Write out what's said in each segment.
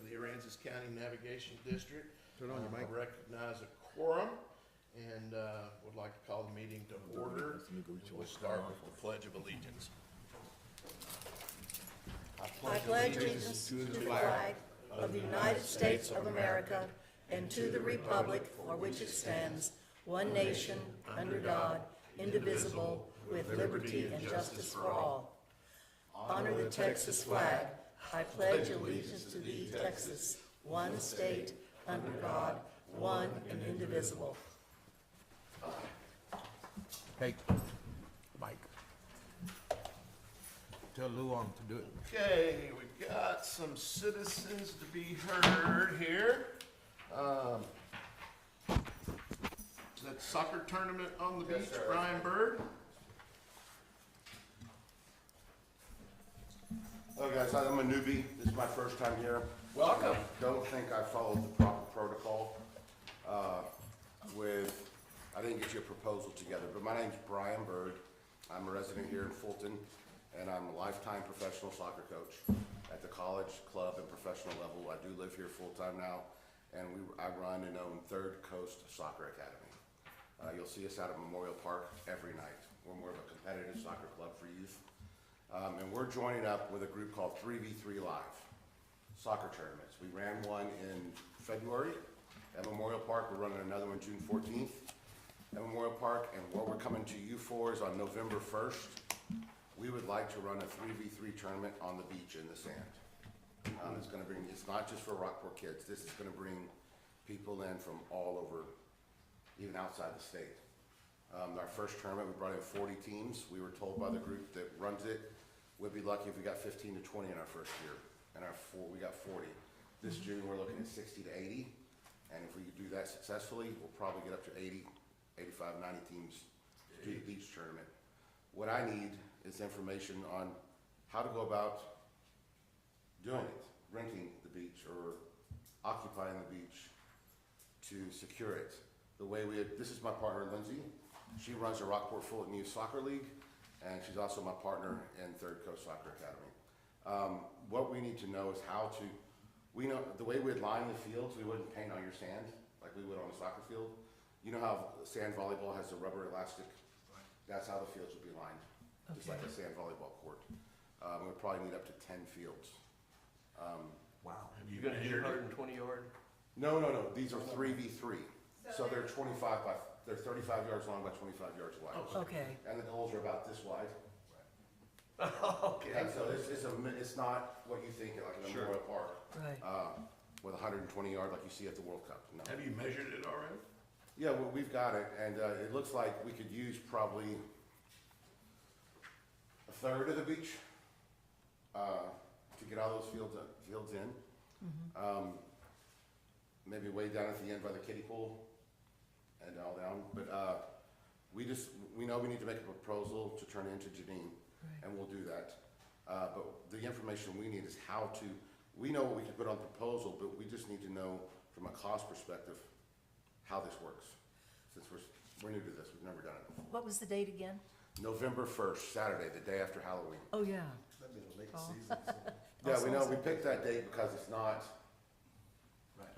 of the Aransas County Navigation District. Turn on your mic. I recognize a quorum and would like to call the meeting to order. We'll start with the Pledge of Allegiance. I pledge allegiance to the flag of the United States of America and to the republic for which it stands, one nation, under God, indivisible, with liberty and justice for all. Honor the Texas flag. I pledge allegiance to thee, Texas, one state, under God, one and indivisible. Hey, Mike. Tell Luong to do it. Okay, we got some citizens to be heard here. Is that soccer tournament on the beach, sir. Brian Bird? Oh, guys, I'm a newbie. This is my first time here. Welcome. Don't think I followed the proper protocol. I didn't get you a proposal together, but my name's Brian Bird. I'm a resident here in Fulton, and I'm a lifetime professional soccer coach at the college, club, and professional level. I do live here full-time now, and I run and own Third Coast Soccer Academy. You'll see us out at Memorial Park every night. We're more of a competitive soccer club for youth. And we're joining up with a group called 3v3 Live soccer tournaments. We ran one in February at Memorial Park. We're running another one June 14th at Memorial Park. And what we're coming to you for is on November 1st, we would like to run a 3v3 tournament on the beach in the sand. It's not just for Rockport kids. This is gonna bring people in from all over, even outside the state. Our first tournament, we brought in 40 teams. We were told by the group that runs it, we'd be lucky if we got 15 to 20 in our first year. And we got 40. This June, we're looking at 60 to 80. And if we do that successfully, we'll probably get up to 80, 85, 90 teams to do the beach tournament. What I need is information on how to go about doing it, renting the beach or occupying the beach to secure it. This is my partner, Lindsay. She runs the Rockport Fulton Youth Soccer League, and she's also my partner in Third Coast Soccer Academy. What we need to know is we know the way we'd line the fields, we wouldn't paint on your sand like we would on a soccer field. You know how sand volleyball has the rubber elastic? That's how the fields would be lined, just like a sand volleyball court. We'd probably need up to 10 fields. Wow. Have you You're gonna hit measured it? 120 yard? No. These are 3v3. So they're 35 yards long by 25 yards wide. Okay. And the goals are about this wide. Okay. And so it's not what you think like in a Memorial Park, Right. with 120 yard like you see at the World Cup. No. Have you measured it already? Yeah, well, we've got it, and it looks like we could use probably a third of the beach to get all those fields in. Maybe way down at the end by the kiddie pool and all down. But we know we need to make a proposal to turn into Janine, and we'll do that. But the information we need is we know what we can put on the proposal, but we just need to know from a cost perspective how this works. Since we're new to this, we've never done it before. What was the date again? November 1st, Saturday, the day after Halloween. Oh, yeah. That'd be the late Oh. season. Yeah, we know, Also- we picked that date because it's not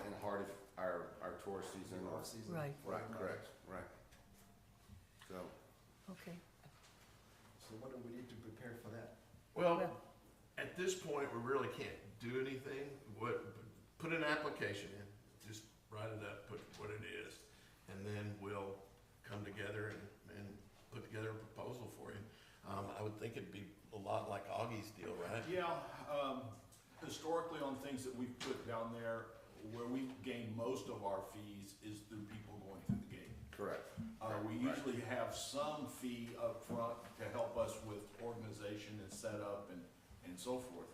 in the heart of our tourist season. Right. Right, correct, right. So, Okay. So what do we need to prepare for that? Well, Well- at this point, we really can't do anything. Put an application in, just write it up, put what it is, and then we'll come together and put together a proposal for you. I would think it'd be a lot like Augie's deal, right? Yeah, historically on things that we've put down there, where we gain most of our fees is through people going through the gate. correct. We usually have some fee up front to help us with organization and setup and so forth.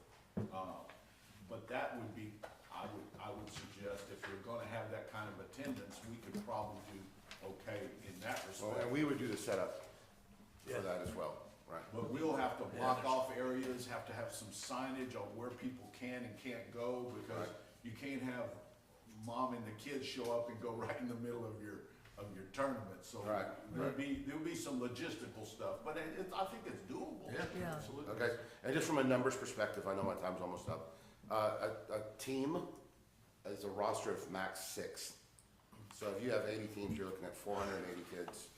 But that would be, I would suggest if you're gonna have that kind of attendance, we could probably do okay in that Well, respect. and we would do the setup Yeah. for that as well, right? But we'll have to block there's- off areas, have to have some signage on where people can and can't go, because Right. you can't have mom and the kids show up and go right in the middle of your tournament, so. Right, There'll be some logistical stuff, but I think it's doable. Yeah, Yeah. absolutely. Okay, and just from a numbers perspective, I know my time's almost up. A team is a roster of max 6. So if you have 80 teams, you're looking at 480 kids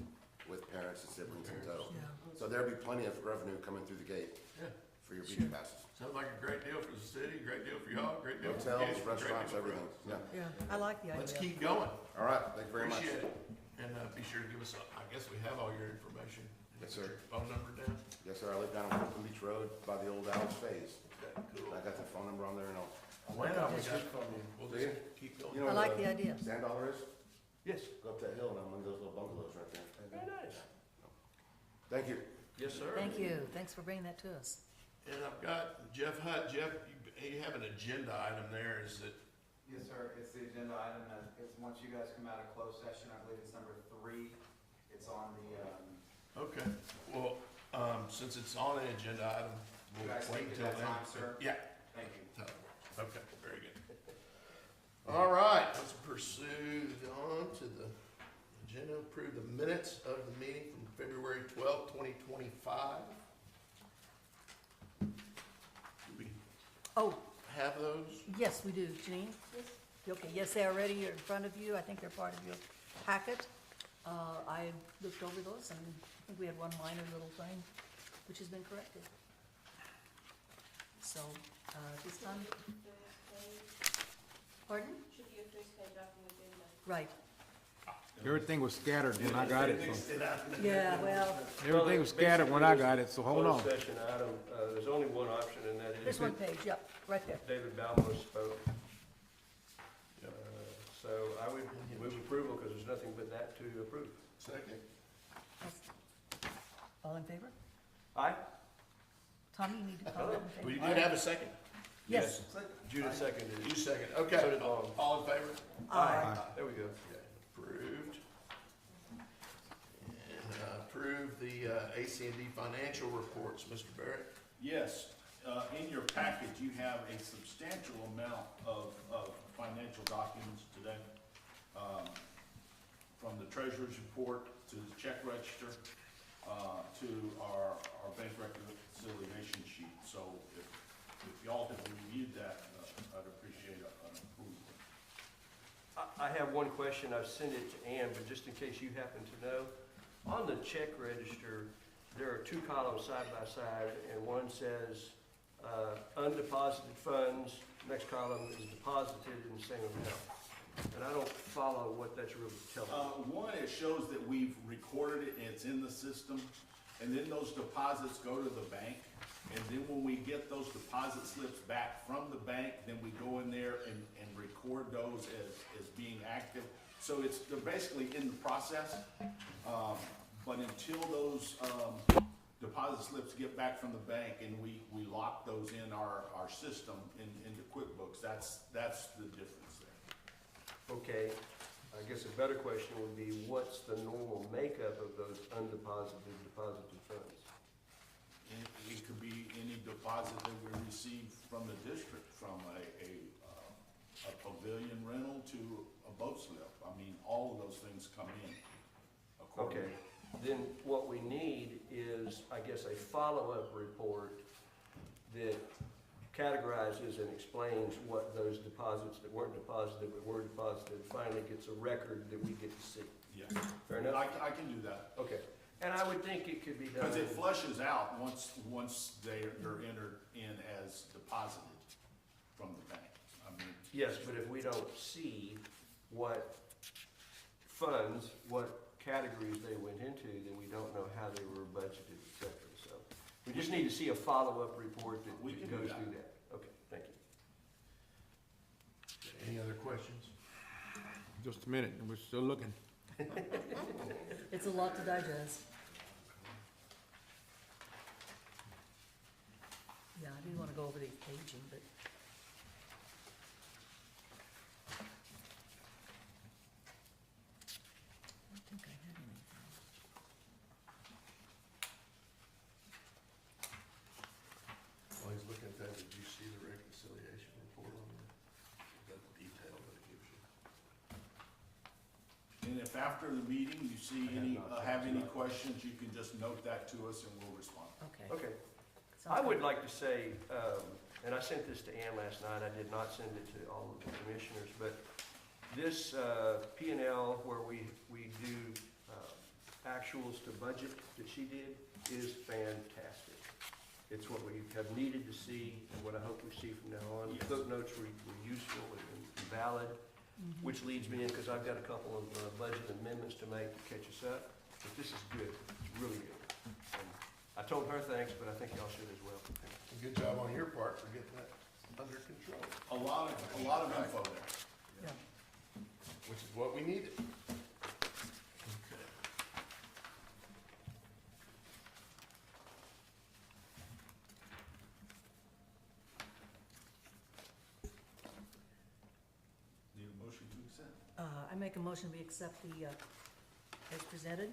with parents and siblings in total. So there'll be plenty of revenue coming through the gate Yeah. for your beach passes. Sounds like a great deal for the city, great deal for y'all, great deal for the Hotels, kids, great deal restaurants, for everything. us. Yeah. Yeah, I like the idea. Let's keep going. All right, thank you very much. Appreciate it. And be sure to give us, I guess we have all your information. Yes, sir. Phone number down? Yes, sir. I live down on Fulton Beach Road by the old Al's Phase. Okay, cool. I got the phone number on there and all. When are we That's got, we'll See? just keep going. You know I where like the idea. Sand Dollar is? Yes. Go up that hill and I'm one of those little bungalows right there. Very nice. Thank you. Yes, sir. Thank you. Thanks for bringing that to us. And I've got Jeff Hutt. Jeff, you have an agenda item there, is it? Yes, sir, it's the agenda item, it's once you guys come out of closed session, I believe it's number 3, it's on the, Okay, well, since it's on the agenda item, You we'll guys wait think until at then. that time, sir? Yeah, thank you. okay, very good. All right, let's pursue on to the agenda, approve the minutes of the meeting from February 12th, 2025. Do we Oh, have those? yes, we do. Janine? Okay, yes, they are ready here in front of you. I think they're part of your packet. I looked over those and I think we had one minor little thing which has been corrected. So, this time, pardon? Should be a first page off the agenda. Right. Everything was scattered when I got it, so, Yeah, well, everything was scattered when I got it, so hold on. Closed session item, there's only one option, and that is there's one page, yep, right there. David Balmo spoke. Yep. So I would move approval, because there's nothing but that to approve. Second. All in favor? Aye? Tommy, you need to call that in Well, you favor? did have a second. Yes. Judith seconded You it. second, So okay. did Long. All in favor? Aye. There we go. Okay, approved. And approve the ACND financial reports, Mr. Barrett. Yes, in your package, you have a substantial amount of financial documents today. From the treasurer's report to the check register, to our bank reconciliation sheet. So if y'all have reviewed that, I'd appreciate an approval. I have one question, I've sent it to Ann, but just in case you happen to know, on the check register, there are 2 columns side by side, and one says, undeposited funds, next column is deposited in the same amount. And I don't follow what that's really telling me. One, it shows that we've recorded it and it's in the system, and then those deposits go to the bank. And then when we get those deposit slips back from the bank, then we go in there and record those as being active. So they're basically in the process, but until those, deposit slips get back from the bank and we lock those in our system into QuickBooks, that's the difference there. Okay, I guess a better question would be, what's the normal makeup of those undeposited, deposited funds? It could be any deposit that we receive from the district, from a pavilion rental to a boat slip. I mean, all of those things come in accordingly. Okay, then what we need is, I guess, a follow-up report that categorizes and explains what those deposits that weren't deposited but were deposited, finally gets a record that we get to see. Yes, Fair enough? I can do that. Okay, and I would think it could be done. Because it flushes out once they're entered in as deposited from the bank. I mean, Yes, but if we don't see what funds, what categories they went into, then we don't know how they were budgeted, et cetera. So we just need to see a follow-up report that We can do goes that. through that. Okay, thank you. Any other questions? Just a minute, we're still looking. It's a lot to digest. Yeah, I do want to go over the paging, but. I don't think I had anything. While he's looking at that, did you see the reconciliation report on there? That detail that it gives you? And if after the meeting you see have any questions, you can just note that to us and we'll respond. Okay. Okay. Sounds I would good. like to say, and I sent this to Ann last night, I did not send it to all of the commissioners, but this P&L where we do actuals to budget that she did is fantastic. It's what we have needed to see and what I hope we see from now on. Yes. Footnotes were useful and valid, which leads me in, because I've got a couple of budget amendments to make to catch us up. But this is good, it's really good. And I told her thanks, but I think y'all should as well. Good job on your part for getting that under control, A lot of info there. which is what we needed. Okay. Need a motion to accept? I make a motion we accept the, as presented,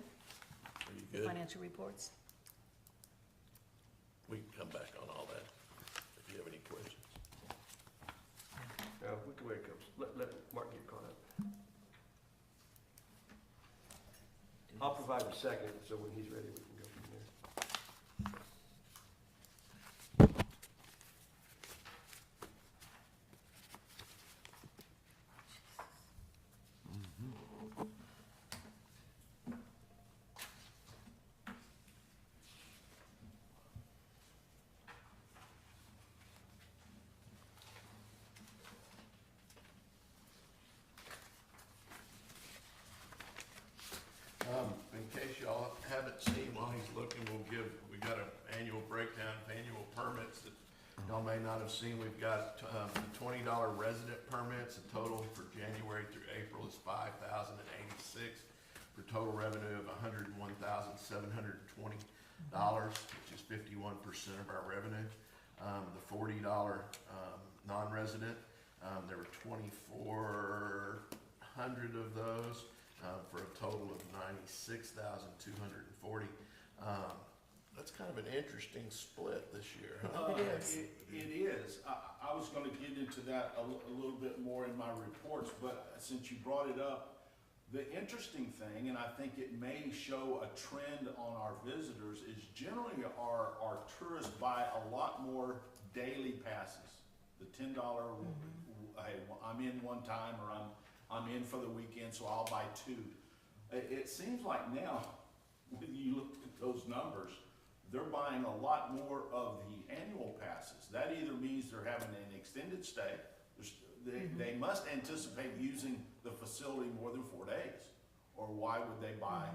Are you the good? financial reports. We can come back on all that if you have any questions. We can wait a couple, let Mark get caught up. I'll provide a second, so when he's ready, we can go from there. In case y'all haven't seen while he's looking, we got an annual breakdown of annual permits that y'all may not have seen. We've got the $20 resident permits. The total for January through April is $5,086 for total revenue of $101,720, which is 51% of our revenue. The $40 non-resident, there were 2,400 of those. For a total of $96,240. That's kind of an interesting split this year, huh? It is. It is. I was gonna get into that a little bit more in my reports, but since you brought it up, the interesting thing, and I think it may show a trend on our visitors, is generally our tourists buy a lot more daily passes. The $10, hey, I'm in one time, or I'm in for the weekend, so I'll buy two. It seems like now, when you look at those numbers, they're buying a lot more of the annual passes. That either means they're having an extended stay, they must anticipate using the facility more than 4 days, or why would they buy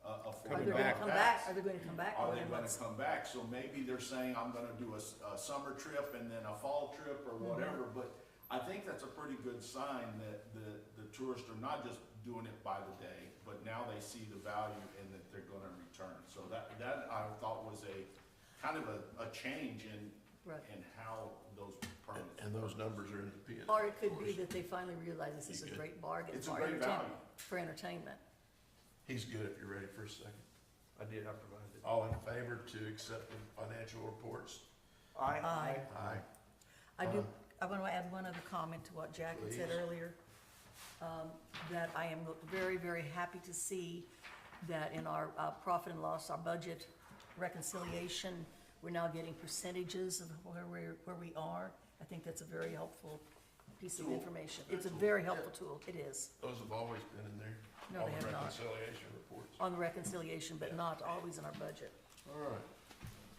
a Are $40 they gonna come back? pass? Are they gonna come back? Are Or they gonna what's- come back? So maybe they're saying, I'm gonna do a summer trip and then a fall trip or whatever, but I think that's a pretty good sign that the tourists are not just doing it by the day, but now they see the value and that they're gonna return. So that I thought was a kind of a change in Right. how those permits. And those numbers are in the P&L. Or it could of be course. that they finally realize this is a You good? great bargain It's a for great entertainment. value. For entertainment. He's good if you're ready for a second. I did, I provided it. All in favor to accept the financial reports? Aye. Aye. I want to add one other comment to what Jack had said Please. earlier. That I am very, very happy to see that in our profit and loss, our budget reconciliation, we're now getting percentages of where we are. I think that's a very helpful piece of Tool. information. Good It's a tool. very helpful tool, it is, Those have always been in there. No, All they the have not. reconciliation reports. on the reconciliation, but not always in our budget. All right.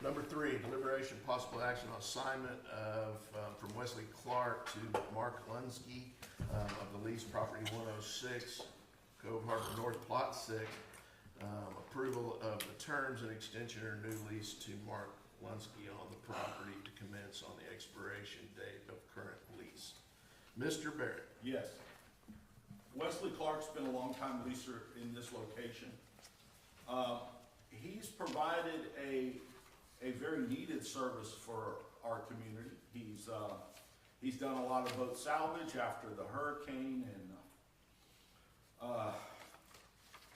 Number 3, deliberation, possible action on assignment of, from Wesley Clark to Mark Lunsky, of the lease property 106, Cove Harbor North, Plot 6. Approval of the terms and extension or new lease to Mark Lunsky on the property to commence on the expiration date of current lease. Mr. Barrett. Yes. Wesley Clark's been a longtime leaser in this location. He's provided a very needed service for our community. He's done a lot of boat salvage after the hurricane, and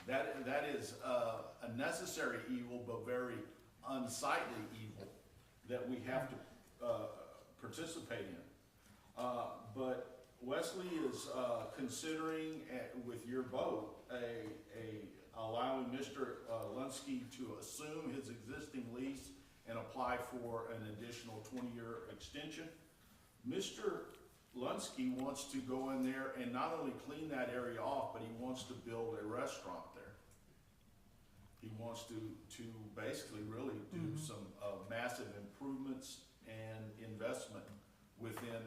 that is a necessary evil, but very unsightly evil that we have to participate in. But Wesley is considering, with your vote, allowing Mr. Lunsky to assume his existing lease and apply for an additional 20-year extension. Mr. Lunsky wants to go in there and not only clean that area off, but he wants to build a restaurant there. He wants to basically really do some massive improvements and investment within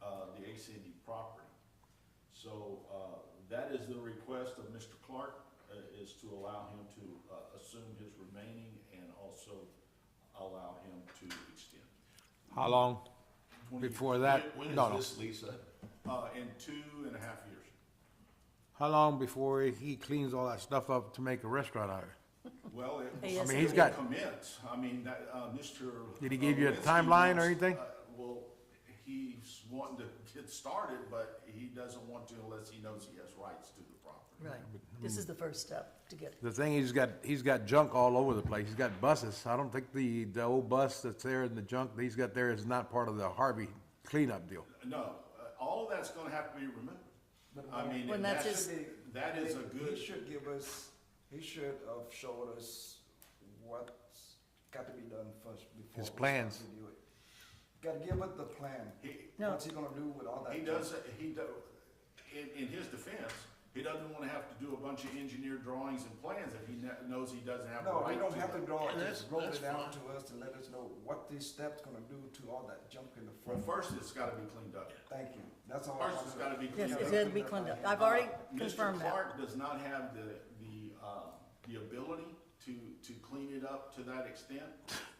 the ACND property. So that is the request of Mr. Clark, is to allow him to assume his remaining and also allow him to extend. How long 20 before that? When No, no. is this lease up? In 2.5 years. How long before he cleans all that stuff up to make a restaurant out of it? Well, He has I mean, to he's will got- commence. I mean, that, Mr. Did he give you a Lewinsky timeline or wants- anything? Well, he's wanting to get started, but he doesn't want to unless he knows he has rights to the property. Right. This is the first step to get, The thing, he's got junk all over the place. He's got buses. I don't think the old bus that's there in the junk that he's got there is not part of the Harvey cleanup deal. No, all of that's gonna have to be removed. I mean, When and that's that's, his- that is a good, He should give us, he should have showed us what's got to be done first before. His we plans. start to do it. Gotta give us the plan. No. What's he gonna do with all that? he junk? does, in his defense, he doesn't wanna have to do a bunch of engineered drawings and plans if he knows he doesn't have the No, right we to. don't have to draw it, And just roll that's it down fine. to us and let us know what these steps gonna do to all that junk in the Well, front. first, it's gotta be cleaned up. Thank you, that's all. First, it's gotta be yes, cleaned it's up. going to be cleaned up. I've already confirmed Mr. that. Clark does not have the ability to clean it up to that extent.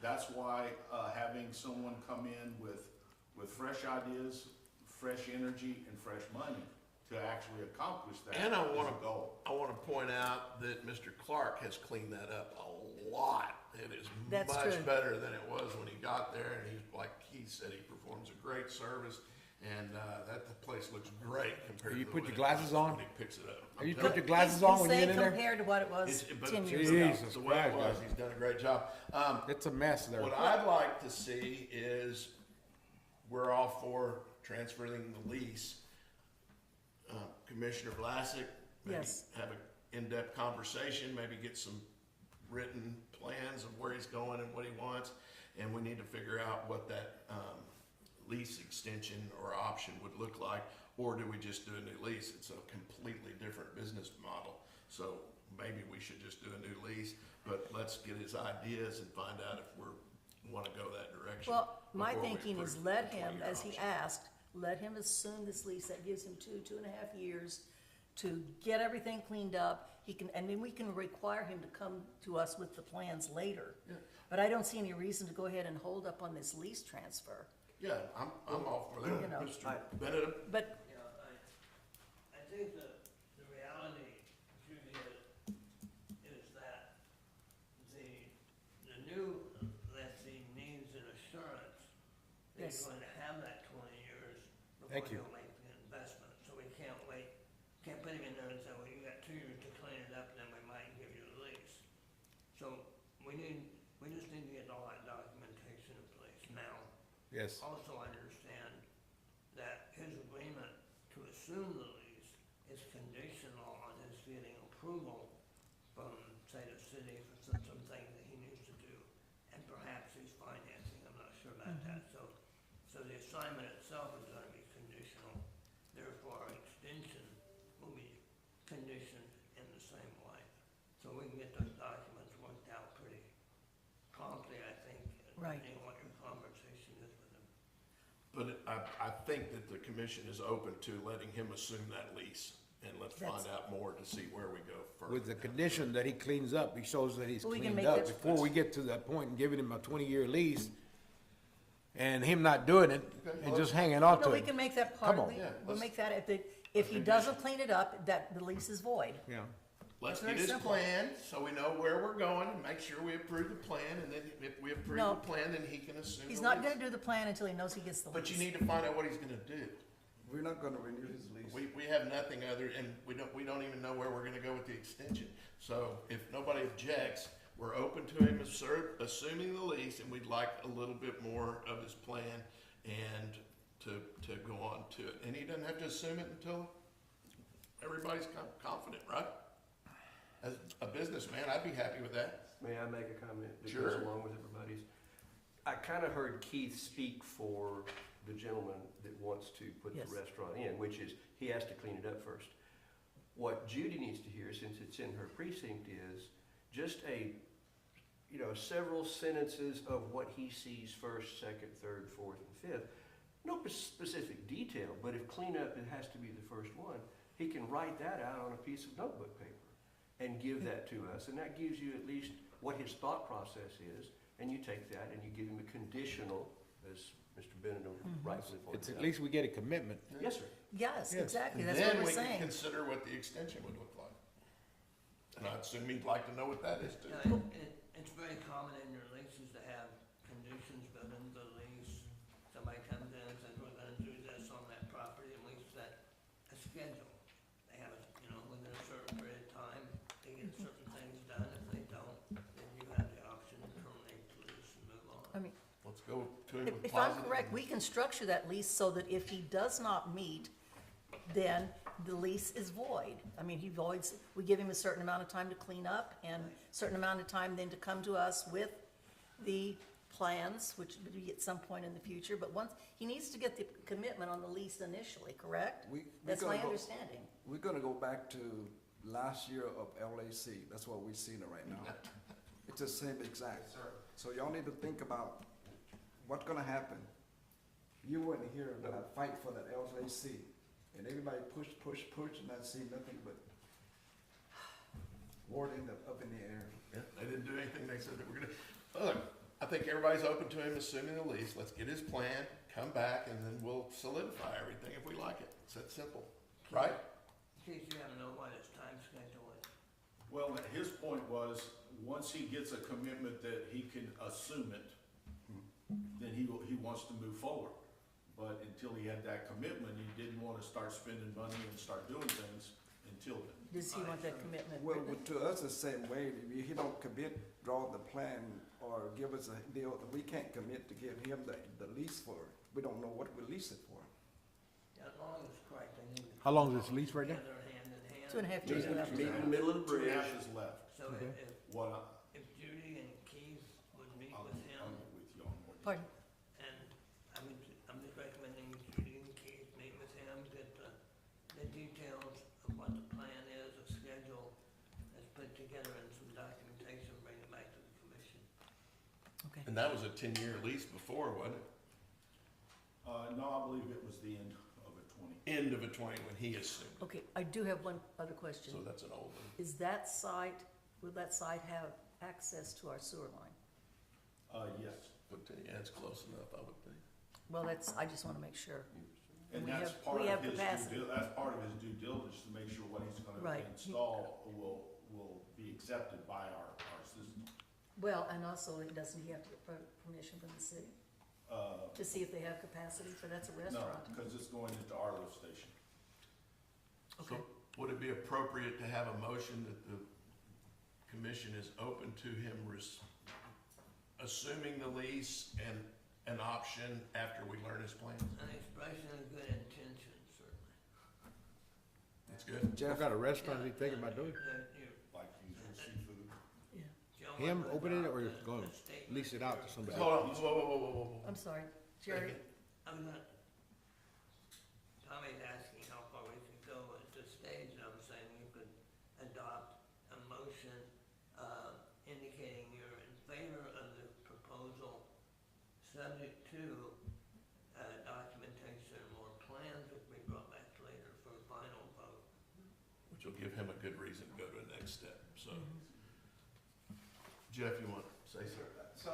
That's why, having someone come in with fresh ideas, fresh energy, and fresh money to actually accomplish that And I is wanna, a goal. I wanna point out that Mr. Clark has cleaned that up a lot. It is That's much true. better than it was when he got there, and he's, like he said, he performs a great service, and, that the place looks great compared to You the put way your it glasses was on? when he picks it up. Have you I'm put telling your glasses on when you get in there? compared to what it was It's- but 10 years Jesus ago. Jesus The way it Christ, was, guys. he's done a great job. It's a mess there. What I'd like to see is, we're all for transferring the lease. Commissioner Vlasic, maybe Yes. have an in-depth conversation, maybe get some written plans of where he's going and what he wants. And we need to figure out what that, lease extension or option would look like, or do we just do a new lease? It's a completely different business model. So maybe we should just do a new lease, but let's get his ideas and find out if wanna go that direction. Well, my before we thinking is approve let the him, 20-year as he option. asked, let him assume this lease that gives him 2.5 years to get everything cleaned up. He can, and then we can require him to come to us with the plans later. Yeah. But I don't see any reason to go ahead and hold up on this lease transfer. Yeah, I'm all for You that. know. Mr. Bennett, But, Yeah, I think the reality, Judy, is that the new lessee needs an assurance that Yes. he's going to have that 20 years Thank before you. he'll make the investment. So we can't wait, can't put him in there and say, well, you got 2 years to clean it up, then we might give you the lease. So we just need to get all that documentation in place now. Yes. Also understand that his agreement to assume the lease is conditional on his getting approval from, say, the city for some things that he needs to do. And perhaps he's financing, I'm not sure about that. So the assignment itself is gonna be conditional. Therefore, our extension will be conditioned in the same way. So we can get those documents worked out pretty promptly, I think. Right. Depending on what your conversation is with him. but I think that the commission is open to letting him assume that lease. And let's find That's- out more to see where we go further. With the condition that he cleans up, he shows that he's Well, we can cleaned make up that- before we get to that point and giving him a 20-year lease. And him not doing it and just hanging on no, to we it. can make that part Come of on. the, Yeah, we'll let's- make that, if he doesn't clean it up, that the lease is void. Yeah. Let's It's get very his simple. plan, so we know where we're going, and make sure we approve the plan, and then if we approve No. the plan, then he can assume He's the not lease. gonna do the plan until he knows he gets the lease. But you need to find out what he's gonna do. We're not gonna renew his lease. We have nothing other, and we don't even know where we're gonna go with the extension. So if nobody objects, we're open to him assuming the lease, and we'd like a little bit more of his plan and to go on to it. And he doesn't have to assume it until everybody's confident, right? As a businessman, I'd be happy with that. May I make a comment that Sure. goes along with everybody's? I kind of heard Keith speak for the gentleman that wants to put Yes. the restaurant in, which is, he has to clean it up first. What Judy needs to hear, since it's in her precinct, is just several sentences of what he sees first, second, third, fourth, and fifth. No specific detail, but if cleanup, it has to be the first one, he can write that out on a piece of notebook paper and give that to us, and that gives you at least what his thought process is, and you take that and you give him a conditional, as Mr. Bennett rightfully pointed It's out. at least we get a commitment. Yes, sir. Yes, Yes. exactly, And that's what then we're we can saying. consider what the extension would look like. And I assume he'd like to know what that is too. It's very common in your leases to have conditions built into the lease. Somebody comes in and says, we're gonna do this on that property, and we set a schedule. They have, within a certain period of time, they get certain things done. If they don't, then you have the option to terminate the lease and move on. I mean, Let's go to him with if I'm positive. correct, we can structure that lease so that if he does not meet, then the lease is void. I mean, he voids, we give him a certain amount of time to clean up and a certain amount of time then to come to us with the plans, which would be at some point in the future, but once, he needs to get the commitment on the lease initially, correct? We That's gonna my go- understanding. We're gonna go back to last year of LAC, that's what we're seeing right now. It's the same exact. Yes, sir. So y'all need to think about what's gonna happen. You weren't here when I fight for that LAC, and everybody push, and I see nothing but word up in the air. Yeah, they didn't do anything they said they were gonna. Look, I think everybody's open to him assuming the lease. Let's get his plan, come back, and then we'll solidify everything if we like it. It's that simple, right? In case you haven't know what his time schedule is. Well, his point was, once he gets a commitment that he can assume it, then he wants to move forward. But until he had that commitment, he didn't want to start spending money and start doing things until then. Does he want that commitment? Well, to us, the same way, if he don't commit, draw the plan, or give us a deal, we can't commit to give him the lease for it. We don't know what we lease it for. As long as it's correct, they need to. How long is this lease right now? Together, hand in hand. 2.5 years left. Meet in the middle of the bridge. 2.5 is left. So Okay. if Judy and Keith would meet I'll with him, meet with you on more. Pardon? and I'm just recommending Judy and Keith meet with him, get the details of what the plan is, a schedule that's put together and some documentation, bring it back to the commission. Okay. And that was a 10-year lease before, wasn't it? No, I believe it was the end of a 20. End of a 20 when he assumed. Okay, I do have one other question. So that's an old one. Is that site, will that site have access to our sewer line? Yes. But yeah, it's close enough, I would think. Well, I just want to make sure. And We that's have- part we of have his capacity. that's part of his due diligence to make sure what he's gonna Right. install will be accepted by our system. Well, and also, doesn't he have to get permission from the city to see if they have capacity, for that's a No, restaurant? because it's going into our lift station. So would it be appropriate to have a motion that the commission is open to him assuming the lease and an option after we learn his plans? An expression of good intention, certainly. That's good. What Jeff, kind of restaurant is he thinking about doing? Like usual seafood. Him opening it or going to lease it out to somebody? Hold on, whoa. I'm sorry, Jerry, I'm not, Tommy's asking how far we could go at this stage, and I'm saying you could adopt a motion, indicating you're in favor of the proposal, subject to, documentation or plans that we brought back later for a final vote. Which will give him a good reason to go to the next step, so. Jeff, you want to say something? So,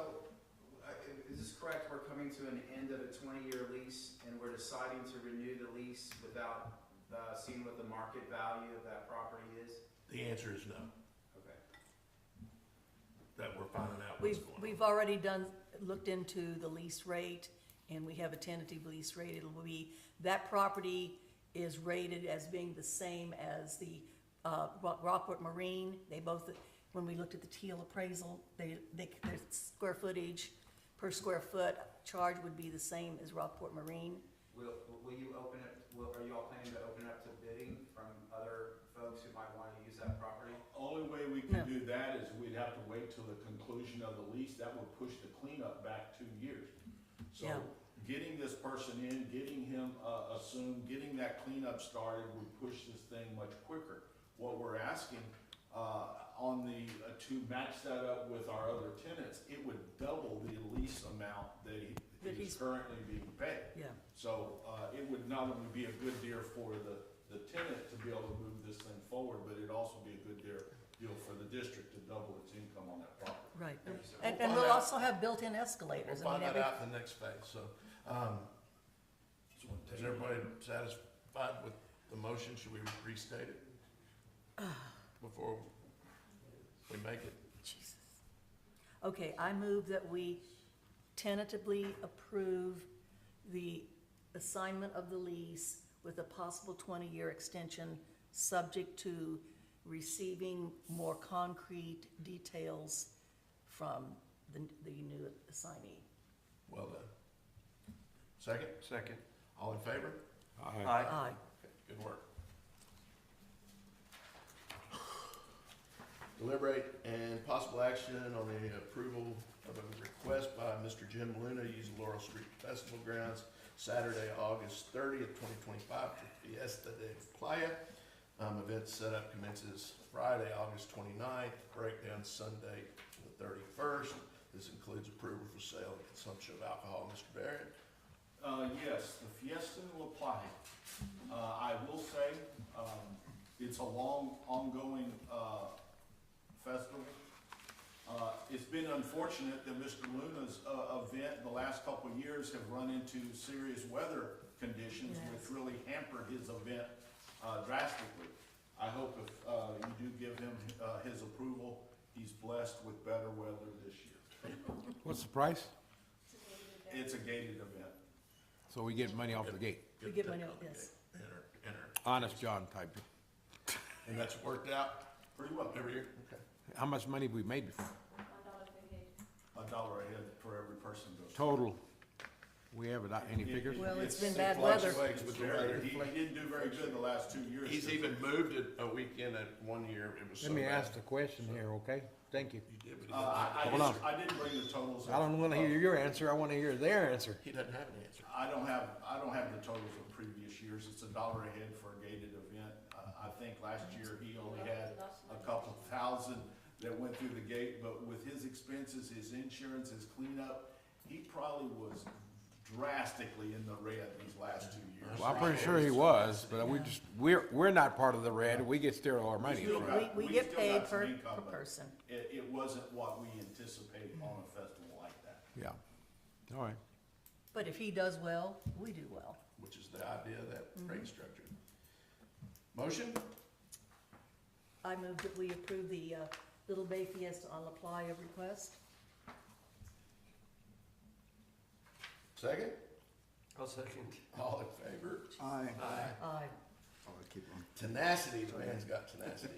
is this correct, we're coming to an end of a 20-year lease, and we're deciding to renew the lease without seeing what the market value of that property is? The answer is no, Okay. that we're finding out what's going on. we've already looked into the lease rate, and we have a tentative lease rate. It'll be, that property is rated as being the same as the Rockport Marine. They both, when we looked at the Teal appraisal, their square footage per square foot charge would be the same as Rockport Marine. Will you open it, are you all planning to open it up to bidding from other folks who might want to use that property? Only way we No. can do that is we'd have to wait till the conclusion of the lease. That would push the cleanup back 2 years. So Yeah. getting this person in, getting him assumed, getting that cleanup started would push this thing much quicker. What we're asking on the, to match that up with our other tenants, it would double the lease amount that he's currently being paid. Yeah. So it would not only be a good deal for the tenant to be able to move this thing forward, but it'd also be a good deal for the district to double its income on that property. Right. We'll And find we'll out. also have built-in escalators. We'll I mean, find that every- out in the next phase, so, is everybody satisfied with the motion? Should we restate it? Before we make it? Jesus. Okay, I move that we tentatively approve the assignment of the lease with a possible 20-year extension, subject to receiving more concrete details from the new assignee. Well done. Second? Second. All in favor? Aye. Aye. Good work. Deliberate and possible action on the approval of a request by Mr. Jim Luna to use Laurel Street Festival grounds Saturday, August 30th, 2025 for Fiesta de Playa. Event setup commences Friday, August 29th, breakdown Sunday, the 31st. This includes approval for sale and consumption of alcohol. Mr. Barrett? Yes, the Fiesta La Playa. I will say, it's a long, ongoing, festival. It's been unfortunate that Mr. Luna's, event the last couple of years have run into serious weather conditions, Yes. which really hampered his event, drastically. I hope if, you do give him, his approval, he's blessed with better weather this year. What's the price? It's a gated event. So we get money off the gate. We get money, yes. Enter. Honest John type. And that's worked out Pretty well. every year? Okay. How much money have we made before? $1 a head for every person goes. Total. We have any figures? Well, it's been It bad weather. fluctuates with the weather. He didn't do very good the last 2 years. He's even moved it a weekend at one year. It was so Let me bad. ask the question here, okay? Thank you. You did, but he I doesn't have- I didn't bring the totals. I don't wanna hear your answer, I wanna hear their answer. He doesn't have an answer. I don't have the totals of previous years. It's $1 a head for a gated event. I think last year he only had a couple thousand that went through the gate, but with his expenses, his insurance, his cleanup, he probably was drastically in the red these last 2 years. Well, I'm pretty sure he was, but we're not part of the red, we get still our money. still got- We we get still paid got some per income, but person. It wasn't what we anticipate on a festival like that. Yeah, all right. But if he does well, we do well. Which is the idea of that rate structure. Motion? I move that we approve the Little Bay Fiesta on La Playa request. Second? I'll second. All in favor? Aye. Aye. Aye. Oh, keep on. Tenacity, the man's got tenacity.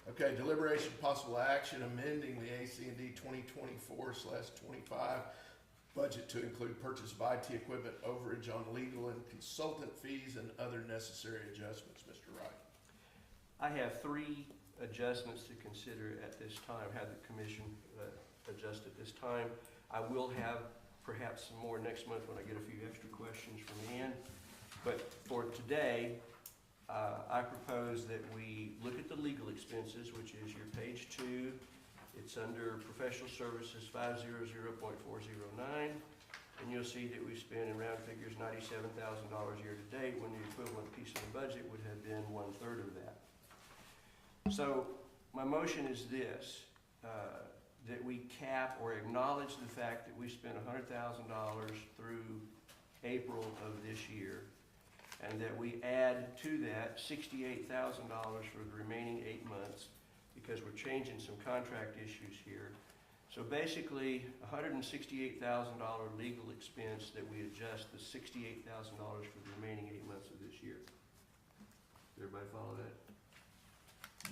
Okay, deliberation, possible action, amending the ACND 2024/25 budget to include purchase of IT equipment, overage on legal and consultant fees, and other necessary adjustments. Mr. Wright? I have 3 adjustments to consider at this time, have the commission adjust at this time. I will have perhaps some more next month when I get a few extra questions from Ann. But for today, I propose that we look at the legal expenses, which is your page 2. It's under professional services 500.409. And you'll see that we spent in round figures $97,000 year to date, when the equivalent piece of the budget would have been 1/3 of that. So my motion is this, that we cap or acknowledge the fact that we spent $100,000 through April of this year, and that we add to that $68,000 for the remaining 8 months, because we're changing some contract issues here. So basically, $168,000 legal expense that we adjust the $68,000 for the remaining 8 months of this year. Does everybody follow that?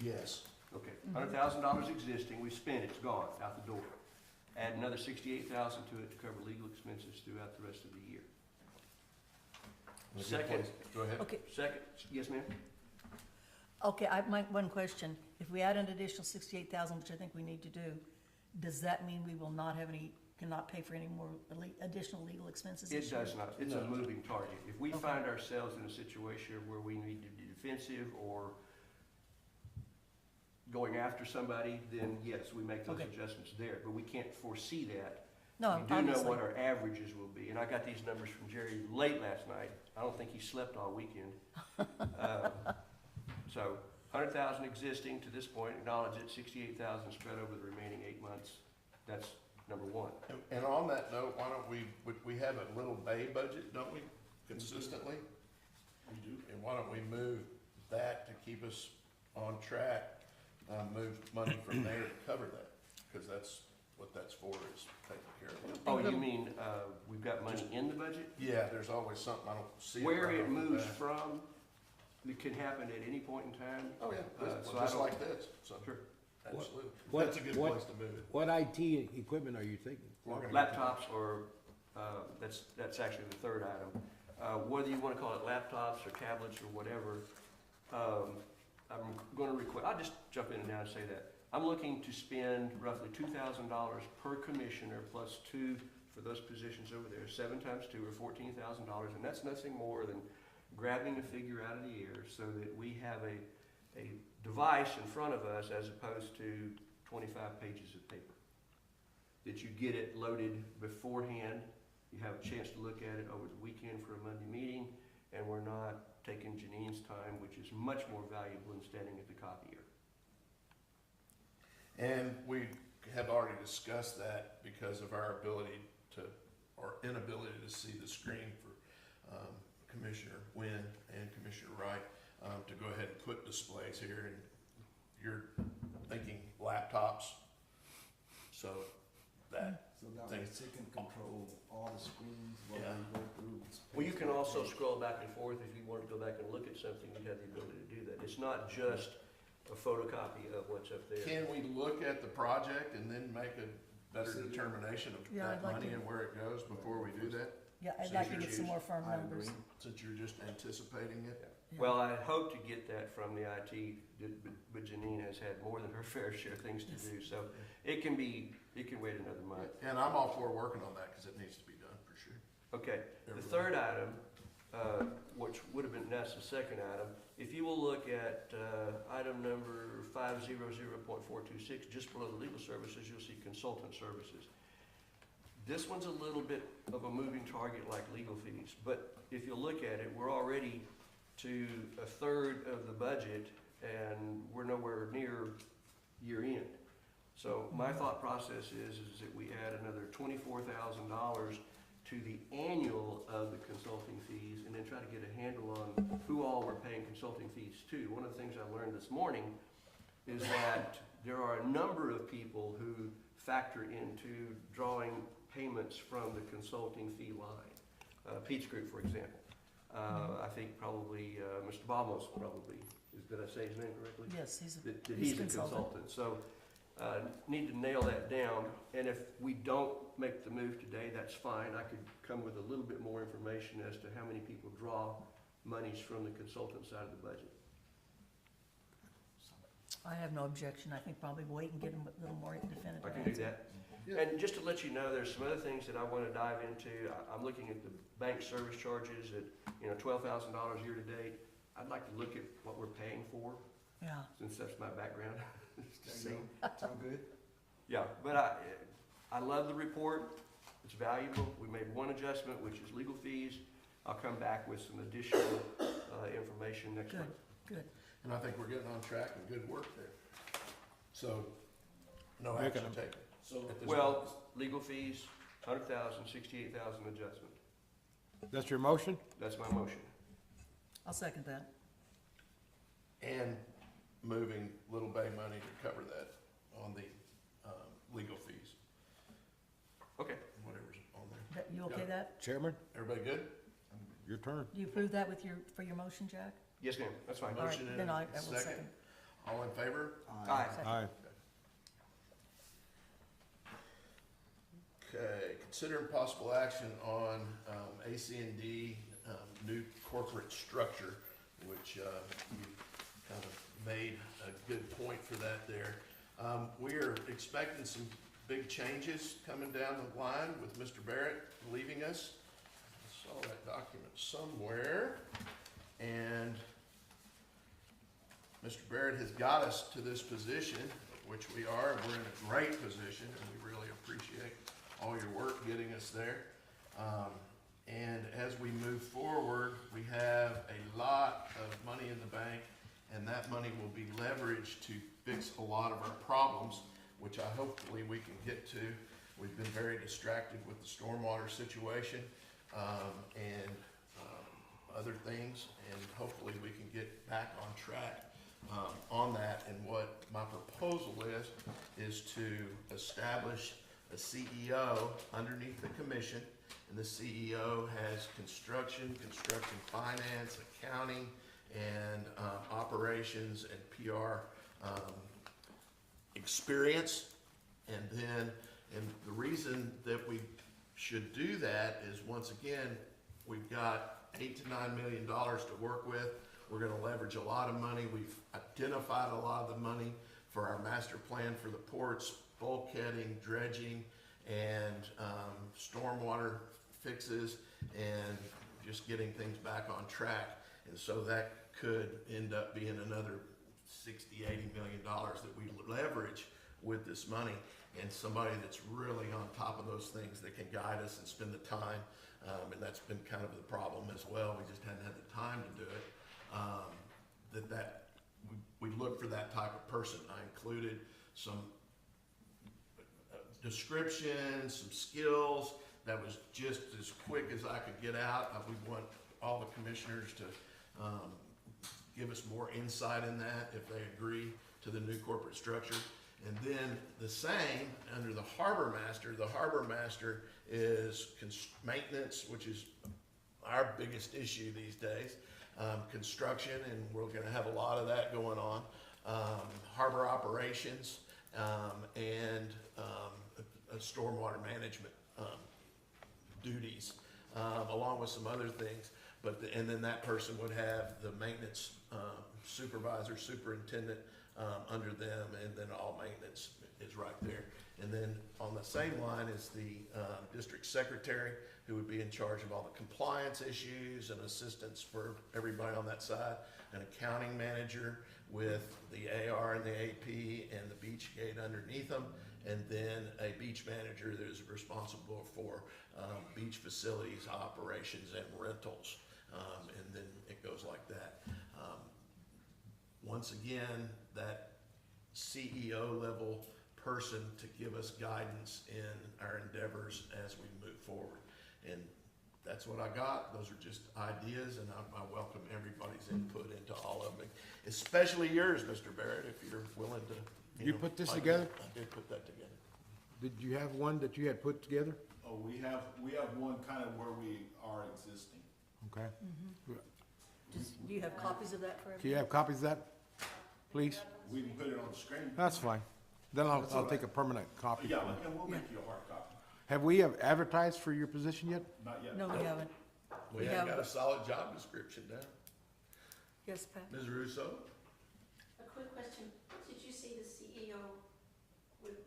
Yes. Okay, $100,000 existing, we spent it, it's gone, out the door. Add another $68,000 to it to cover legal expenses throughout the rest of the year. Second. Go ahead. Okay, Second, yes, ma'am? okay, one question. If we add an additional 68,000, which I think we need to do, does that mean we will not have any cannot pay for any more additional legal expenses It this year? does not, it's a moving target. If we find ourselves in a situation where we need to be defensive or going after somebody, then yes, we make those Okay. adjustments there, but we can't foresee that. No, We do know obviously. what our averages will be, and I got these numbers from Jerry late last night. I don't think he slept all weekend. So, 100,000 existing to this point, acknowledge it, 68,000 spread over the remaining 8 months. That's number one. And on that note, why don't we have a Little Bay budget, don't we, consistently? We do. And why don't we move that to keep us on track, move money from there to cover that? Because that's what that's for, is taking care of it. Oh, you mean, we've got money in the budget? Yeah, there's always something, I don't see it Where right it off the moves bat. from, it can happen at any point in time. Oh, yeah, So well, I just don't- like this, so, Sure. absolutely. what- That's a good what- place to move it. What IT equipment are you thinking? We're gonna- Laptops or, that's actually the third item. Whether you wanna call it laptops or tablets or whatever, I'm gonna request, I'll just jump in now and say that. I'm looking to spend roughly $2,000 per commissioner plus two for those positions over there, 7 times 2 or $14,000, and that's nothing more than grabbing a figure out of the air so that we have a device in front of us as opposed to 25 pages of paper. That you get it loaded beforehand, you have a chance to look at it over the weekend for a Monday meeting, and we're not taking Janine's time, which is much more valuable than standing at the copier. And we have already discussed that because of our ability to, or inability to see the screen for Commissioner Wynn and Commissioner Wright, to go ahead and put displays here, and you're thinking laptops, so that, So that Thanks. way they can control all the screens while Yeah. they go through. Well, you can also scroll back and forth if you want to go back and look at something, you have the ability to do that. It's not just a photocopy of what's up there. can we look at the project and then make a better determination of Yeah, that I'd like money to. and where it goes before we do that? Yeah, I'd So like to you're get some more firm I numbers. agree. Since you're just anticipating it? Yeah. Well, I hope to get that from the IT, but Janine has had more than her fair share of things to Yes. do, so it can wait another month. And I'm all for working on that, because it needs to be done, for sure. Okay, the Everybody. third item, which would have been, that's the second item, if you will look at item number 500.426, just below the legal services, you'll see consultant services. This one's a little bit of a moving target like legal fees, but if you look at it, we're already to a third of the budget, and we're nowhere near year end. So my thought process is that we add another $24,000 to the annual of the consulting fees, and then try to get a handle on who all we're paying consulting fees to. One of the things I learned this morning is that there are a number of people who factor into drawing payments from the consulting fee line. Pete's Group, for example. I think probably Mr. Bamos probably, did I say his name correctly? Yes, he's That a he's a consultant. consultant. So need to nail that down, and if we don't make the move today, that's fine. I could come with a little bit more information as to how many people draw monies from the consultant side of the budget. I have no objection. I think probably wait and get a little more definitive. I can do answer. that. And just to let you know, there's some other things that I want to dive into. I'm looking at the bank service charges at, $12,000 year to date. I'd like to look at what we're paying for, Yeah, since that's my background. There you go. Sound good? Yeah, but I love the report. It's valuable. We made one adjustment, which is legal fees. I'll come back with some additional information next good, month. good. And I think we're getting on track and good work there. So, no action taken. So, at this Well, point. legal fees, 100,000, 68,000 adjustment. That's your motion? That's my motion. I'll second that. And moving Little Bay money to cover that on the legal fees, Okay. whatever's on there. You okay Yeah. that? Chairman, Everybody good? your turn. Do you approve that for your motion, Jack? Yes, ma'am. That's fine. All right, Motion and then I a will second. second. All in favor? Aye. Second. Aye. Okay, considering possible action on ACND, new corporate structure, which you kind of made a good point for that there. We're expecting some big changes coming down the line with Mr. Barrett leaving us. I saw that document somewhere. And Mr. Barrett has got us to this position, which we are. We're in a great position, and we really appreciate all your work getting us there. And as we move forward, we have a lot of money in the bank, and that money will be leveraged to fix a lot of our problems, which hopefully we can get to. We've been very distracted with the stormwater situation, and other things, and hopefully we can get back on track on that. And what my proposal is to establish a CEO underneath the commission, and the CEO has construction finance, accounting, and operations and PR experience. And the reason that we should do that is, once again, we've got $8 to $9 million to work with. We're gonna leverage a lot of money. We've identified a lot of the money for our master plan for the ports, bulkheading, dredging, and stormwater fixes, and just getting things back on track. And so that could end up being another $60, $80 million that we leverage with this money, and somebody that's really on top of those things that can guide us and spend the time. And that's been kind of the problem as well. We just hadn't had the time to do it. We look for that type of person. I included some descriptions, some skills that was just as quick as I could get out. We want all the commissioners to give us more insight in that if they agree to the new corporate structure. And then the same under the harbor master. The harbor master is maintenance, which is our biggest issue these days. Construction, and we're gonna have a lot of that going on. Harbor operations, and stormwater management duties, along with some other things. And then that person would have the maintenance supervisor, superintendent under them, and then all maintenance is right there. And then on the same line is the district secretary, who would be in charge of all the compliance issues and assistance for everybody on that side. An accounting manager with the AR and the AP and the beach gate underneath them. And then a beach manager that is responsible for beach facilities, operations, and rentals. And then it goes like that. Once again, that CEO level person to give us guidance in our endeavors as we move forward. And that's what I got. Those are just ideas, and I welcome everybody's input into all of them, especially yours, Mr. Barrett, if you're willing to. You put this together? I did put that together. Did you have one that you had put together? Oh, we have one kind of where we are existing. Okay. Do you have copies of that for everyone? Can you have copies of that, please? We can put it on the screen. That's fine. Then I'll take a permanent copy. Yeah, and we'll make you a hard copy. Have we advertised for your position yet? Not yet. No, we haven't. We haven't got a solid job description down. Yes, Pat? Ms. Russo? A quick question, did you say the CEO would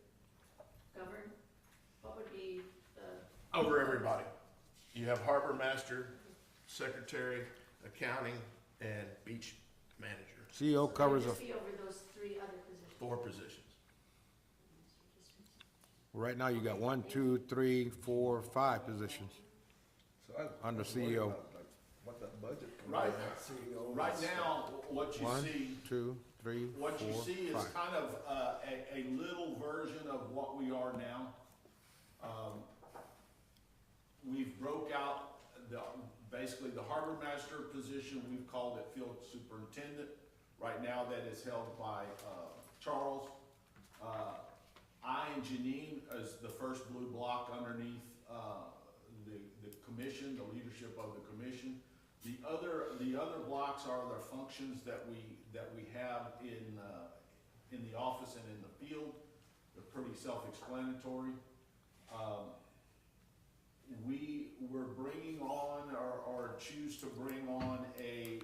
govern? What would be the? Over everybody. You have harbor master, secretary, accounting, and beach manager. CEO covers Just be over those 3 other positions? 4 positions. right now you got 1, 2, 3, 4, 5 positions So I under was worried CEO. about, like, what that budget can be, Right, that CEO. right now, what you 1, see, 2, 3, 4, what you see is 5. kind of a little version of what we are now. We've broke out basically the harbor master position, we've called it field superintendent. Right now that is held by Charles. I and Janine is the first blue block underneath the commission, the leadership of the commission. The other blocks are the functions that we have in the office and in the field. They're pretty self-explanatory. We were bringing on or choose to bring on a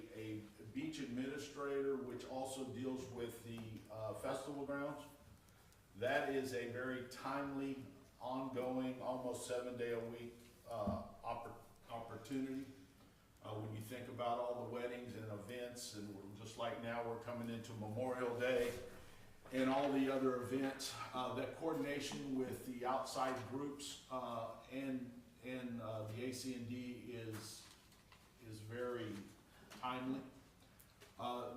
beach administrator, which also deals with the festival grounds. That is a very timely, ongoing, almost 7-day-a-week opportunity. When you think about all the weddings and events, and just like now, we're coming into Memorial Day and all the other events, that coordination with the outside groups and the ACND is very timely.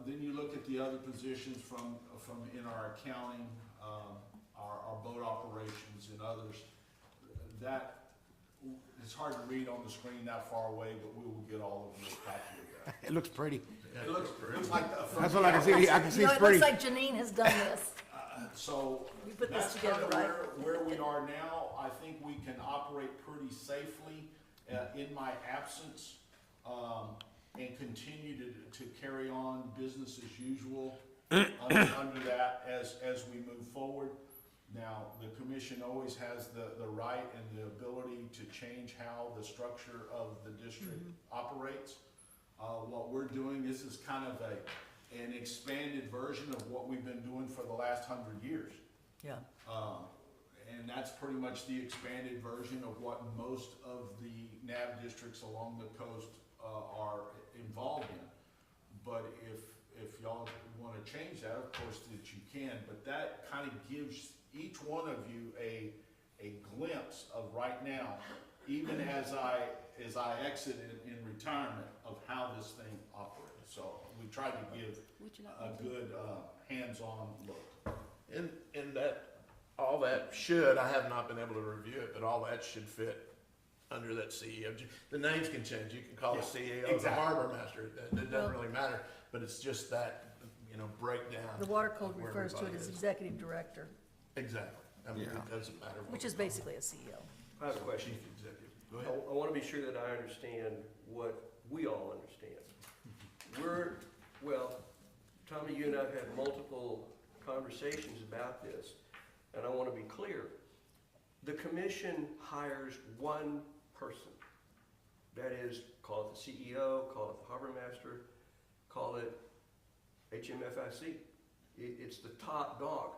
Then you look at the other positions from in our accounting, our boat operations and others. That, it's hard to read on the screen that far away, but we will get all of you a copy of that. It looks pretty. It looks like, That's what I can see. I can see You know, it's it looks pretty. like Janine has done this. so We put this that's kind together, of right? where we are now. I think we can operate pretty safely in my absence, and continue to carry on business as usual under that as we move forward. Now, the commission always has the right and the ability to change how the structure of the district operates. What we're doing, this is kind of an expanded version of what we've been doing for the last 100 years. Yeah. And that's pretty much the expanded version of what most of the NAB districts along the coast are involved in. But if y'all want to change that, of course that you can, but that kind of gives each one of you a glimpse of right now, even as I exit in retirement, of how this thing operates. So we tried to give a good hands-on look. And that, all that should, I have not been able to review it, but all that should fit under that CEO. The names can change. You can call the CEO the exactly. harbor master. It Well- doesn't really matter, but it's just that, breakdown. The water code of where refers to it everybody as is. executive director, Exactly. I mean, Yeah. it doesn't matter. what which is we call it. basically a CEO. I have a question. Chief executive. Go I ahead. want to be sure that I understand what we all understand. Well, Tommy, you and I have had multiple conversations about this, and I want to be clear. The commission hires one person. That is, call it the CEO, call it the harbor master, call it HMFIC. It's the top dog.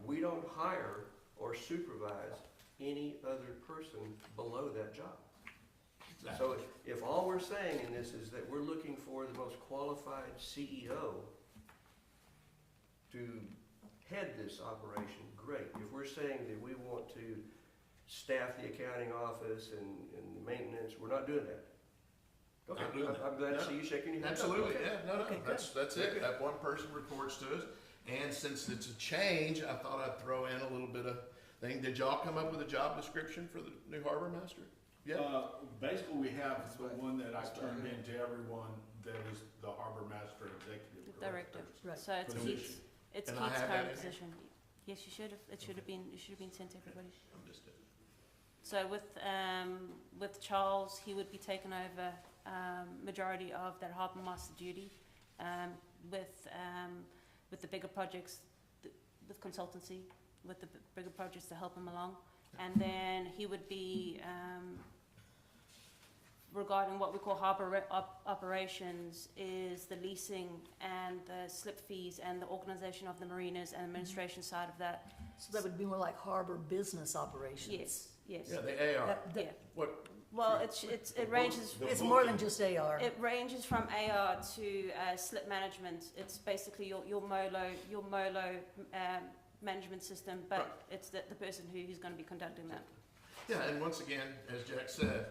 We don't hire or supervise any other person below that job. So if all we're saying in this is that we're looking for the most qualified CEO to head this operation, great. If we're saying that we want to staff the accounting office and maintenance, we're not doing that. Okay, Not doing that. I'm glad to No. see you shaking your head. Absolutely, Okay. yeah, no, Okay, good. that's it. That one person reports to us. And since it's a change, I thought I'd throw in a little bit of thing. Did y'all come up with a job description for the new harbor master? Yeah. Basically, we have the one that I turned in to everyone, that is the harbor master executive Director. Right. So it's Position. Keith's, it's And I Keith's have current that in here? position. Yes, you should have, it should have been sent to everybody. I'm just, So with Charles, he would be taking over, majority of that harbour master duty, with the bigger projects, with consultancy, with the bigger projects to help him along. And then he would be, regarding what we call harbour operations, is the leasing and the slip fees and the organisation of the marinas and administration side of that. So that would be more like harbor business operations. Yes. yeah, the AR. Yeah. What, Well, it ranges. It's more than just AR. It ranges from AR to slip management. It's basically your MOLO management system, but it's the person who's going to be conducting that. yeah, and once again, as Jack said,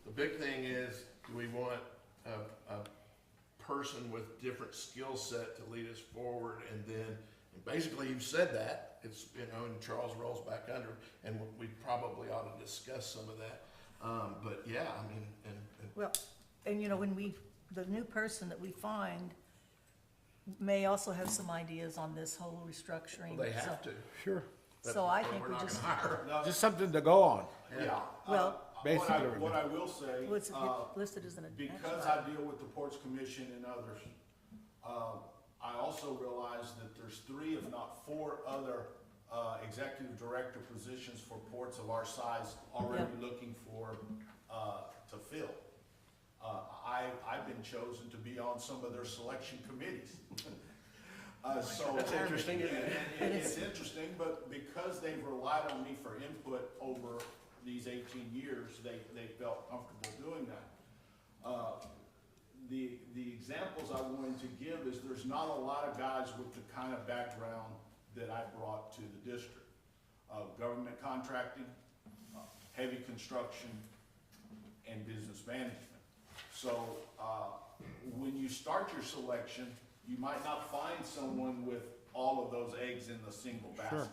the big thing is, do we want a person with different skill set to lead us forward? And then, basically, you've said that, it's, and Charles rolls back under, and we probably ought to discuss some of that. But yeah, I mean, and Well, and when the new person that we find may also have some ideas on this whole restructuring. well, they have to. Sure. but- So I or think we're we not just- gonna hire. No, Just something to go on. yeah. Well- Basically, What I will say, Well, it's listed as an action because item. I deal with the Ports Commission and others, I also realize that there's 3, if not 4 other executive director positions for ports of our size already looking for, to fill. I've been chosen to be on some of their selection committees. So. That's interesting, isn't it? It's interesting, but because they've relied on me for input over these 18 years, they felt comfortable doing that. The examples I wanted to give is there's not a lot of guys with the kind of background that I brought to the district. Government contracting, heavy construction, and business management. So when you start your selection, you might not find someone with all of those eggs in the single basket.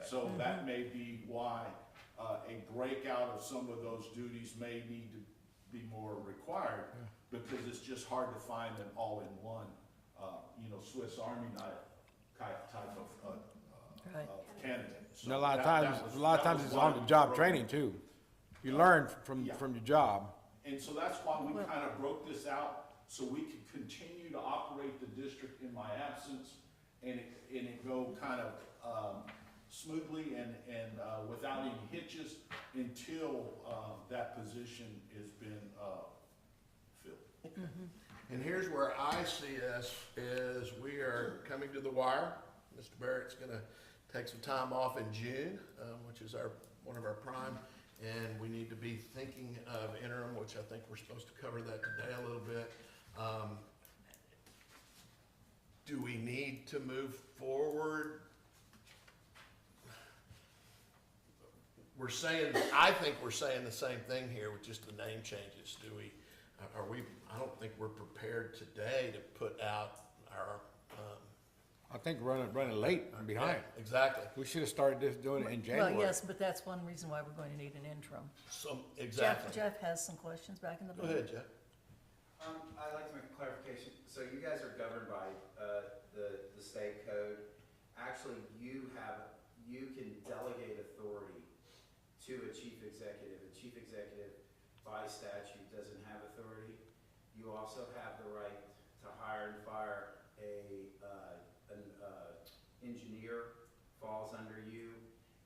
So that may be why a breakout of some of those duties may need to be more required, because it's just hard to find an all-in-one, Swiss Army knife type of Right. candidate. So And a lot of that times, was- a lot of that times was it's why on the we job broke training it. too. You learn Yeah. from your job. And so that's why we kind of broke this out, so we could continue to operate the district in my absence, and it go kind of smoothly and without any hitches until that position has been filled. And here's where I see us, is we are coming to the wire. Mr. Barrett's gonna take some time off in June, which is one of our prime, and we need to be thinking of interim, which I think we're supposed to cover that today a little bit. Do we need to move forward? I think we're saying the same thing here with just the name changes. I don't think we're prepared today to put out our, I think running late and behind. yeah, exactly. We should have started this doing it in January. Well, yes, but that's one reason why we're going to need an interim. Exactly. Jeff has some questions back in the Go book. ahead, Jeff. I'd like to make a clarification. So you guys are governed by the state code. Actually, you can delegate authority to a chief executive. A chief executive by statute doesn't have authority. You also have the right to hire and fire an engineer, falls under you,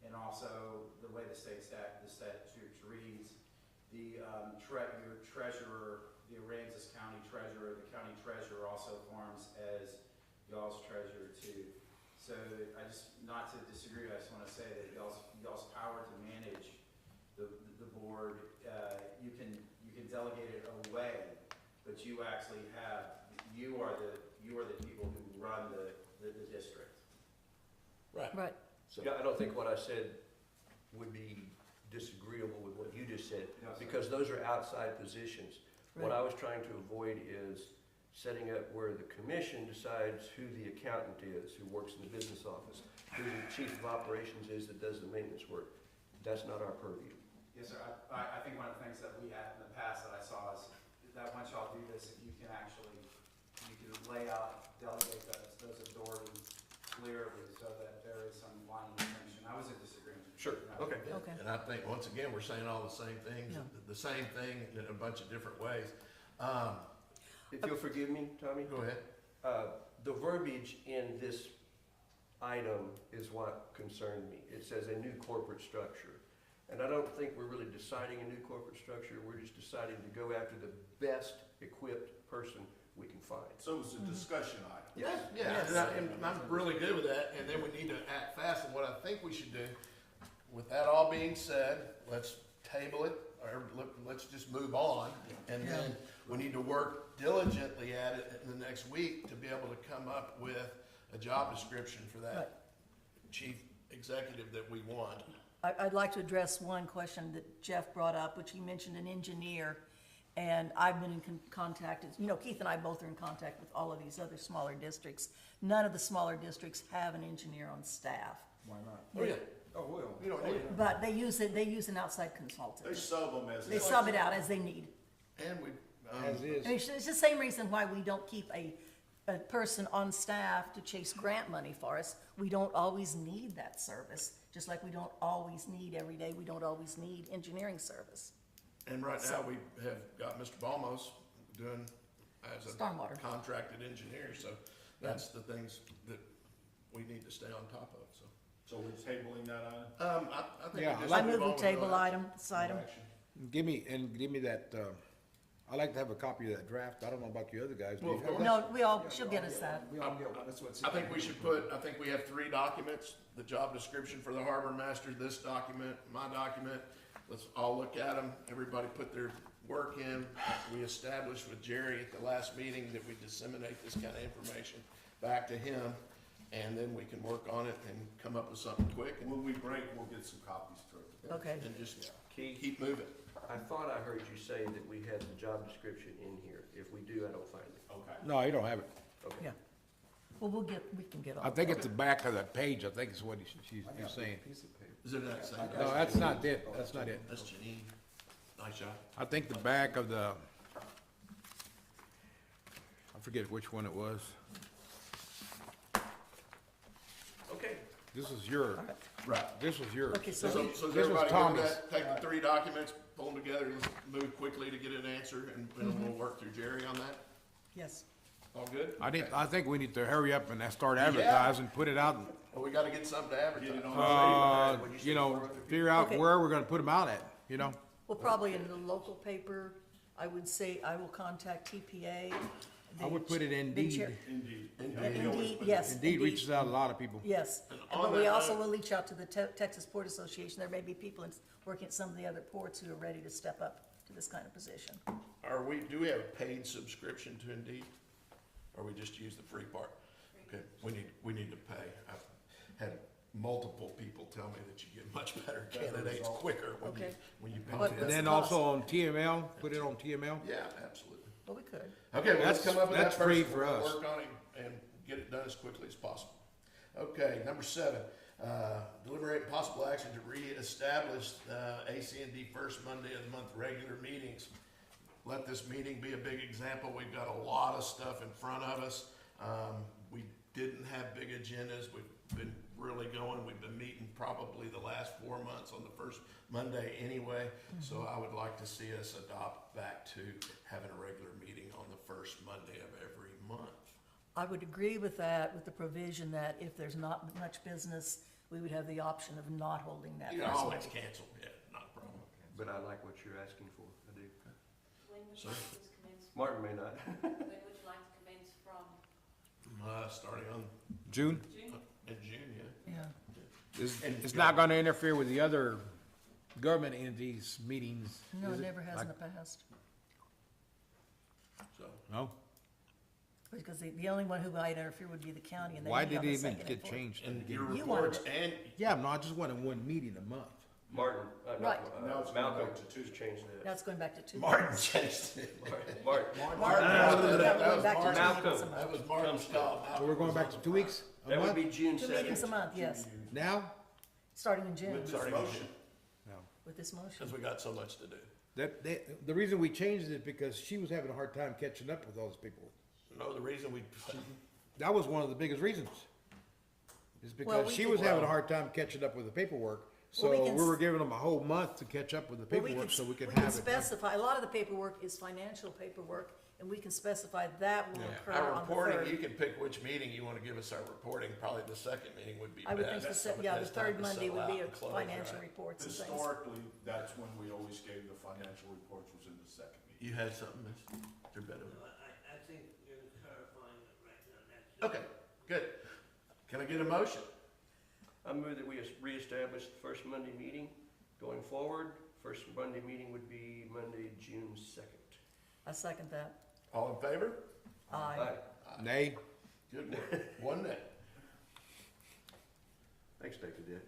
and also the way the statute reads, your treasurer, the Aransas County treasurer, the county treasurer also forms as y'all's treasurer too. So not to disagree, I just want to say that y'all's power to manage the board, you can delegate it away, but you actually you are the people who run the district. Right. So, Yeah, I don't think what I said would be disagreeable with what you just said, No, sir. because those are outside positions. What I was trying to avoid is setting up where the commission decides who the accountant is, who works in the business office, who the chief of operations is that does the maintenance work. That's not our purview. Yes, sir. I think one of the things that we had in the past that I saw is that once y'all do this, if you can lay out, delegate those authorities clearly so that there is some line of distinction. I was in disagreement. Sure, okay. Okay. and I think, once again, we're saying all the same things, Yeah. the same thing in a bunch of different ways. If you'll forgive me, Tommy, Go ahead. the verbiage in this item is what concerned me. It says a new corporate structure. And I don't think we're really deciding a new corporate structure. We're just deciding to go after the best equipped person we can find. So it's a discussion item. Yes. Yeah, and I'm really good with that, and then we need to act fast, and what I think we should do, with that all being said, let's table it, or let's just move on, and then we need to work diligently at it in the next week to be able to come up with a job description for Right. that chief executive that we want. I'd like to address one question that Jeff brought up, which he mentioned an engineer. And I've been in contact, Keith and I both are in contact with all of these other smaller districts. None of the smaller districts have an engineer on staff. Why not? Oh, yeah, Oh, well. you don't need it. But they use an outside They consultant. sub them as. They sub it out as they need. And we, As is. And it's the same reason why we don't keep a person on staff to chase grant money for us. We don't always need that service, just like we don't always need every day, we don't always need engineering service. and right now, we have got Mr. Balmos doing as a Stormwater. contracted engineer, so that's the things that we need to stay on top of, so. So we're tabling that item? I think Yeah, we just I move move on the with table that. item, this item. Action. Give me that, I'd like to have a copy of that draft. I don't know about you other guys. Do Well, you of have course. one? No, she'll get us that. We all get one, that's what she. I think we should I think we have 3 documents, the job description for the harbor master, this document, my document. Let's all look at them, everybody put their work in. We established with Jerry at the last meeting that we disseminate this kind of information back to him, and then we can work on it and come up with something quick and, When we break, we'll get some copies to her. Okay. and just Keith, keep moving. I thought I heard you say that we had the job description in here. If we do, I don't find it. Okay. No, you don't have it. Okay. Yeah. Well, we can get all I think that. it's the back of the page, I think is what she's saying. Piece of paper. Is it that same? No, that's not it. That's not it. That's Janine. Nice job. I think the back of the, I forget which one it was. Okay, This is your, Right. this was yours. Okay, so So, we, so does This was everybody go with Tommy's. that? Take the 3 documents, pull them together, let's move quickly to get an answer, and then we'll work through Jerry on that. yes. All good? I think we need to hurry up and start advertising, put it out, Well, we gotta get something to advertise. Get it on. you know, figure out Okay. where we're gonna put them out at, you know? Well, probably in the local paper, I would say I will contact TPA. I would put it in the Indeed. chair- Indeed. Indeed, yes. Indeed reaches out a lot of people. Yes, And on but we that also note- will reach out to the Texas Port Association. There may be people working at some of the other ports who are ready to step up to this kind of position. Do we have a paid subscription to Indeed? Or we just use the free part? Okay, we need to pay. I've had multiple people tell me that you get much better candidates quicker Okay. when you pay. But for And that. then What's the also on TML, put it on TML. Yeah, absolutely. Well, we could. Okay, well, let's That's- come up with that that's first. free for We'll us. Work on it and get it done as quickly as possible. Okay, number 7, deliberate possible action to reestablish, ACND first Monday of the month regular meetings. Let this meeting be a big example. We've got a lot of stuff in front of us. We didn't have big agendas. We've been really going. We've been meeting probably the last 4 months on the first Monday anyway. So I would like to see us adopt back to having a regular meeting on the first Monday of every month. I would agree with that, with the provision that if there's not much business, we would have the option of not holding that You can first always meeting. cancel, yeah, not a problem. but I like what you're asking for. I do. When would you Sir? like this commence, Martin may not. when would you like to commence from? Starting on, June? June? in June, yeah. Yeah, It's not gonna interfere with the other government entities' meetings, no, is it it? never has in the Like- past. So, No? Because the only one who might interfere would be the county, and they Why meet on did the it even second and get fourth. changed? and your You wanted reports and, Yeah, no, I just wanted one meeting a month. Martin, Right. Now it's going Malcolm back to Tuesday. just changed that. Now it's going back to 2. Martin changed it. Martin, Martin, That that going was back to 2 Martin. meetings a Malcolm. That month. was Martin's call. So we're going back to 2 weeks? A that would month? be June 2 meetings a second. month, yes, Now? starting in June With this Starting in motion. No. with this motion. Because we got so much to do. The reason we changed it is because she was having a hard time catching up with all those people. No, the reason we, That was one of the biggest reasons. Is Well, because we she could- was having a hard time catching up with the paperwork. So Well, we can we were s- giving them a whole month to catch up with the Well, paperwork so we could we can have it. done. specify, a lot of the paperwork is financial paperwork, and we can specify that will Yeah. occur our on the reporting, you third. can pick which meeting you want to give us our reporting. Probably the second meeting would be I would think best. the That's time third to Monday settle would be out a and close, financial right? reports and things. Historically, that's when we always gave the financial reports was in the second meeting. You had something, Miss? You're better. I think you're clarifying it right now, that's. Okay, good. Can I get a motion? I move that we reestablish the first Monday meeting going forward. First Monday meeting would be Monday, June 2nd. I second that. All in favor? Aye. Nay? Good work. One nay. I expected that.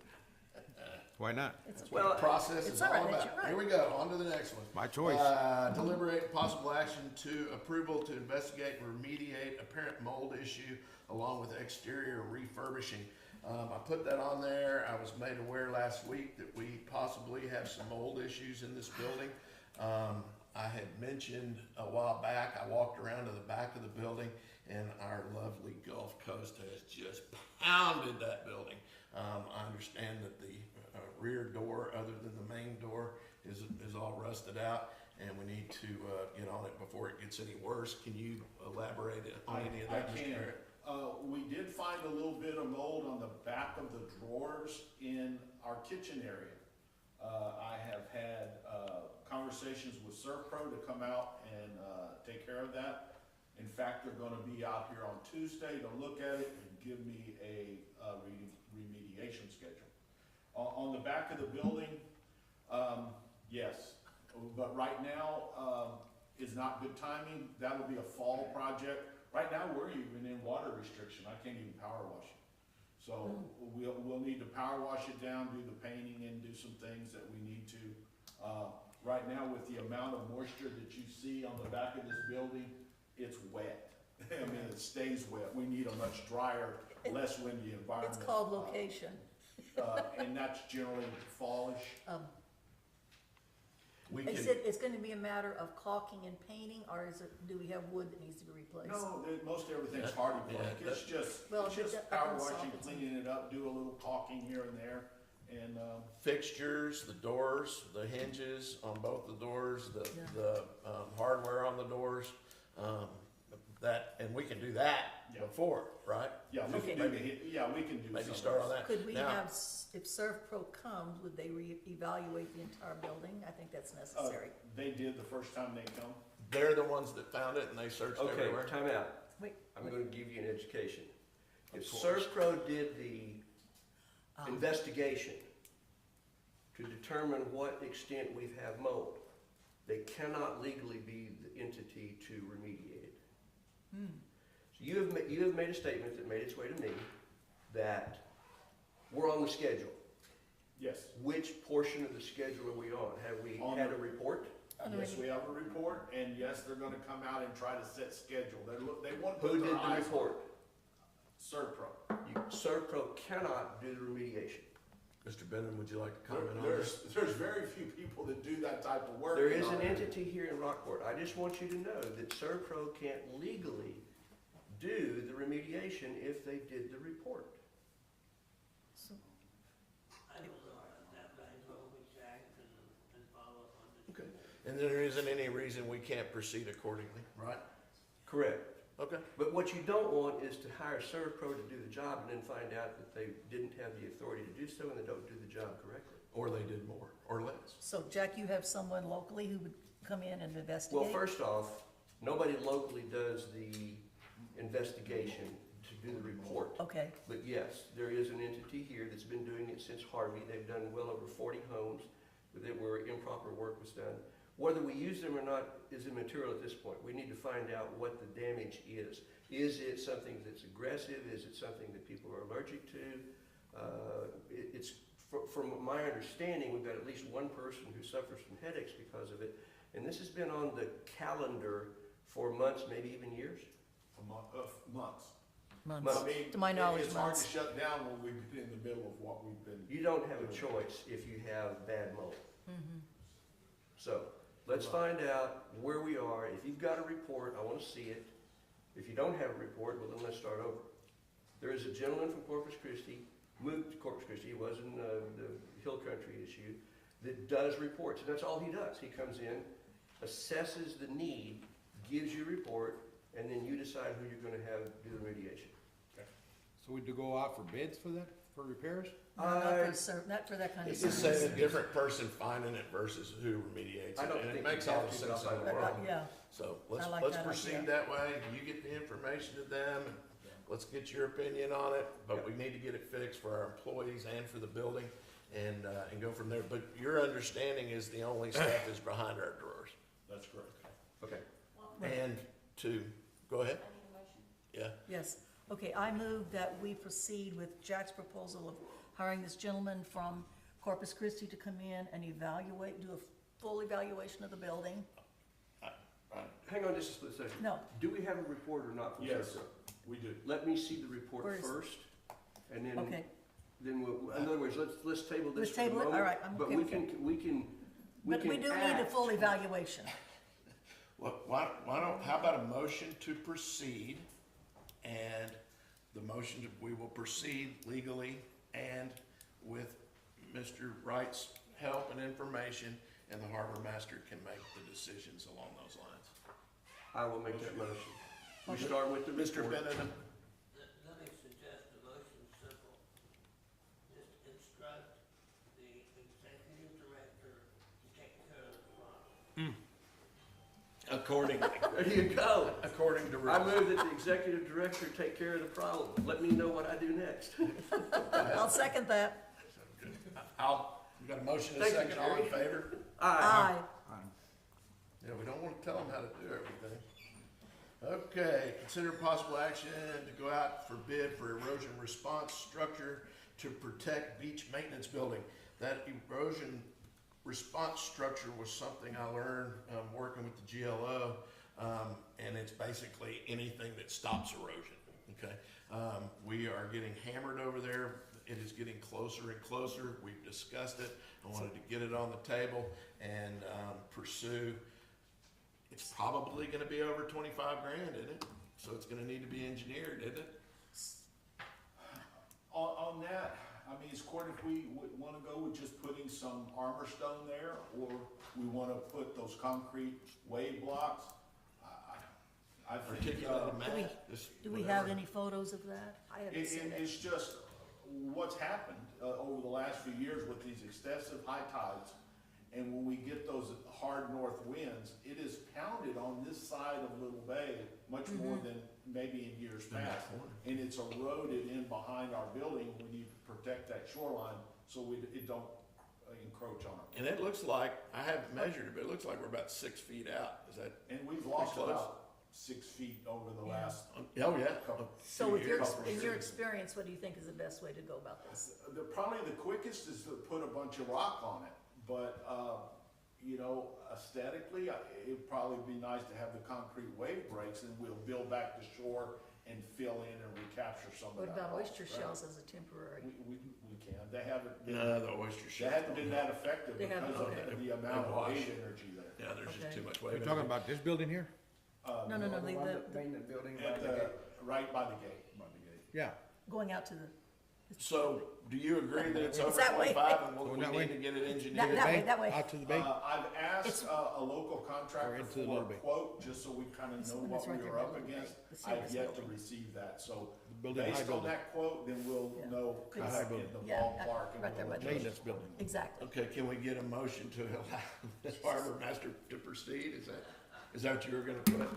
Why not? It's That's what the process it's is all all right, about. you're right. Here we go, on to the next one. My choice. Deliberate possible action to approval to investigate and remediate apparent mold issue along with exterior refurbishing. I put that on there. I was made aware last week that we possibly have some mold issues in this building. I had mentioned a while back, I walked around to the back of the building and our lovely Gulf Coast has just pounded that building. I understand that the rear door, other than the main door, is all rusted out, and we need to get on it before it gets any worse. Can you elaborate on any of that? I Mr. can. Garrett? We did find a little bit of mold on the back of the drawers in our kitchen area. I have had, conversations with Servpro to come out and, take care of that. In fact, they're gonna be out here on Tuesday to look at it and give me a, remediation schedule. On the back of the building, yes, but right now, is not good timing. That would be a fall project. Right now, we're even in water restriction. I can't even power wash it. So we'll need to power wash it down, do the painting and do some things that we need to. Right now, with the amount of moisture that you see on the back of this building, it's wet. I mean, it stays wet. We need a much drier, less windy environment. It's called location. And that's generally fallish. We can, It's gonna be a matter of caulking and painting, or do we have wood that needs to be replaced? No, most everything's hardy plank. Yeah, It's just, Well, it's just that power can washing, soften some. cleaning it up, do a little caulking here and there, and, fixtures, the doors, the hinges on both the doors, Yeah. the hardware on the doors, and we can do that Yeah. before, right? yeah, we Okay. can do, we can do some Maybe of start on those. that. Could we Now, have, if Servpro comes, would they evaluate the entire building? I think that's necessary. They did the first time they come. they're the ones that found it and they searched Okay, everywhere. time out. Wait, I'm wait. gonna give you an education. If Of course. Servpro did the investigation to determine what extent we have mold, they cannot legally be the entity to remediate it. So you have made a statement that made its way to me that we're on the schedule. Yes. Which portion of the schedule are we on? Have we On had the- a report? Yes, we have a report, and yes, they're gonna come out and try to set schedule. They want to Who put did their the eyes on report? Servpro. Servpro cannot do the remediation. Mr. Benham, would you like to comment on There's this? very few people that do that type of work. There in is our an area. entity here in Rockport. I just want you to know that Servpro can't legally do the remediation if they did the report. I don't know that, but I go with Jack and follow up on this. Okay. And there isn't any reason we can't proceed accordingly, right? Correct. Okay. But what you don't want is to hire Servpro to do the job and then find out that they didn't have the authority to do so and they don't do the job correctly. Or they did more, or less. So Jack, you have someone locally who would come in and investigate? Well, first off, nobody locally does the investigation to do the report. Okay, But yes, there is an entity here that's been doing it since Harvey. They've done well over 40 homes where improper work was done. Whether we use them or not is immaterial at this point. We need to find out what the damage is. Is it something that's aggressive? Is it something that people are allergic to? From my understanding, we've got at least one person who suffers from headaches because of it. And this has been on the calendar for months, maybe even years. Months. months, I mean, to my knowledge, it's hard to months. shut down when we've been in the middle of what we've been. You don't have a choice if you have bad mold. So, let's find out where we are. If you've got a report, I want to see it. If you don't have a report, well, then let's start over. There is a gentleman from Corpus Christi, moved to Corpus Christi, he was in the Hill Country issue, that does reports, and that's all he does. He comes in, assesses the need, gives you a report, and then you decide who you're gonna have do the remediation. So we do go out for bids for that, for repairs? No, not for that kind of It's just service. saying a different person finding it versus who remediates I it, don't and it think makes you all have the to, sense but in the I'll world. find Yeah, So I like let's that proceed idea. that way, you get the information to them, and let's get your opinion on it, but we need to get it fixed for our employees and for the building, and go from there. But your understanding is the only stuff is behind our drawers. That's correct. Okay. And go ahead, I need a motion. yeah. yes. Okay, I move that we proceed with Jack's proposal of hiring this gentleman from Corpus Christi to come in and evaluate, do a full evaluation of the building. Hang on just a split second. No, Do we have a report or not from Yes, Servpro? we do. Let me see the report Where is it? first, and then, okay, we'll, in other words, let's table this Let's for the table it? moment. All right, I'm But okay we with can, but we do need a act. full evaluation. Well, why don't, how about a motion to proceed, and the motion, we will proceed legally and with Mr. Wright's help and information, and the harbor master can make the decisions along those lines. I will make that motion. We start with the Mr. report. Benham, Let me suggest the motion simple. Just instruct the executive director accordingly, There you go. according to I rules. move that the executive director take care of the problem. Let me know what I do next. I'll second that. We got a motion and a Thank you, second, all in Jerry. favor? Aye. Aye. Yeah, we don't wanna tell them how to do everything. Okay, consider possible action to go out for bid for erosion response structure to protect beach maintenance building. That erosion response structure was something I learned, working with the GLO, and it's basically anything that stops erosion, okay? We are getting hammered over there. It is getting closer and closer. We've discussed it. I wanted to get it on the table and, pursue. It's probably gonna be over 25 grand, isn't it? So it's gonna need to be engineered, isn't it? On that, I mean, it's court if we would wanna go with just putting some armor stone there, or we wanna put those concrete wave blocks. I think, Articulated mat, just Do we whatever. have any photos of that? I haven't seen it. It's just what's happened over the last few years with these excessive high tides. And when we get those hard north winds, it is pounded on this side of Little Bay much more than maybe in years In that past. corner. And it's eroded in behind our building. We need to protect that shoreline so it don't encroach on it. And it looks like, I haven't measured it, but it looks like we're about 6 feet out. Is that? And we've lost close. about 6 feet over the last. Oh, yeah. Couple- So with your, couple in your years. experience, what do you think is the best way to go about this? Probably the quickest is to put a bunch of rock on it, but, you know, aesthetically, it'd probably be nice to have the concrete wave breaks, and we'll build back the shore and fill in and recapture some of What that. about rock, oyster right? shells as a temporary? We can, they haven't been, No, the oyster they shell. haven't been that effective They haven't, because okay. of the amount of Wash. wave energy there. Yeah, there's just Okay. too much You're weight. talking about this building here? No, no, no, The one the, that maintenance building by At the the, gate. right by the gate. Yeah. going out to the, So, do you agree that it's over It's that way. 25 and we Going that way? need to get it That- engineered? that way, that way. Out to the bay? I've asked It's- a local Or contractor into the for little a bit. quote, just so we kind of This know one what is right we there were by up the against. gate, the I've service yet to building. receive that, so building, high based on building. that quote, then we'll Yeah. know kind It's- of in the yeah, ballpark. and right there we'll by the adjust. Maintenance building. exactly. Okay, can we get a motion to allow the harbor master to proceed? Is that what you were gonna put?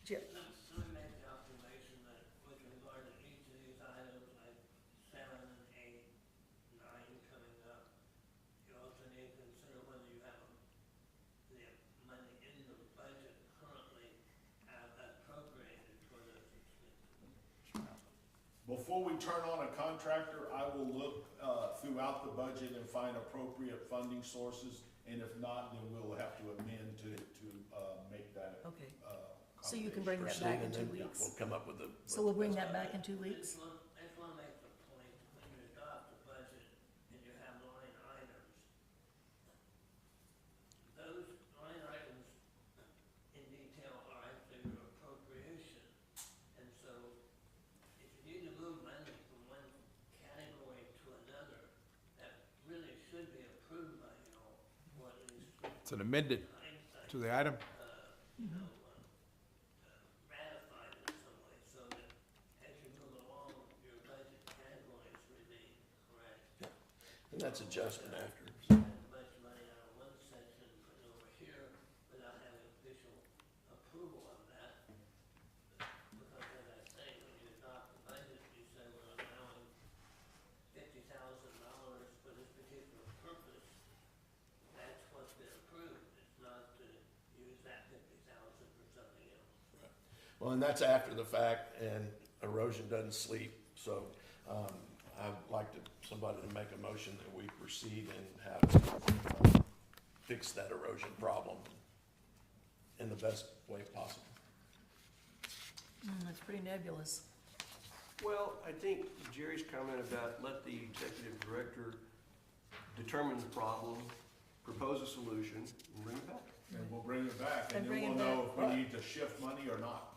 Jim, Let me make the observation that with regard to each of these items, like 7 and 8, 9 coming up, you also need to consider whether you have the money in the budget currently appropriated for those expenses. Before we turn on a contractor, I will look throughout the budget and find appropriate funding sources, and if not, then we'll have to amend to make that. okay. So you can bring that Proceed back in and 2 then weeks? we'll come up with a. So we'll bring that back in 2 weeks? I just want to make the point, when you adopt the budget and you have line items, those line items in detail are actually your appropriation. And so if you need to move money from one category to another, that really should be approved by you all, or at least It's an amended hindsight, to the item. ratified in some way, so that as you move along, your budget categories remain correct. And that's adjustment after. Much money out of one section, put it over here, without having official approval of that. Because as I say, when you adopt the budget, you say we're allowing $50,000 for this particular purpose. That's what's been approved. It's not to use that 50,000 for something else. Well, and that's after the fact, and erosion doesn't sleep, so, I'd like somebody to make a motion that we proceed and have, fix that erosion problem in the best way possible. That's pretty nebulous. Well, I think Jerry's comment about let the executive director determine the problem, propose a solution, and bring it back. And we'll bring it back, And and bring then it we'll know back. if we need to shift money or not.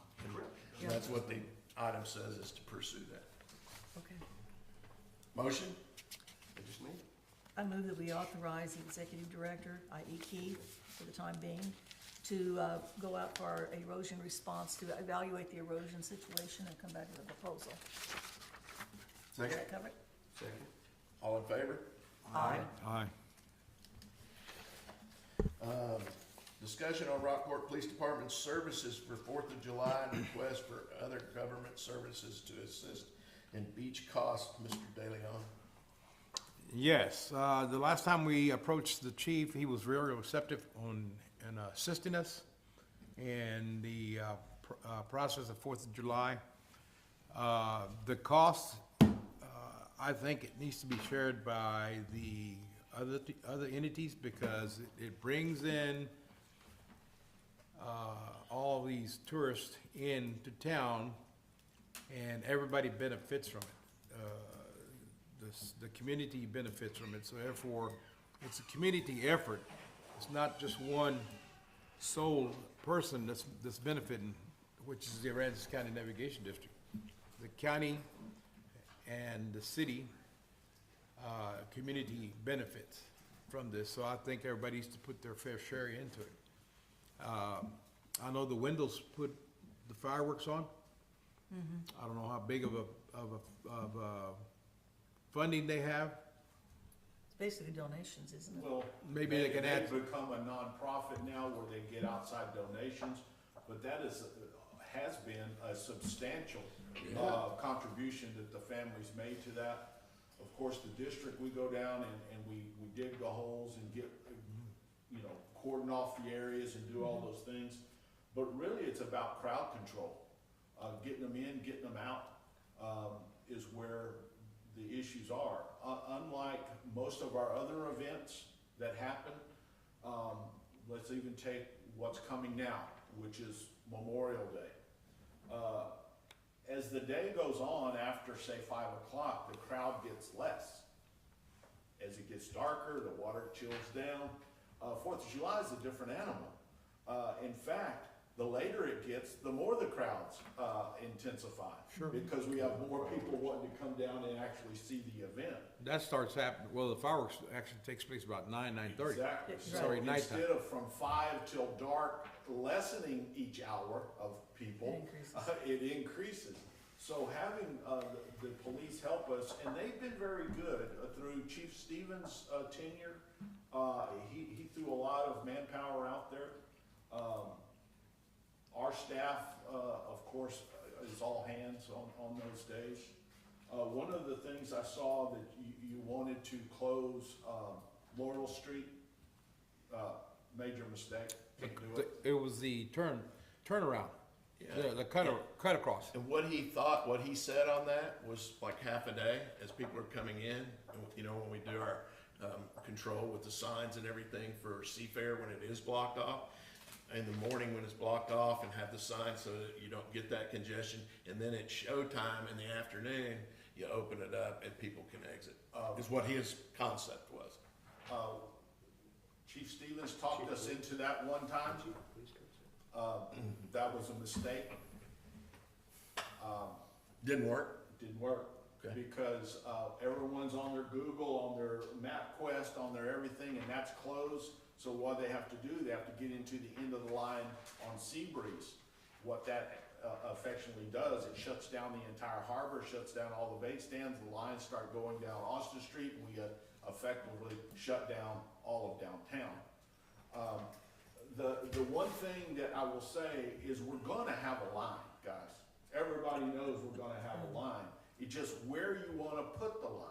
And that's what the item says, is to pursue that. Okay. Motion? I just need. I move that we authorize the executive director, i.e. Keith, for the time being, to go out for our erosion response, to evaluate the erosion situation and come back with a proposal. Does Second? that cover it? Second. All in favor? Aye. Aye. Discussion on Rockport Police Department services for 4th of July and request for other government services to assist in beach costs. Mr. De Leon. Yes, the last time we approached the chief, he was very receptive in assisting us in the process of 4th of July. The cost, I think it needs to be shared by the other entities because it brings in all these tourists into town and everybody benefits from it. The community benefits from it, so therefore, it's a community effort. It's not just one sole person that's benefiting, which is the Aransas County Navigation District. The county and the city, community benefits from this, so I think everybody needs to put their fair share into it. I know the Windows put the fireworks on. I don't know how big of a funding they have. It's basically donations, isn't it? Well, Maybe they can add- They've become a nonprofit now where they get outside donations, but that has been a substantial contribution that the families made to that. Of course, the district, we go down and we dig the holes and get, cordon off the areas and do all those things. But really, it's about crowd control. Getting them in, getting them out is where the issues are. Unlike most of our other events that happen, let's even take what's coming now, which is Memorial Day. As the day goes on, after say 5 o'clock, the crowd gets less. As it gets darker, the water chills down. 4th of July is a different animal. In fact, the later it gets, the more the crowds intensify. Sure. Because we have more people wanting to come down and actually see the event. That starts happening, well, the fireworks actually takes place about 9:30. Exactly. Sorry, So nighttime. instead of from 5 till dark, lessening each hour of people, it increases. So having the police help us, and they've been very good through Chief Stevens' tenure. He threw a lot of manpower out there. Our staff, of course, is all hands on those days. One of the things I saw that you wanted to close Laurel Street, major mistake, can't do it. It was the turnaround, Yeah. the cut across. And what he said on that was like half a day as people are coming in. And, when we do our control with the signs and everything for Seafair when it is blocked off, in the morning when it's blocked off and have the signs so that you don't get that congestion. And then at showtime in the afternoon, you open it up and people can exit, is what his concept was. Chief Stevens talked us into that one time. That was a mistake. Didn't work? Didn't work. Okay. Because everyone's on their Google, on their MapQuest, on their everything, and that's closed. So what they have to do, they have to get into the end of the line on Seabreeze. What that affectionately does, it shuts down the entire harbor, shuts down all the bait stands, the lines start going down Austin Street, and we effectively shut down all of downtown. The one thing that I will say is we're gonna have a line, guys. Everybody knows we're gonna have a line. It's just where you wanna put the line.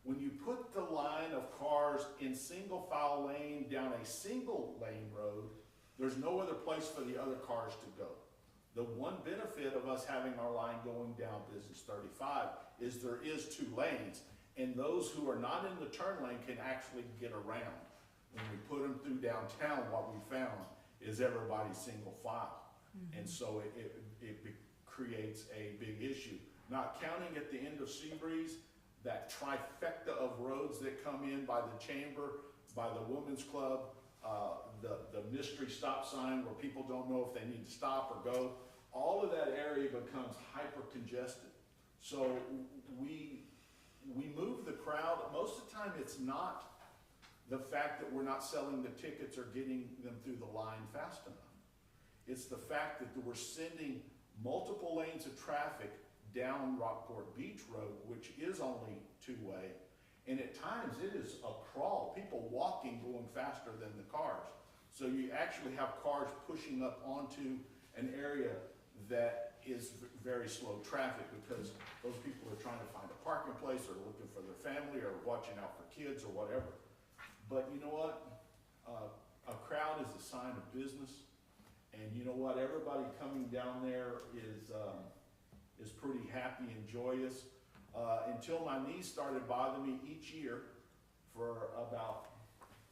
When you put the line of cars in single file lane down a single lane road, there's no other place for the other cars to go. The one benefit of us having our line going down Business 35 is there is 2 lanes, and those who are not in the turn lane can actually get around. When we put them through downtown, what we found is everybody's single file. And so it creates a big issue. Not counting at the end of Seabreeze, that trifecta of roads that come in by the chamber, by the women's club, the mystery stop sign where people don't know if they need to stop or go, all of that area becomes hyper congested. So we move the crowd. Most of the time it's not the fact that we're not selling the tickets or getting them through the line fast enough. It's the fact that we're sending multiple lanes of traffic down Rockport Beach Road, which is only 2-way, And at times it is a crawl, people walking going faster than the cars. So you actually have cars pushing up onto an area that is very slow traffic because those people are trying to find a parking place or looking for their family or watching out for kids or whatever. But you know what? A crowd is a sign of business. And you know what? Everybody coming down there is pretty happy and joyous. Until my knees started bothering me each year for about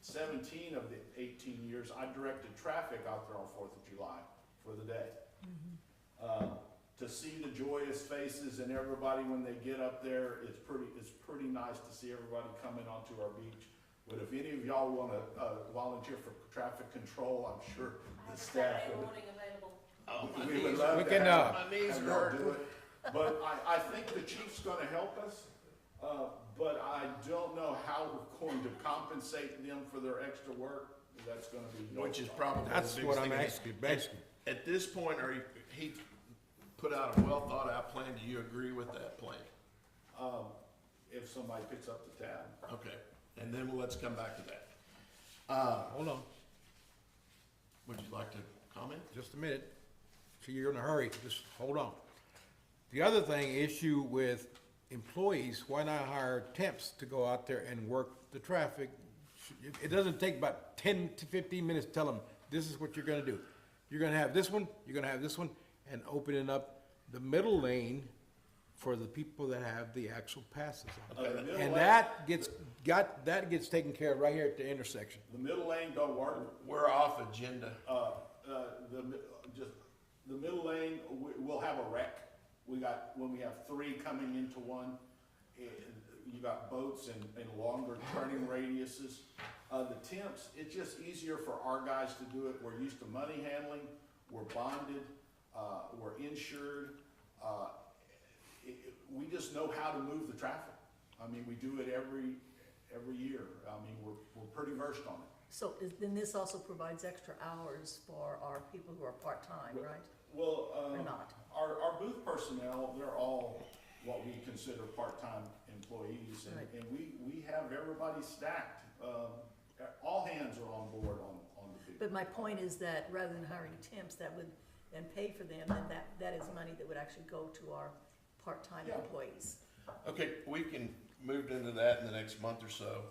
17 of the 18 years, I directed traffic out there on 4th of July for the day. To see the joyous faces and everybody when they get up there, it's pretty nice to see everybody coming onto our beach. But if any of y'all want to volunteer for traffic control, I'm sure the staff would. Oh, my We would knees, love We to can, have my knees have y'all hurt. do it. But I think the chief's gonna help us, but I don't know how we're going to compensate them for their extra work. That's gonna be. Which is probably the That's biggest what I'm thing. asking, basically. At this point, he put out a well thought out plan. Do you agree with that plan? If somebody picks up the tab. Okay, and then let's come back to that. Hold on, Would you like to comment? just a minute. See, you're in a hurry, just hold on. The other thing, issue with employees, why not hire temps to go out there and work the traffic? It doesn't take about 10 to 15 minutes to tell them, this is what you're gonna do. You're gonna have this one, you're gonna have this one, and opening up the middle lane for the people that have the actual passes on. The middle And lane- that gets taken care of right here at the intersection. The middle lane don't work. We're off agenda. The middle lane, we'll have a wreck. When we have 3 coming into one, you got boats and longer turning radiuses. The temps, it's just easier for our guys to do it. We're used to money handling, we're bonded, we're insured. We just know how to move the traffic. I mean, we do it every year. I mean, we're pretty versed on it. So then this also provides extra hours for our people who are part-time, right? Well, Or not? our booth personnel, they're all what we consider part-time employees, Right. and we have everybody stacked. All hands are on board on the booth. But my point is that rather than hiring temps that would then pay for them, then that is money that would actually go to our part-time Yeah. employees. Okay, we can move into that in the next month or so.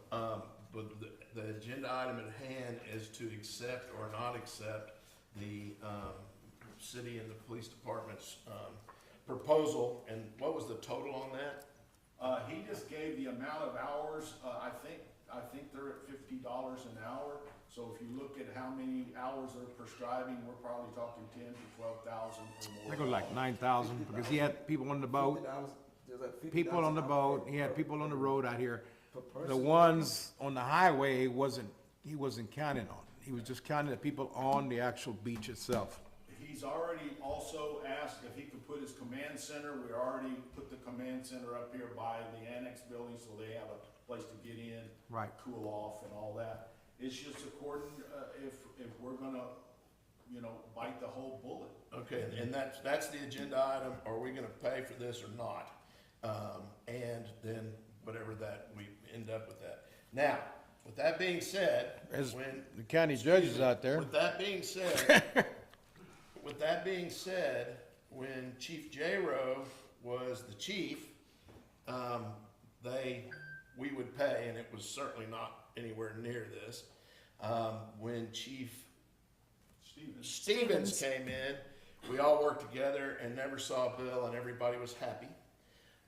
But the agenda item at hand is to accept or not accept the city and the police department's proposal. And what was the total on that? He just gave the amount of hours, I think they're at $50 an hour. So if you look at how many hours they're prescribing, we're probably talking 10 to 12,000 or more. I go like 9,000, because he had people on the boat, There's like 50 people on the hours boat, he had people on the road out here. per The person. ones on the highway he wasn't counting on. He was just counting the people on the actual beach itself. He's already also asked if he could put his command center. We already put the command center up here by the annex building, so they have a place to get in. Right. Cool off and all that. It's just according, if we're gonna, bite the whole bullet. Okay, and that's the agenda item. Are we gonna pay for this or not? And then whatever that, we end up with that. Now, with that being said, As when. the county judges out there, With that being said, when Chief J-Rowe was the chief, we would pay, and it was certainly not anywhere near this. When Chief Stevens came in, we all worked together and never saw a bill, and everybody was happy.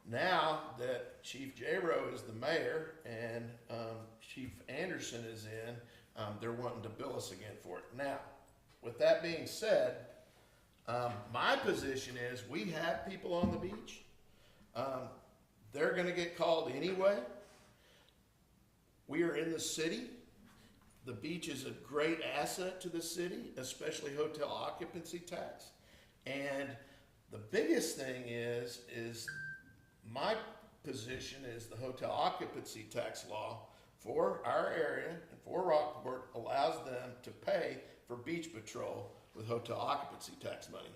Now that Chief J-Rowe is the mayor and Chief Anderson is in, they're wanting to bill us again for it. Now, with that being said, my position is we have people on the beach. They're gonna get called anyway. We are in the city. The beach is a great asset to the city, especially hotel occupancy tax. And the biggest thing is my position is the hotel occupancy tax law for our area and for Rockport allows them to pay for beach patrol with hotel occupancy tax money,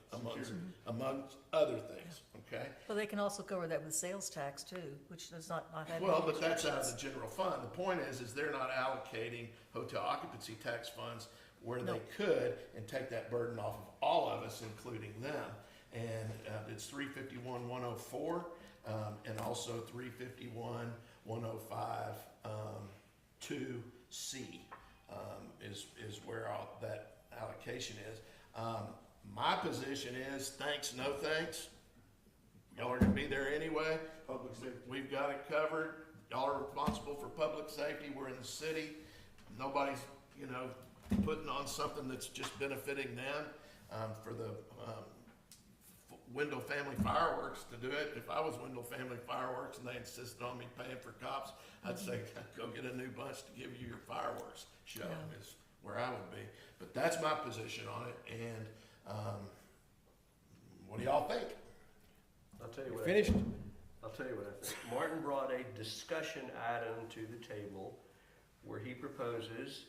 amongst other things, okay? But Well, they can also cover that with sales tax too, which does not have. Well, any but that's out of restrictions. the general fund. The point is they're not allocating hotel occupancy tax funds where they No. could and take that burden off of all of us, including them. And it's 351-104, and also 351-105, 2C, is where all that allocation is. My position is thanks, no thanks. Y'all are gonna be there anyway. Public safety. We've got it covered. Y'all are responsible for public safety. We're in the city. Nobody's, putting on something that's just benefiting them. For the Wendell Family Fireworks to do it. If I was Wendell Family Fireworks and they insisted on me paying for cops, I'd say, go get a new bunch to give you your fireworks show, Yeah. is where I would be. But that's my position on it, and, what do y'all think? I'll tell you what. Finished? I'll tell you what I think. Martin brought a discussion item to the table where he proposes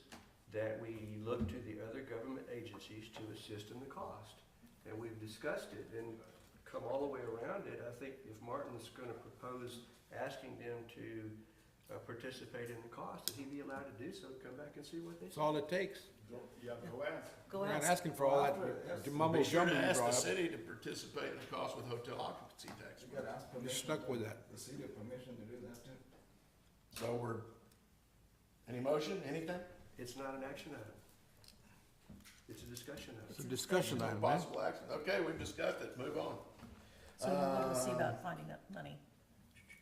that we look to the other government agencies to assist in the cost. And we've discussed it and come all the way around it. I think if Martin's gonna propose asking them to participate in the cost, that he be allowed to do so, come back and see what they That's say. all it takes. Yeah, go ask. Go We're not ahead. asking for all that mumbo Be sure jumbo to you ask the brought up. city to participate in the cost with hotel occupancy tax. You gotta ask permission. stuck with that. The city permission to do that too. So any motion, anything? It's not an action item. It's a discussion It's a item. discussion No item, man. possible action. Okay, we've discussed it. Move on. So what do we see about finding that money?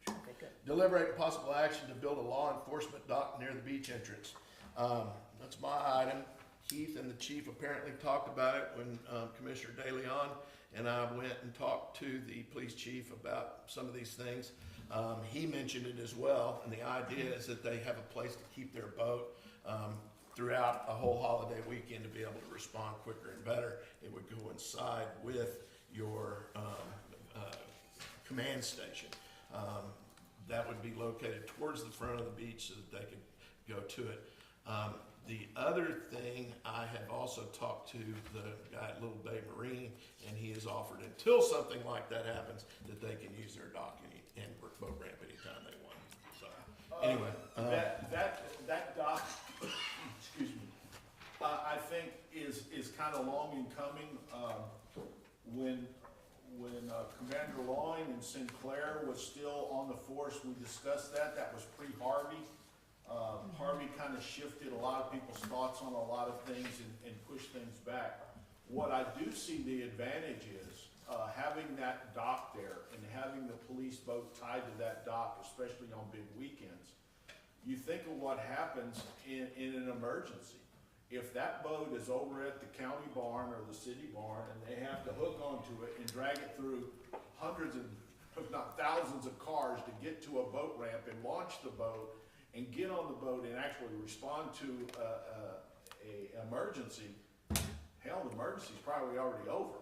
Okay, good. Deliberate possible action to build a law enforcement dock near the beach entrance. That's my item. Keith and the chief apparently talked about it when Commissioner De Leon and I went and talked to the police chief about some of these things. He mentioned it as well, and the idea is that they have a place to keep their boat throughout a whole holiday weekend to be able to respond quicker and better. It would coincide with your command station. That would be located towards the front of the beach so that they could go to it. The other thing, I have also talked to the guy at Little Bay Marine, and he has offered, until something like that happens, that they can use their dock and boat ramp anytime they want. So, anyway. That dock, excuse me, I think is kind of long in coming. When Commander Loyne and Sinclair was still on the force, we discussed that. That was pre-Harvey. Harvey kind of shifted a lot of people's thoughts on a lot of things and pushed things back. What I do see the advantage is having that dock there and having the police boat tied to that dock, especially on big weekends. You think of what happens in an emergency. If that boat is over at the county barn or the city barn and they have to hook onto it and drag it through hundreds of, if not thousands of cars to get to a boat ramp and launch the boat and get on the boat and actually respond to a emergency, hell, the emergency's probably already over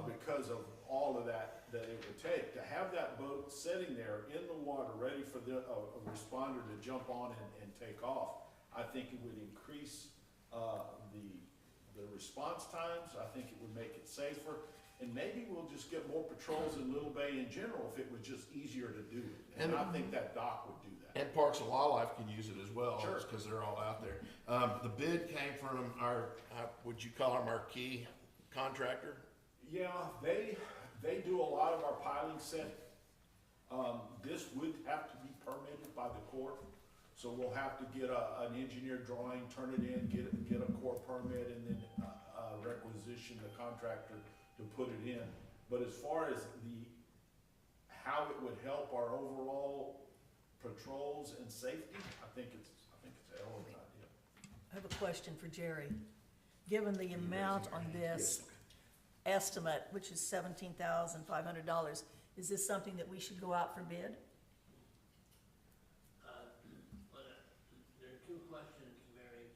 because of all of that it would take. To have that boat sitting there in the water ready for a responder to jump on and take off, I think it would increase the response times. I think it would make it safer. And maybe we'll just get more patrols in Little Bay in general if it was just easier to do it. And I think that dock would do that. And Parks and Wildlife can use it as well, Sure. because they're all out there. The bid came from our, would you call our marquee contractor? Yeah, they do a lot of our piling setting. This would have to be permitted by the court. So we'll have to get an engineer drawing, turn it in, get a court permit, and then requisition the contractor to put it in. But as far as how it would help our overall patrols and safety, I think it's a hell of an idea. I have a question for Jerry. Given the amount on this estimate, which is $17,500, is this something that we should go out for bid? There are two questions, Mary.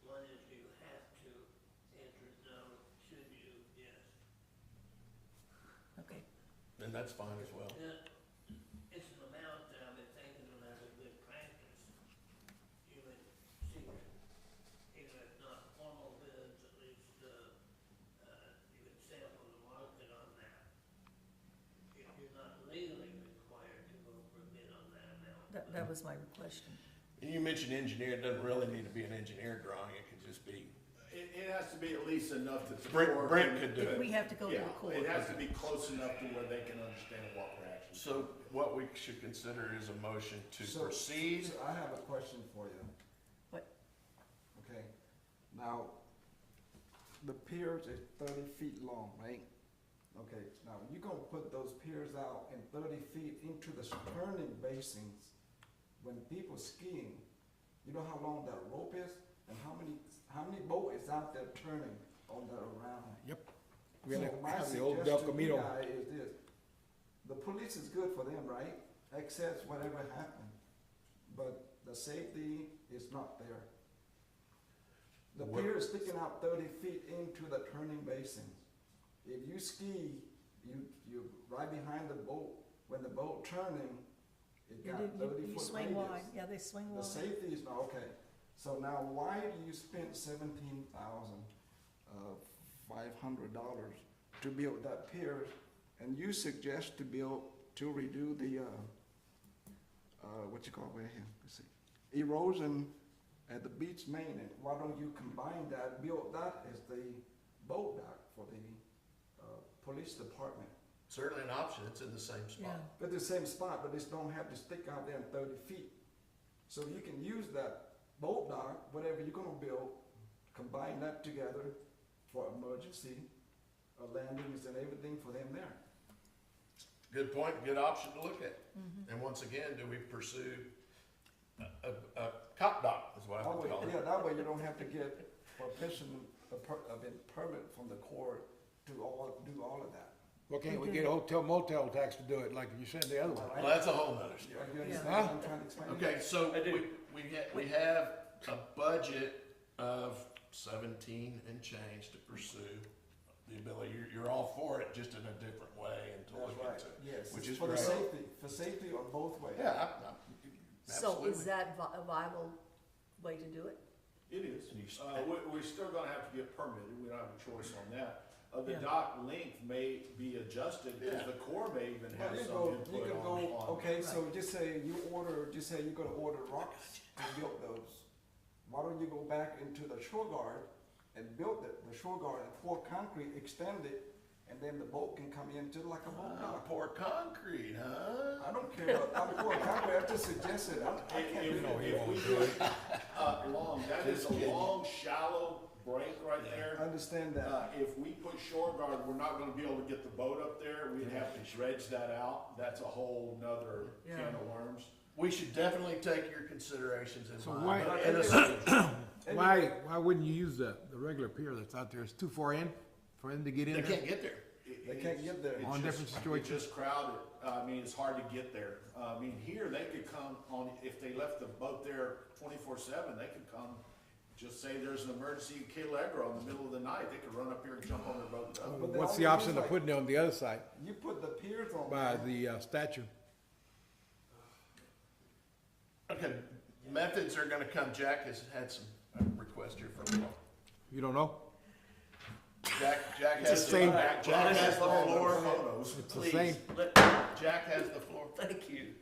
One is, do you have to? The answer is no. Should you? Yes. Okay. And that's fine as well. It's an amount that I've been thinking when I was good practice. You would see, even if not formal bids, at least, you would sample the market on that. If you're That was my question. And you mentioned engineer, it doesn't really need to be an engineer drawing, it could just be, It has to be at least enough that the Brent court could do If we it. have to go to Yeah, the court. it has to be close enough to where they can understand what we're actually. So what we should consider is a motion to So- proceed. So I have a question for you. What? Okay, now, the piers is 30 feet long, right? Okay, now, you're gonna put those piers out in 30 feet into the turning basins. When people skiing, you know how long that rope is? And how many boat is out there turning on that around? Yep. We So have my the old Del suggestion to you Camino. guys is this, the police is good for them, right? Access whatever happened, but the safety is not there. The What- pier is sticking out 30 feet into the turning basins. If you ski, you're right behind the boat, when the boat turning, it got 30 You foot swing wide, radius. yeah, they swing The wide. safety is not, okay, so now why do you spend $17,500 to build that pier? And you suggest to redo the, what you call, where here, let's see, erosion at the beach main, and why don't you combine that, build that as the boat dock for the, police department? Certainly an option, it's in the same Yeah, spot. But the same spot, but it don't have to stick out there in 30 feet. So you can use that boat dock, whatever you're gonna build, combine that together for emergency, landings and everything for them there. Good point, good option to look at. And once again, do we pursue a cop dock is what I That would way, call it. yeah, that way you don't have to get permission, a permit from the court to do all of that. Well, can't we get a hotel motel tax to do it like you said the other one? Well, that's a whole nother story. You understand Huh? what I'm trying to explain? Okay, so I do. we have a budget of 17 and change to pursue the ability, you're all for it, just in a different way and to That's look right, into it. yes, which it's is for the great. safety on both ways. Yeah, so absolutely. is that a viable way to do it? It is. And you- We're still gonna have to get permitted, we don't have a choice on that. The Yeah. dock length may be adjusted, because Yeah. the Corps may even Well, have you some go, you input can on. go, okay, so just say you're gonna order rocks to build those. Why don't you go back into the shore guard and build it, the shore guard, and pour concrete, extend it, and then the boat can come in just like a boat dock. Pour concrete, huh? I don't care about, I'm pouring concrete, I just suggested, I can't do that. If we do it, long, that is a long, shallow break right there. Understand that. If we put shore guard, we're not gonna be able to get the boat up there, we'd have to dredge that out, that's a whole nother Yeah. can of worms. We should definitely take your considerations in So mind. why- but in a- Why wouldn't you use the regular pier that's out there? It's too far in for them to get in They there? can't get there. They can't get there. It's On just- different situations. It's just crowded, I mean, it's hard to get there. I mean, here, they could come on, if they left the boat there 24/7, they could come, just say there's an emergency in Key Allegra in the middle of the night, they could run up here and jump on their boat and go. But they What's the always option of like- putting it on the other side You put the piers on. by there. the statue? Okay, methods are gonna come. Jack has had some requests here from you. You don't know? Jack the has same- Jack has the floor. Photos. It's the Please, same. Jack has the floor. Thank you.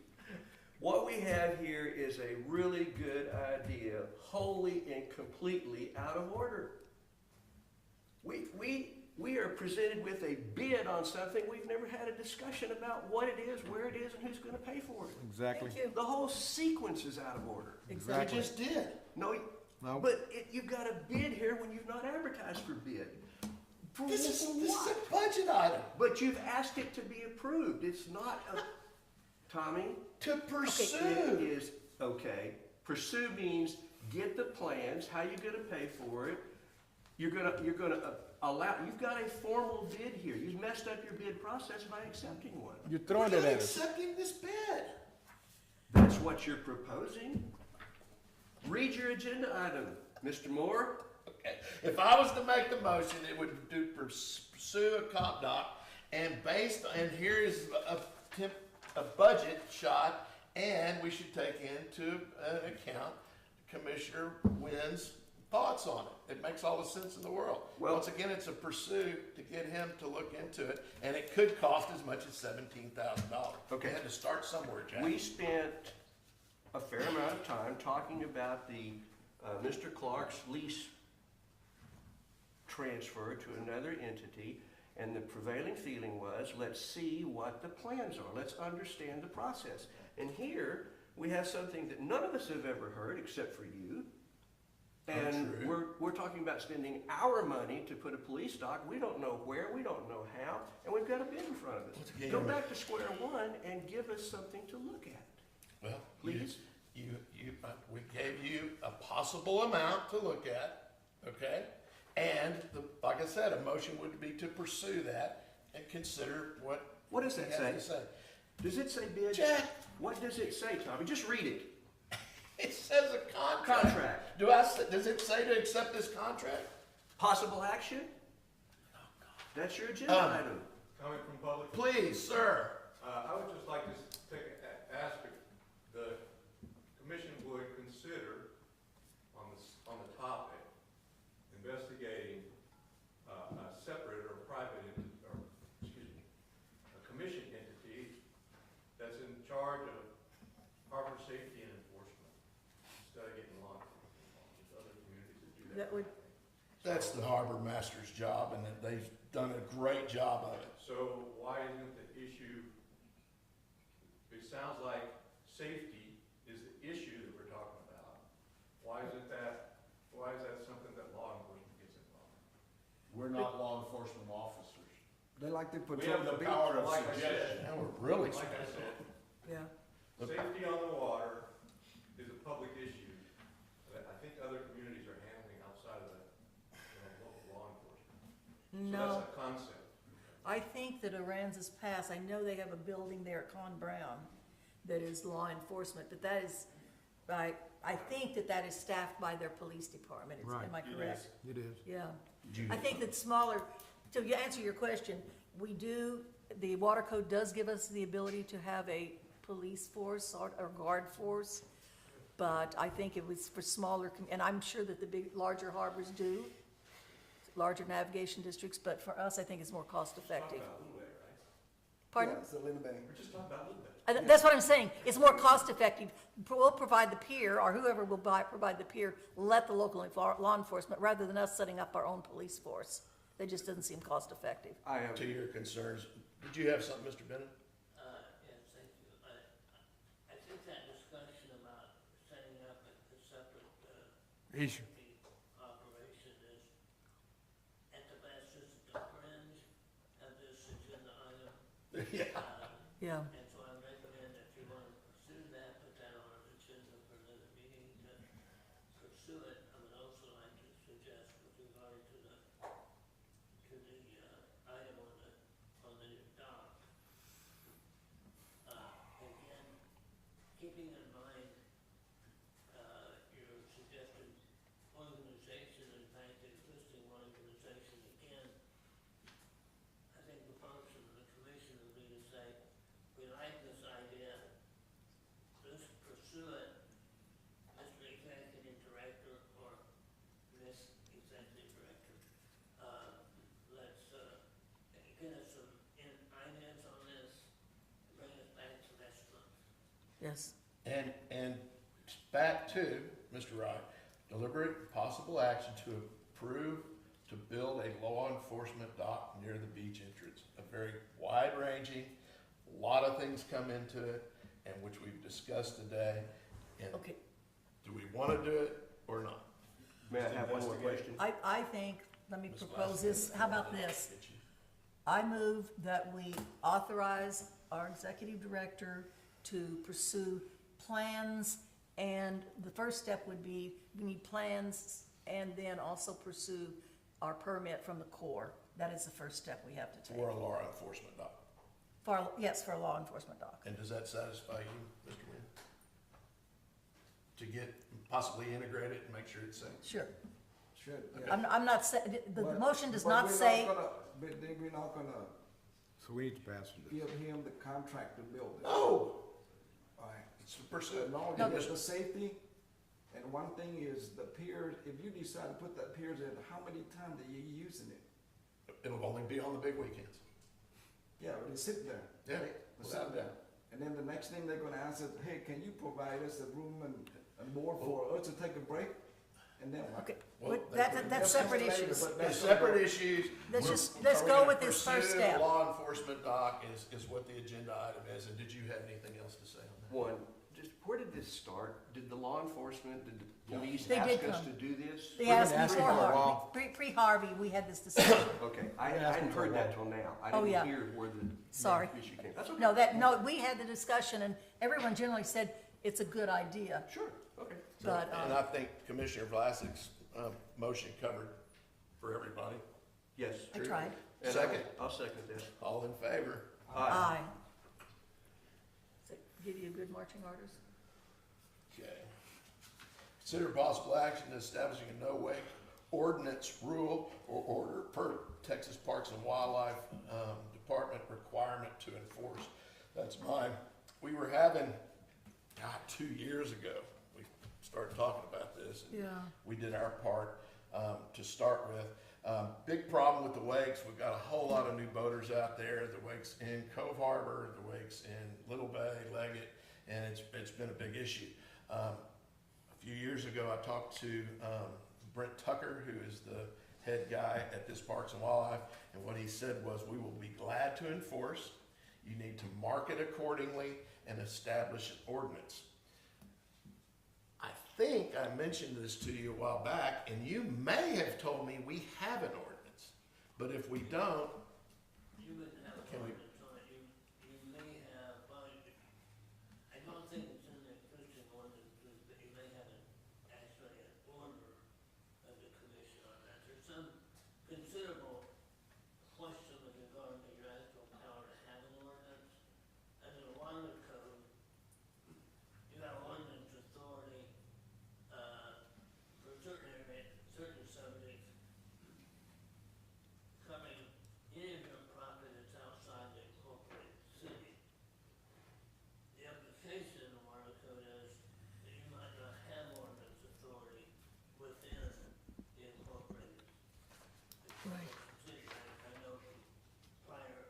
What we have here is a really good idea, wholly and completely out of order. We are presented with a bid on something, we've never had a discussion about what it is, where it is, and who's gonna pay for it. Exactly. Thank you. The whole sequence is out of order. We Exactly. just did. No, No. but you've got a bid here when you've not advertised for bid. For This is what? a budget item But you've asked it to be approved, it's not a, Tommy? to It pursue. is, okay, pursue means get the plans, how you gonna pay for it. You're gonna allow, you've got a formal bid here. You've messed up your bid process by accepting one. You're We're throwing it not at us. accepting this bid. That's what you're proposing. Read your agenda item, Mr. Moore. Okay. If I was to make the motion, it would do pursue a cop dock, and here is a budget shot, and we should take into account Commissioner Wynn's thoughts on it. It makes all the sense in the world. Well- Once again, it's a pursuit to get him to look into it, and it could cost as much as $17,000. Okay. We had to start somewhere, Jack. We spent a fair amount of time talking about the, Mr. Clark's lease transfer to another entity, and the prevailing feeling was, let's see what the plans are, let's understand the process. And here, we have something that none of us have ever heard, except for you. And Untrue. we're talking about spending our money to put a police dock, we don't know where, we don't know how, and we've got a bid in front of us. Once again, Go back to square one and give us something to look at. Well, Please? we gave you a possible amount to look at, okay? And like I said, a motion would be to pursue that and consider what. What does that he has say? to say. Does it say bid? Jack, What does it say, Tommy? Just read it. it says a contract. Contract. Does it say to accept this contract? Possible action? That's your agenda item. Coming from public, Please, sir. I would just like to ask if the commission would consider on the topic, investigating a separate or private, a commission entity that's in charge of harbor safety and enforcement, instead of getting law enforcement involved. There's other communities that do that. That would, That's the harbor master's job, and that they've done a great job of it. So why isn't the issue, it sounds like safety is the issue that we're talking about. Why is that something that law enforcement gets involved in? We're not law enforcement officers. They like to We patrol have the the beach. power, of like I suggestion. said, Now we're really. like I said, yeah. safety on the water is a public issue that I think other communities are handling outside of the, local law enforcement. So No, that's a concept. I think that Aransas Pass, I know they have a building there at Con Brown that is law enforcement, but that is, I think that is staffed by their police department. Right. Am I correct? It is. Yeah. I think that smaller, to answer your question, the water code does give us the ability to have a police force or guard force, but I think it was for smaller, and I'm sure that the larger harbors do, larger navigation districts, but for us, I think it's more cost effective. Talking about Little Bay, right? Pardon? Yeah, it's a little bit. We're just talking about Little Bay. That's what I'm saying, it's more cost effective. We'll provide the pier, or whoever will provide the pier, let the local law enforcement, rather than us setting up our own police force. That just doesn't seem cost effective. I have, To your concerns, did you have something, Mr. Bennett? Yes, thank you. I think that discussion about setting up a separate, Issue. operation is, at the best, just the fringe of this agenda item. Yeah. Yeah. And so I recommend that if you want to pursue that, put that on an agenda for another meeting to pursue it. I would also like to suggest with regard to the item on the dock. Again, keeping in mind, your suggested organization, in fact, the existing organization, again, I think the function of the commission would be to say, we like this idea, let's pursue it, Mr. Executive Director or Miss Executive Director. Let's, get us some ideas on this, and bring us back to next month. Yes. And back to, Mr. Wright, deliberate possible action to approve to build a law enforcement dock near the beach entrance. A very wide-ranging, a lot of things come into it, and which we've discussed today. And Okay, do we want to do it or not? may I have one more question? I think, let me Ms. propose Glassman? this, how about this? I move that we authorize our executive director to pursue plans, and the first step would be, we need plans, and then also pursue our permit from the Corps. That is the first step we have to take. For a law enforcement dock. Yes, for a law enforcement dock. And does that satisfy you, Mr. Wynn? To get, possibly integrate it and make sure it's safe? Sure. Should, yeah. I'm not, the But- motion does but not we're say, But then we're not gonna So we need to pass this. give him the contract to build it. No, Alright. it's to pursue it. No, No. there's the safety, and one thing is the piers, if you decide to put that piers in, how many times are you using it? It'll only be on the big weekends. Yeah, but it's sitting there. Yeah, right? It's without sitting there. doubt. And then the next thing they're gonna ask is, hey, can you provide us a room and board for us to take a break? And then what? Okay, Well, but that's separate later, issues. but They're that's separate issues. Let's go with this first Pursue step. the law enforcement doc is what the agenda item is, and did you have anything else to say on that? One, just where did this start? Did the law enforcement, did the police They ask did us come. to do this? They We've been asked asking before for a Harvey, while. pre-Harvey, we had this discussion. Okay, I We've been asking hadn't for a heard that while. till now. I Oh, yeah. didn't hear where the Sorry. issue came. That's okay. No, we had the discussion and everyone generally said it's a good idea, Sure, okay. but, And I think Commissioner Vlasic's, motion covered for everybody. Yes. I true. tried. And Second. I'll second this. All in favor? Aye. Does it give you good marching orders? Okay. Consider possible action establishing a no-wake ordinance, rule, or order per Texas Parks and Wildlife Department requirement to enforce. That's mine. We were having, 2 years ago, we started talking about this. And Yeah. we did our part to start with. Big problem with the wakes. We've got a whole lot of new boaters out there. The wakes in Cove Harbor, the wakes in Little Bay, Leggett, and it's been a big issue. A few years ago, I talked to Brent Tucker, who is the head guy at this Parks and Wildlife, and what he said was, we will be glad to enforce. You need to mark it accordingly and establish an ordinance. I think I mentioned this to you a while back, and you may have told me we have an ordinance, but if we don't, You wouldn't have a Can we- ordinance on it, you may have, I don't think it's in the existing ordinances, but you may have actually an order of the commission on that. There's some considerable question with regard to your actual power to have an ordinance. Under the water code, you have ordinance authority, for certain areas, certain subjects, covering any of your property that's outside the incorporated city. The implication in the water code is that you might not have ordinance authority within the incorporated Right. city. I know from prior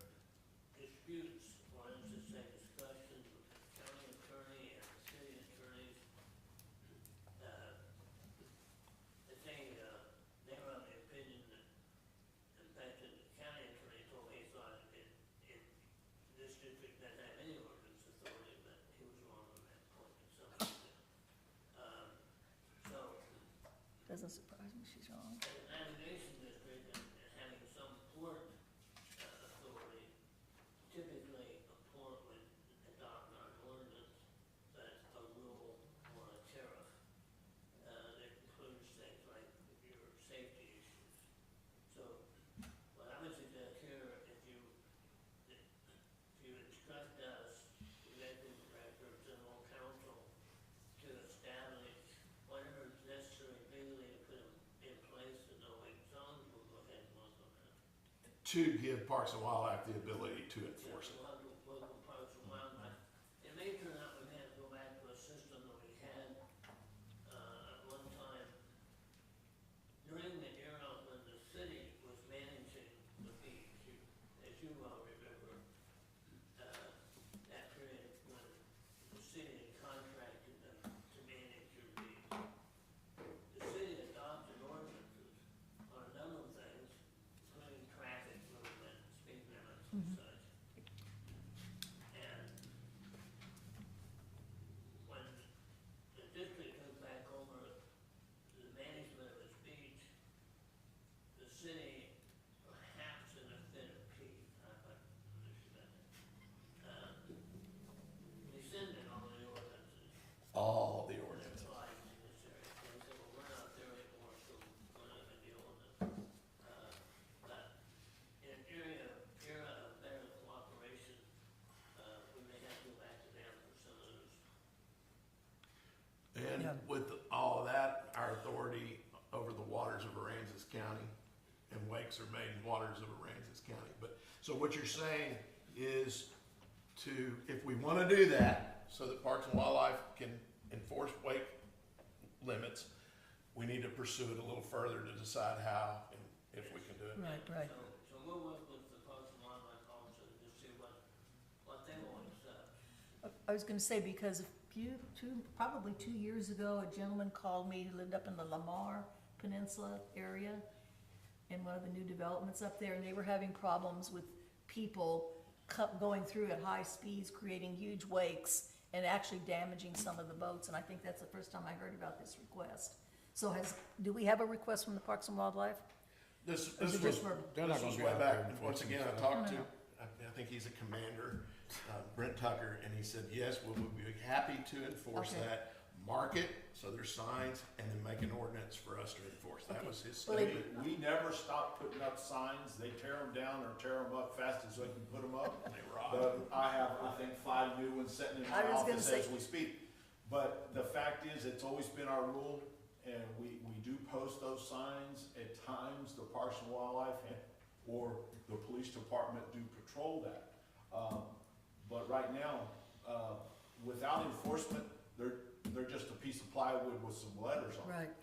disputes, or instance, say discussions with the county attorney and the city attorneys, they were of the opinion that, in fact, the county attorney told me he thought this district didn't have any ordinance authority, but he was wrong on that point in some extent. So, Doesn't surprise me she's wrong. as a navigation district and having some port authority, typically a port would adopt not an ordinance, but a rule or a tariff that includes things like your safety issues. So what I would suggest here, if you instruct us, executive director, general counsel, to establish whatever is necessary legally to put in place the no-wake zones, we'll go ahead and work on that. to give Parks and Wildlife the ability to enforce it. We'll have to work on Parks and Wildlife. It may turn out we have to go back to a system that we had, at one time. During the era when the city was managing the beach, as you well remember, that period when the city had contracted them to manage your beach. The city adopted ordinances on a number of things, including traffic movement, speed limits and such. And when the district took back over the management of its beach, the city, perhaps in a fit of pique, rescinded all the ordinances All the that ordinances. applied to this area. They said, well, we're not there anymore, so we're not gonna deal with it. But in an era of better cooperation, we may have to go back to them for some of those. And Yeah. with all of that, our authority over the waters of Aransas County, and wakes are made in waters of Aransas County. But, so what you're saying is if we wanna do that, so that Parks and Wildlife can enforce wake limits, we need to pursue it a little further to decide how and if we can do it. Right. So we'll work with the Parks and Wildlife officer to see what they will accept. I was gonna say, because probably 2 years ago, a gentleman called me who lived up in the Lamar Peninsula area in one of the new developments up there, and they were having problems with people going through at high speeds, creating huge wakes and actually damaging some of the boats, and I think that's the first time I heard about this request. So do we have a request from the Parks and Wildlife? This Or is was, it just for- They're not this was gonna be way out back, there and once enforcing again, I stuff. talked to, No. I think he's a commander, Brent Tucker, and he said, yes, we would be happy to enforce Okay. that. Mark it, so there's signs, and then make an ordinance for us to enforce. That Okay. was his Well, they- statement. We never stop putting up signs. They tear them down or tear them up fast as they can put them up. They rock. But I have, I think, 5 new ones sitting in I my was gonna office say- as we speak. But the fact is, it's always been our rule, and we do post those signs. At times, the Parks and Wildlife or the police department do patrol that. But right now, without enforcement, they're just a piece of plywood with some letters on it. Right.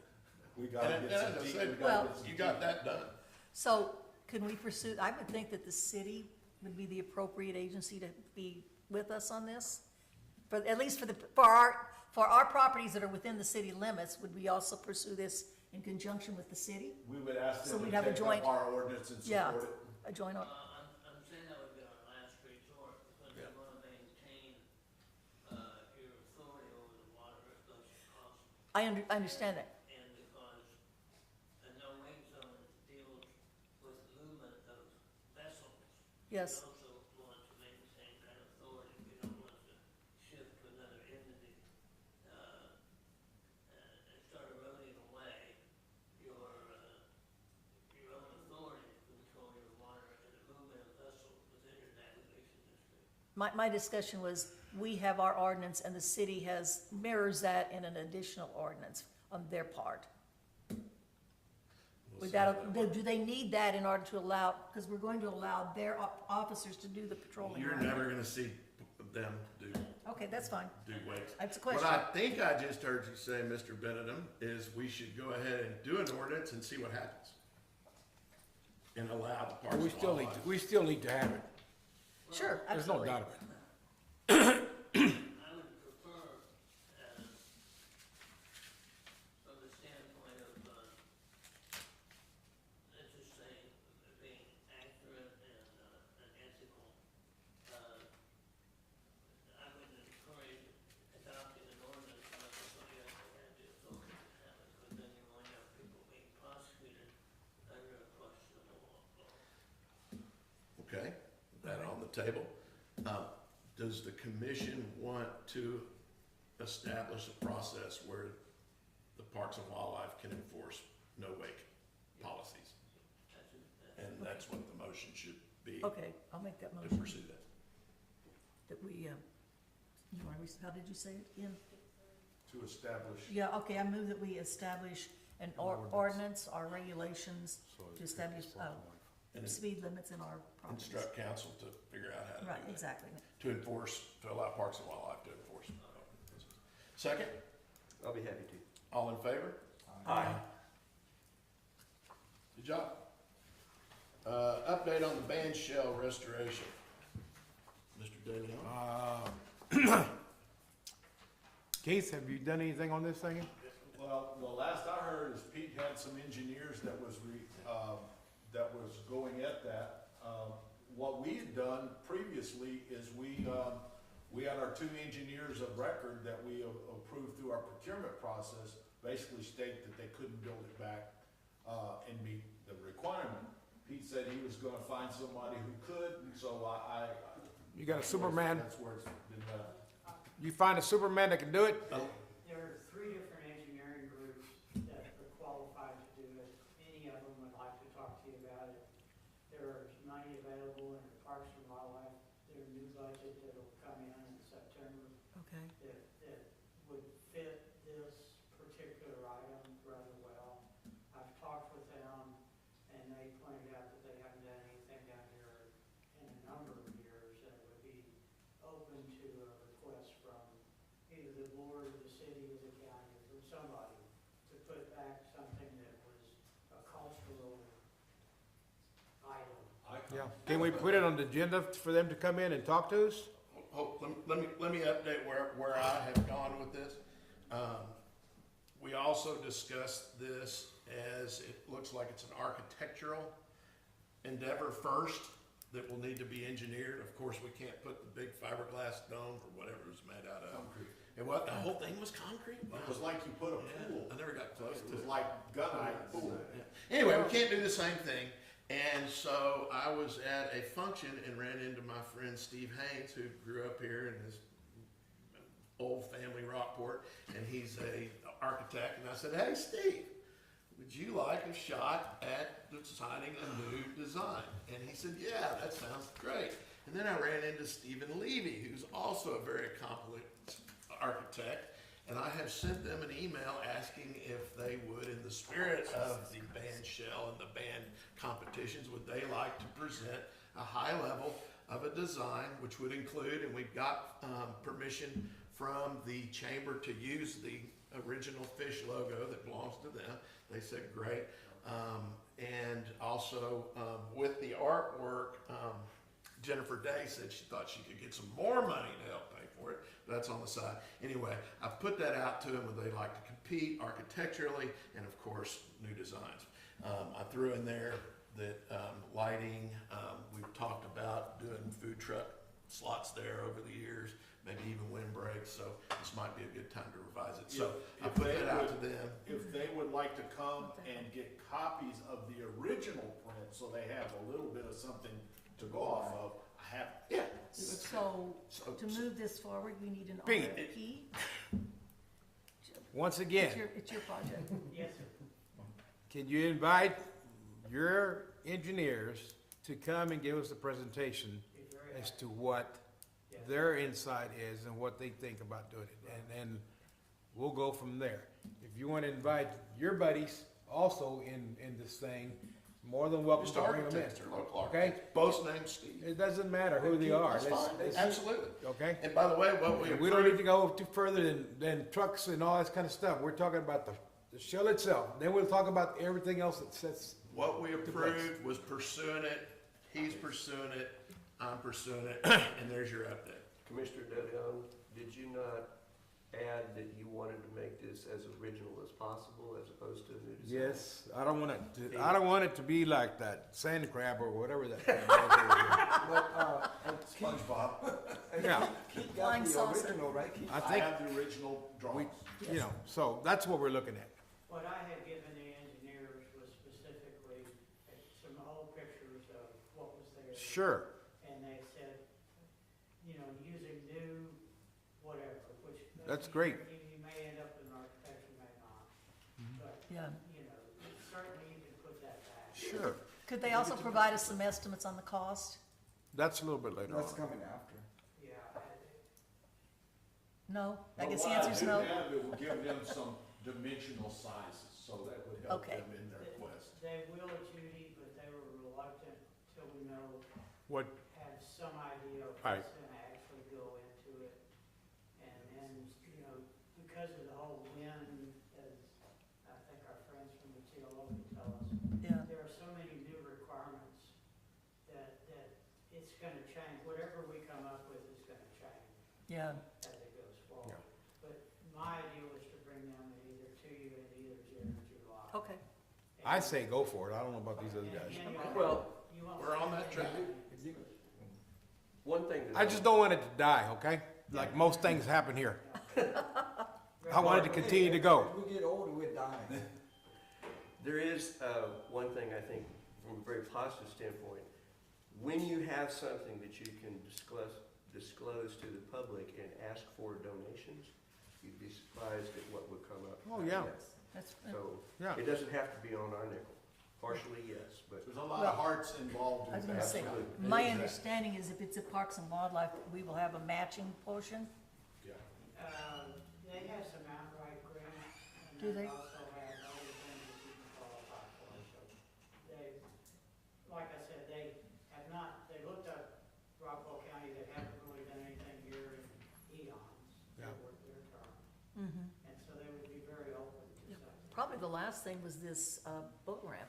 We gotta And get as some I teeth. said, we gotta Well- get some You got teeth. that done. So can we pursue, I would think that the city would be the appropriate agency to be with us on this? But at least for our properties that are within the city limits, would we also pursue this in conjunction with the city? We would ask So them we'd to have a take joint- up our ordinance and Yeah. support it. A joint, I'm saying that would be our last resort, because they wanna maintain, your authority over the water as much as possible. I understand that. And because a no-wake zone deals with movement of vessels. Yes. We also want to maintain that authority, we don't want to shift to another entity, and start eroding away your own authority to control your water and the movement of vessels within your navigation district. My discussion was, we have our ordinance and the city mirrors that in an additional ordinance on their part. We'll see how that works. Do they need that in order to allow, because we're going to allow their officers to do the patrolling? You're never gonna see them do Okay, that's fine. wakes. That's a What question. I think I just heard you say, Mr. Benedum, is we should go ahead and do an ordinance and see what happens. And allow the Parks We and still need, Wildlife. we still need to have it. Sure, There's no absolutely. doubt about it. I would prefer, from the standpoint of, let's just say, being accurate and ethical, I would encourage adopting an ordinance, not necessarily have to have the authority to have it, because then you wind up people being prosecuted under a questionable law. Okay, that on the table. Does the commission want to establish a process where the Parks and Wildlife can enforce no wake policies? And that's what the motion should be, Okay, I'll make that to motion, pursue that. that we, how did you say it again? To establish. Yeah, okay, I move that we establish an ordinance or regulations to establish, And speed limits in our properties. instruct council to figure out how to Right, do that. exactly. To enforce, to allow Parks and Wildlife to enforce. Second, I'll be happy to. all in favor? Aye. Good job. Update on the band shell restoration. Mr. Daniel? Keith, have you done anything on this thing? Well, the last I heard is Pete had some engineers that was going at that. What we had done previously is we had our 2 engineers of record that we approved through our procurement process, basically state that they couldn't build it back, and meet the requirement. Pete said he was gonna find somebody who could, and so You got a Superman, That's where it's been done. you find a Superman that can do it? There are 3 different engineering groups that are qualified to do it. Any of them would like to talk to you about it. There's money available in the Parks and Wildlife, their new budget that'll come in September Okay. that would fit this particular item rather well. I've talked with them and they pointed out that they haven't done anything down here in a number of years and would be open to a request from either the board, the city, or the county, or somebody to put back something that was a cultural item. Yeah. Can we put it on the agenda for them to come in and talk to us? let me update where I have gone with this. We also discussed this as it looks like it's an architectural endeavor first that will need to be engineered. Of course, we can't put the big fiberglass dome or whatever it was made out of. Concrete. And what, the whole thing was concrete? Wow. It was like you put a Yeah, pool. I never got close It to was it. like gunite pool. Yeah. Anyway, we can't do the same thing. And so I was at a function and ran into my friend Steve Haynes, who grew up here in his old family Rockport, and he's a architect. And I said, "Hey, Steve, would you like a shot at designing a new design?" And he said, "Yeah, that sounds great." And then I ran into Stephen Levy, who's also a very accomplished architect, and I have sent them an email asking if they would, in the spirit of the band shell and the band competitions, would they like to present a high level of a design, which would include, and we've got permission from the chamber to use the original fish logo that belongs to them. They said, great. And also with the artwork, Jennifer Day said she thought she could get some more money to help pay for it. That's on the side. Anyway, I put that out to them, and they like to compete architecturally and, of course, new designs. I threw in there that lighting, we've talked about doing food truck slots there over the years, maybe even windbreaks, so this might be a good time to revise it. So I If put they that out would- to them. If they would like to come and get copies of the original print, so they have a little bit of something to go off of, I have. Yeah. So, to move this forward, we need an Pete. RFP? Once again, It's your project. Yes, sir. can you invite your engineers to come and give us a presentation Be very as happy. to what Yes. their insight is and what they think about doing it? And we'll go from there. If you want to invite your buddies also in this thing, more than welcome Just to bring them architects in. or local Okay? architects. Both names Steve. It doesn't matter who they are. That's fine. Let's- Absolutely. Okay? And by the way, what we We don't need to go too further than trucks and all that kind of stuff. We're talking about the shell itself. Then we'll talk about everything else that sets. What we approved was pursuing it, he's pursuing it, I'm pursuing it, and there's your update. Commissioner DeLeon, did you not add that you wanted to make this as original as possible as opposed to a new design? Yes, I don't want it to be like that sand crab or whatever that. But, SpongeBob. Yeah, Keith Flying got the saucer. original, right? Keith? I I think, have the original drawings. so that's what we're looking at. What I had given the engineers was specifically some old pictures of what was there. Sure, And they said, using new whatever, which. That's great. You may end up with an architect, you may not. But, Yeah. certainly you can put that back. sure. Could they also provide us some estimates on the cost? That's a little bit later That's on. coming after. Yeah, No? I But guess the what answer's do no. have, it will give them some dimensional sizes, so that would help Okay. them in their quest. they will, Judy, but they were reluctant till we What, have some idea of Right. what's gonna actually go into it. And, because of the whole wind, as I think our friends from the TLO can tell us, Yeah. there are so many new requirements that it's gonna change. Whatever we come up with is gonna change Yeah. as it goes forward. But my idea was to bring them either to you in either June or July. Okay. I say go for it. I don't know about these other guys. Well, You won't We're on see that track. anything. If you- one thing that I just don't want it to die, okay? Like most things happen here. I want it to continue to go. If we get older, we're dying. there is one thing I think from a very positive standpoint. When you have something that you can disclose to the public and ask for donations, you'd be surprised at what would come up. Oh, yeah, That's, So yeah. it doesn't have to be on our nickel. Partially, yes, but There's a lot Well, of hearts involved I was in gonna that. say, Absolutely. my understanding is if it's a Parks and Wildlife, we will have a matching portion. Yeah. They have some outright grants, and Do they they? also have other things that you can qualify for, so they, like I said, they looked up Rockwell County, they haven't really done anything here in eons, Yeah. their term, Mm-hmm. and so they would be very open to Yeah. something. Probably the last thing was this boat ramp.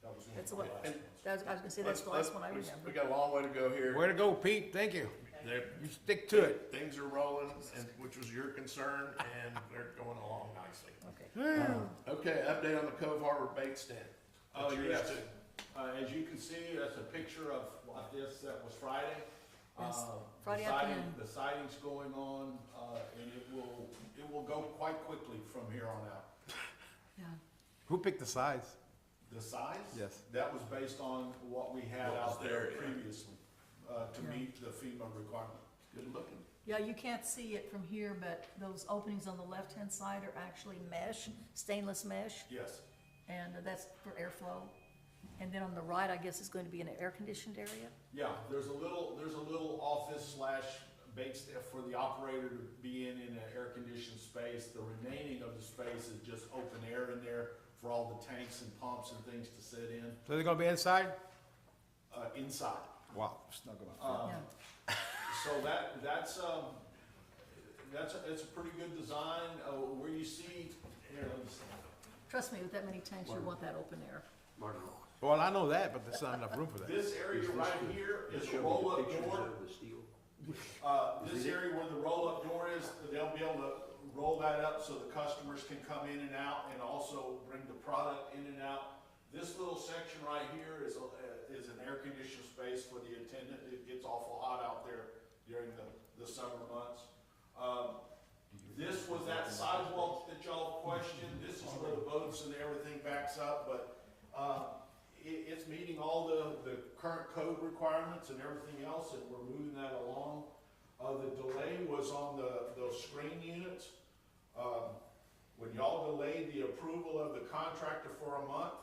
That was one That's of what- the last ones. I was gonna say, that's the last one I We remember. got a long way to go here. Way to go, Pete. Thank you. Thank You stick to it. Things are rolling, and, which was your concern, and they're going along nicely. Okay. Okay, update on the Cove Harbor bait stand. Oh, What's yours yes. too? As you can see, that's a picture of like this, that was Friday. Yes, The Friday siding- afternoon. The siding's going on, and it will go quite quickly from here on out. Yeah. Who picked the size? The size? Yes. That was based on what we had What was out there there, yeah. previously, to Yeah. meet the FEMA requirement. Good looking. Yeah, you can't see it from here, but those openings on the left-hand side are actually mesh, stainless mesh, Yes. and that's for airflow. And then on the right, I guess, is going to be an air-conditioned area. Yeah, there's a little office slash bait staff for the operator to be in an air-conditioned space. The remaining of the space is just open air in there for all the tanks and pumps and things to sit in, So they're gonna be inside? inside. Wow. Snuggle up. Um, So it's a pretty good design, where you see, here, let me see. Trust me, with that many tanks, you want that open air. Well, I know that, but there's not enough room for that. This area right here is a Show me the roll-up pictures door. of the steel. This area where the roll-up door is, they'll be able to roll that up so the customers can come in and out and also bring the product in and out. This little section right here is an air-conditioned space for the attendant. It gets awful hot out there during the summer months. This was that sidewalk that y'all questioned. This is where the boats and everything backs up, but, it's meeting all the current code requirements and everything else, and we're moving that along. The delay was on those screen units. When y'all delayed the approval of the contractor for a month,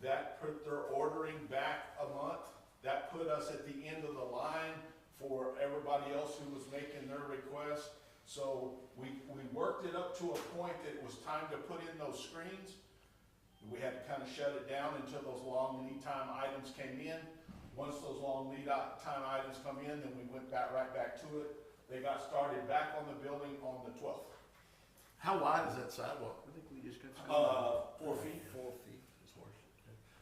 that put their ordering back a month. That put us at the end of the line for everybody else who was making their request. So we worked it up to a point that it was time to put in those screens. We had to kind of shut it down until those long lead time items came in. Once those long lead time items come in, then we went right back to it. They got started back on the building on the 12th. How wide is that sidewalk? I think we just got. 4 feet. 4 feet.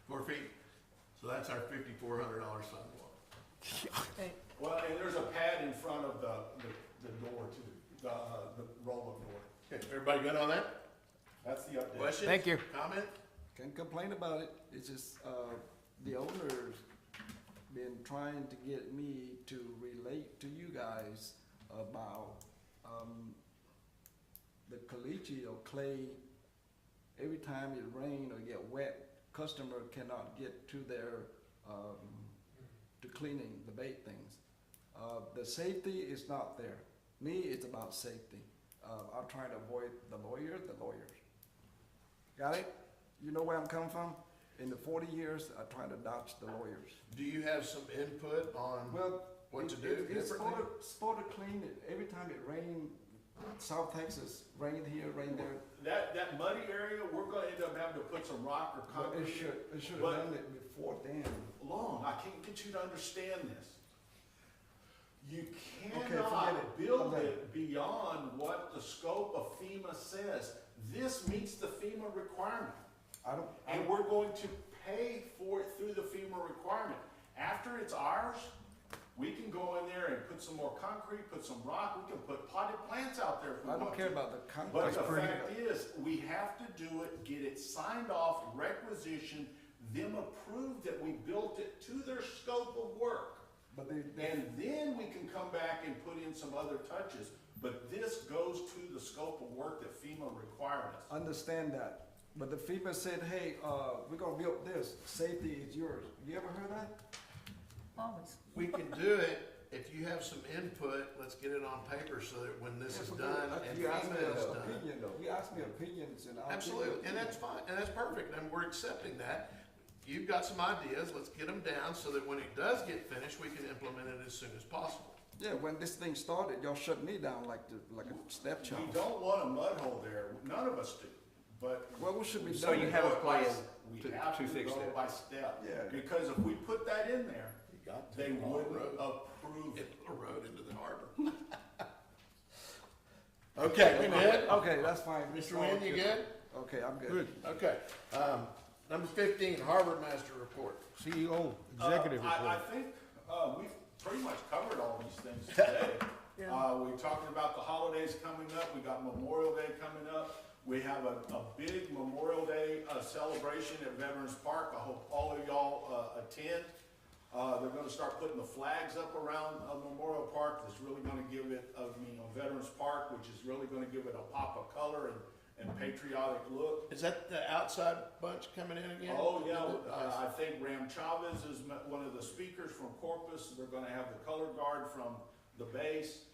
4 feet. So that's our $5,400 sidewalk. Okay. Well, and there's a pad in front of the door too, the roll-up door. Okay, everybody good on that? That's the update. Questions? Thank you. Comment? Can't complain about it. It's just, the owner's been trying to get me to relate to you guys about, the caliche or clay. Every time it rain or get wet, customer cannot get to their, to cleaning the bait things. The safety is not there. Me, it's about safety. I'm trying to avoid the lawyers. Got it? You know where I'm coming from? In the 40 years, I try to dodge the lawyers. Do you have some input on Well, what to do it's differently? supposed to clean it. Every time it rain, South Texas, rain here, rain there. That muddy area, we're gonna end up having to put some rock or But concrete. it should have But- done it before then. Long, I can't get you to understand this. You forget cannot it. build Okay. it beyond what the scope of FEMA says. This meets the FEMA requirement. And we're going to pay for it through the FEMA requirement. After it's ours, we can go in there and put some more concrete, put some rock, we can put potted plants out there if we I want to. don't care about the But concrete. the fact is, we have to do it, get it signed off, requisition, them approved that we built it to their scope of work. But And then we can come back and put in some other touches. But this goes to the scope of work that FEMA requires. understand that. But the FEMA said, hey, we're gonna build this, safety is yours. You ever heard that? Always. We can do it if you have some input. Let's get it on paper so that when this is done and You asked me FEMA is an done. opinion though. You asked me opinions and I'll. give you Absolutely, and that's opinion. fine, and that's perfect, and we're accepting that. You've got some ideas, let's get them down so that when it does get finished, we can implement it as soon as possible. Yeah, when this thing started, y'all shut me down like a stepchild. We don't want a mud hole there, none of us do, but. Well, what should be done? So you have a plan We to have to fix go that? by step. Yeah. Because if we put that in there, they wouldn't Road. approve it. Get a road into the harbor. Okay, we good? Okay, that's fine. Mr. Wynn, you good? Okay, I'm good. Good. Okay, number 15, Harbor Master Report. CEO, executive I report. think, we've pretty much covered all these things today. Yeah. We're talking about the holidays coming up, we got Memorial Day coming up. We have a big Memorial Day celebration at Veterans Park. I hope all of y'all attend. They're gonna start putting the flags up around Memorial Park. That's really gonna give it, Veterans Park, which is really gonna give it a pop of color and patriotic look. Is that the outside bunch coming in again? Oh, yeah, I think Ram Chavez is one of the speakers from Corpus. They're gonna have the color guard from the base.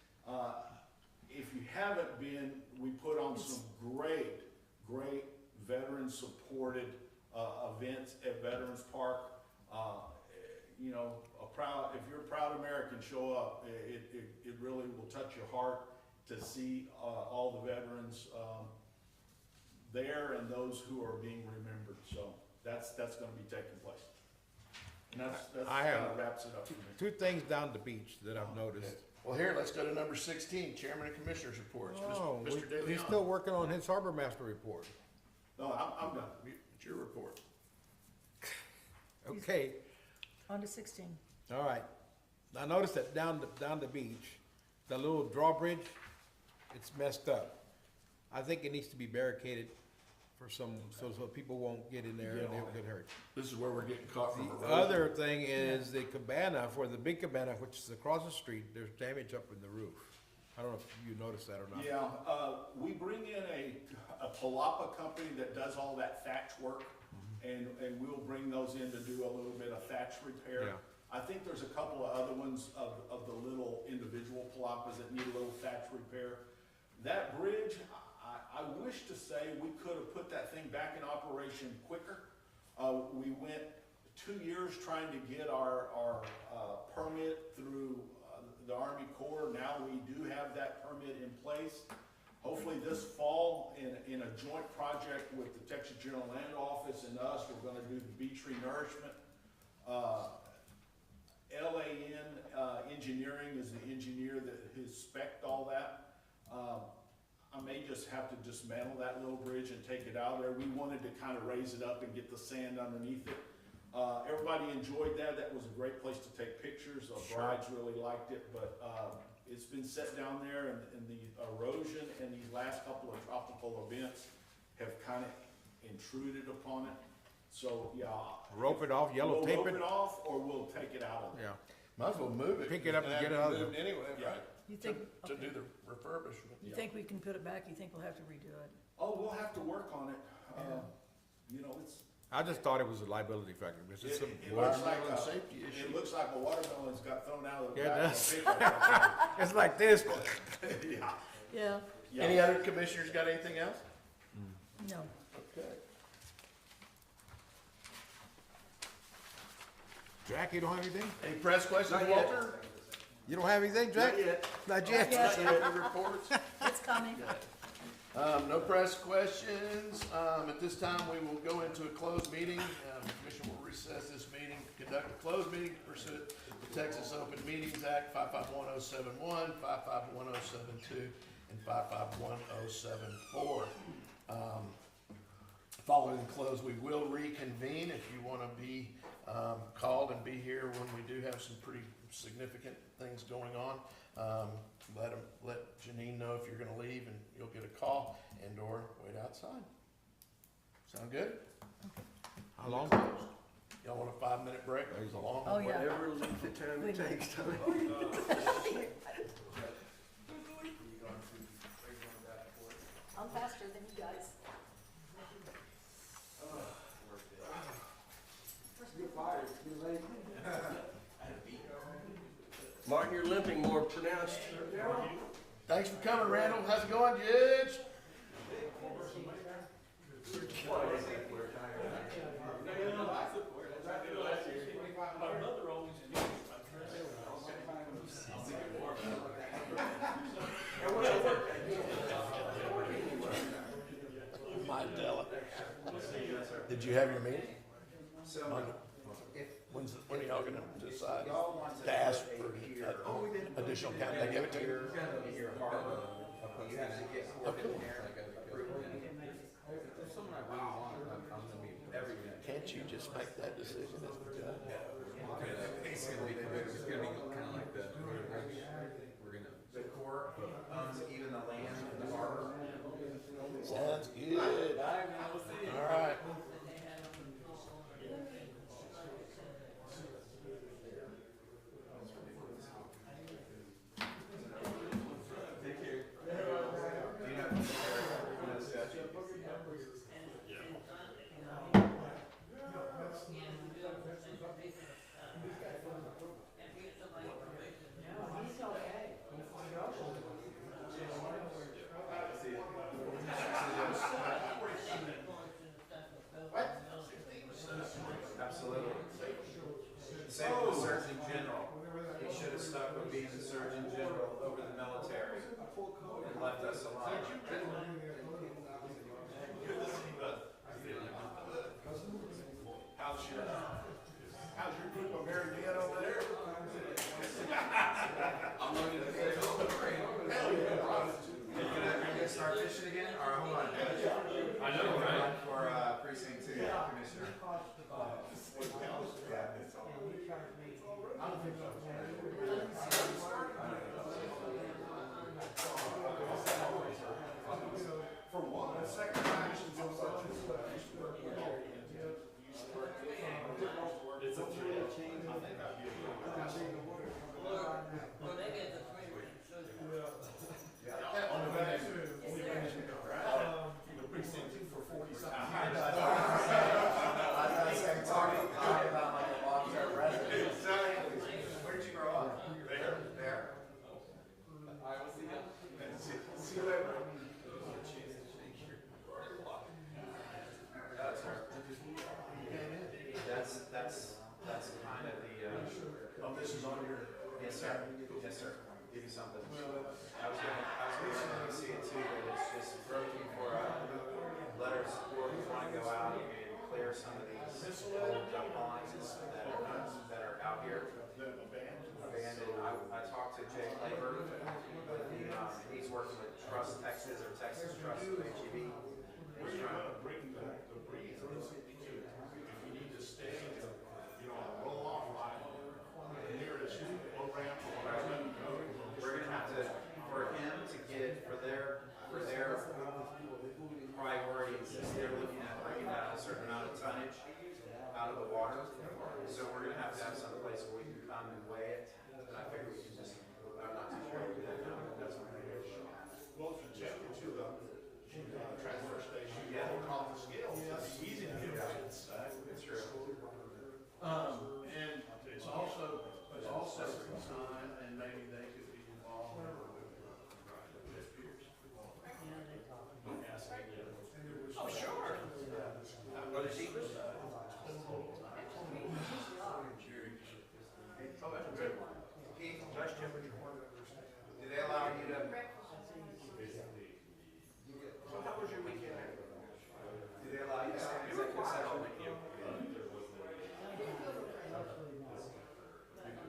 If you haven't been, we put on some great veteran-supported events at Veterans Park. You know, if you're a proud American, show up. It really will touch your heart to see all the veterans there and those who are being remembered. So that's gonna be taking place. And that's I have- kind of wraps it up for me. Two things down the beach that I've noticed. Well, here, let's go to number 16, Chairman and Commissioners reports. Oh, Mr. De he's Leon. still working on his harbor master report. No, I'm done. It's your report. Okay, On to 16. all right. I noticed that down the beach, the little drawbridge, it's messed up. I think it needs to be barricaded for so people won't get in there and they'll get hurt. This is where we're getting caught from The erosion. other thing is the cabana, for the big cabana, which is across the street, there's damage up in the roof. I don't know if you noticed that or not. Yeah, we bring in a Palapa company that does all that thatch work, and we'll bring those in to do a little bit of thatch repair. Yeah. I think there's a couple of other ones of the little individual Palapas that need a little thatch repair. That bridge, I wish to say we could have put that thing back in operation quicker. We went 2 years trying to get our permit through the Army Corps. Now we do have that permit in place. Hopefully this fall, in a joint project with the Texas General Land Office and us, we're gonna do the beach renourishment. LAN Engineering is the engineer that has spec'd all that. I may just have to dismantle that little bridge and take it out of there. We wanted to kind of raise it up and get the sand underneath it. Everybody enjoyed that. That was a great place to take pictures. The brides really liked it, but it's been set down there, and the erosion and these last couple of tropical events have kind of intruded upon it. So, yeah. Rope it off, yellow tape We'll rope it. it off, or we'll take it out of there. Yeah. Might as well move it. Pick it up and It's get gonna it have out to of be moved anyway, Yeah. right? You think, To okay. do the refurbishment. You think we can put it back? You think we'll have to redo it? Oh, we'll have to work on it. You know, I just thought it was a liability factor. It's just some- it looks like Environmental and safety issue. it looks like a watermelon's got thrown out of the Yeah, it back of a pickup. It's like this. Yeah. Yeah, Yeah. Any other commissioners got anything else? no. Okay. Jack, you don't have anything? Any press questions, Not yet. Walter? You don't have anything, Jack? Not yet. Not yet? Not yet. Any reports? It's coming. No press questions. At this time, we will go into a closed meeting. The commission will recess this meeting, conduct a closed meeting pursuant to Texas Open Meetings Act 55107.1, 55107.2, and 55107.4. Following the close, we will reconvene if you want to be called and be here when we do have some pretty significant things going on. Let Janine know if you're gonna leave, and you'll get a call and/or wait outside. Sound good? How long? Y'all want a 5-minute break? Or is it long? Oh, yeah. Whatever length of time Wait it a minute. takes, Tony. I'm faster than you guys. You're fired, you're late. Martin, you're limping more pronounced. Thanks for coming, Randall. How's it going, Judge? My Della. Did you have your meeting? When are y'all gonna decide to ask for additional count? They give it to you? Okay. Can't you just make that decision as the judge? Basically, it's gonna be kind of like The Corps owns even the land in the harbor. Sounds good. All right. Do you know the statute? Absolutely. Same with the Surgeon General. He should have stuck with being the Surgeon General over the military and left us alone. How's your group of married men over there? I'm looking to say, you gonna start fishing again, or hold on? I know, right? For precinct 2 commissioner. For one, the second time she's on such It's a three. I think I'd be Well, they get the 3 weeks, so on the back. The precinct for 40-something years. Talking about like a long-term resident. Where'd you grow up? There. See you later. That's kind of the, Oh, this is on your. yes, sir. Yes, sir. Give you something. I was gonna see it too, but it's just broken for a letter of support. We wanna go out and clear some of these old dump lines that are out here. Abandoned. I talked to Jay Labor, with the, he's working with Trust Texas or Texas Trust with HEB. He's trying to Bring the breeze. If you need to stay, roll off line near the low ramp or whatever. We're gonna have to, for him to get, for their priorities, is they're looking at bringing down a certain amount of tonnage out of the water. So we're gonna have to have some place where we can come and weigh it, and I figure we can just, I'm not too sure we do that now, but that's what we're gonna do. Well, if you check into the transfer station, Yeah. they'll call the scales. It's easy to get right. It's true. And it's also time, and maybe they could be involved with peers. Oh, sure. Brother Stevens? Oh, that's good. Keith, Nice temperature. do they allow you to, So how was your weekend? do they allow you to stay in executive session?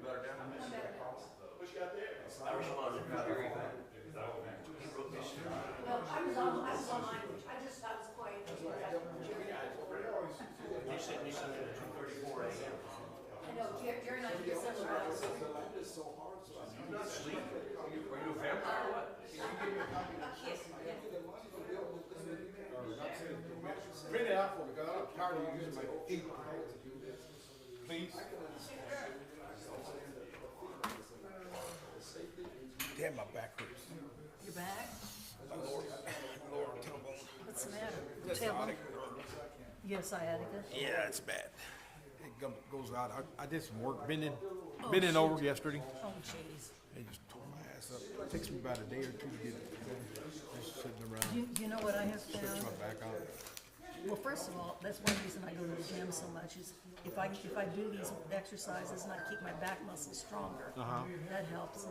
Better down? What you got there? I responded very well. He wrote me some. Well, I was on language, I was quiet. He sent me something at 2:34 a.m. I know, Jerry and I did similar hours. You not sleep? Are you a vampire or what? Yes, yeah. Print it out for me, because I'm tired of using my ink to do this. Please? Damn, my back hurts. You're back? My lower tailbone. What's the matter? Just Tailbone? sciatica. You have sciatica? Yeah, it's bad. It goes out. I did some work bending over yesterday. Oh, jeez. It just tore my ass up. It takes me about a day or two to get just sitting around. You know what I have Stretch found? my back out. Well, first of all, that's one reason I go to the gym so much is if I do these exercises and I keep my back muscles stronger, that helps.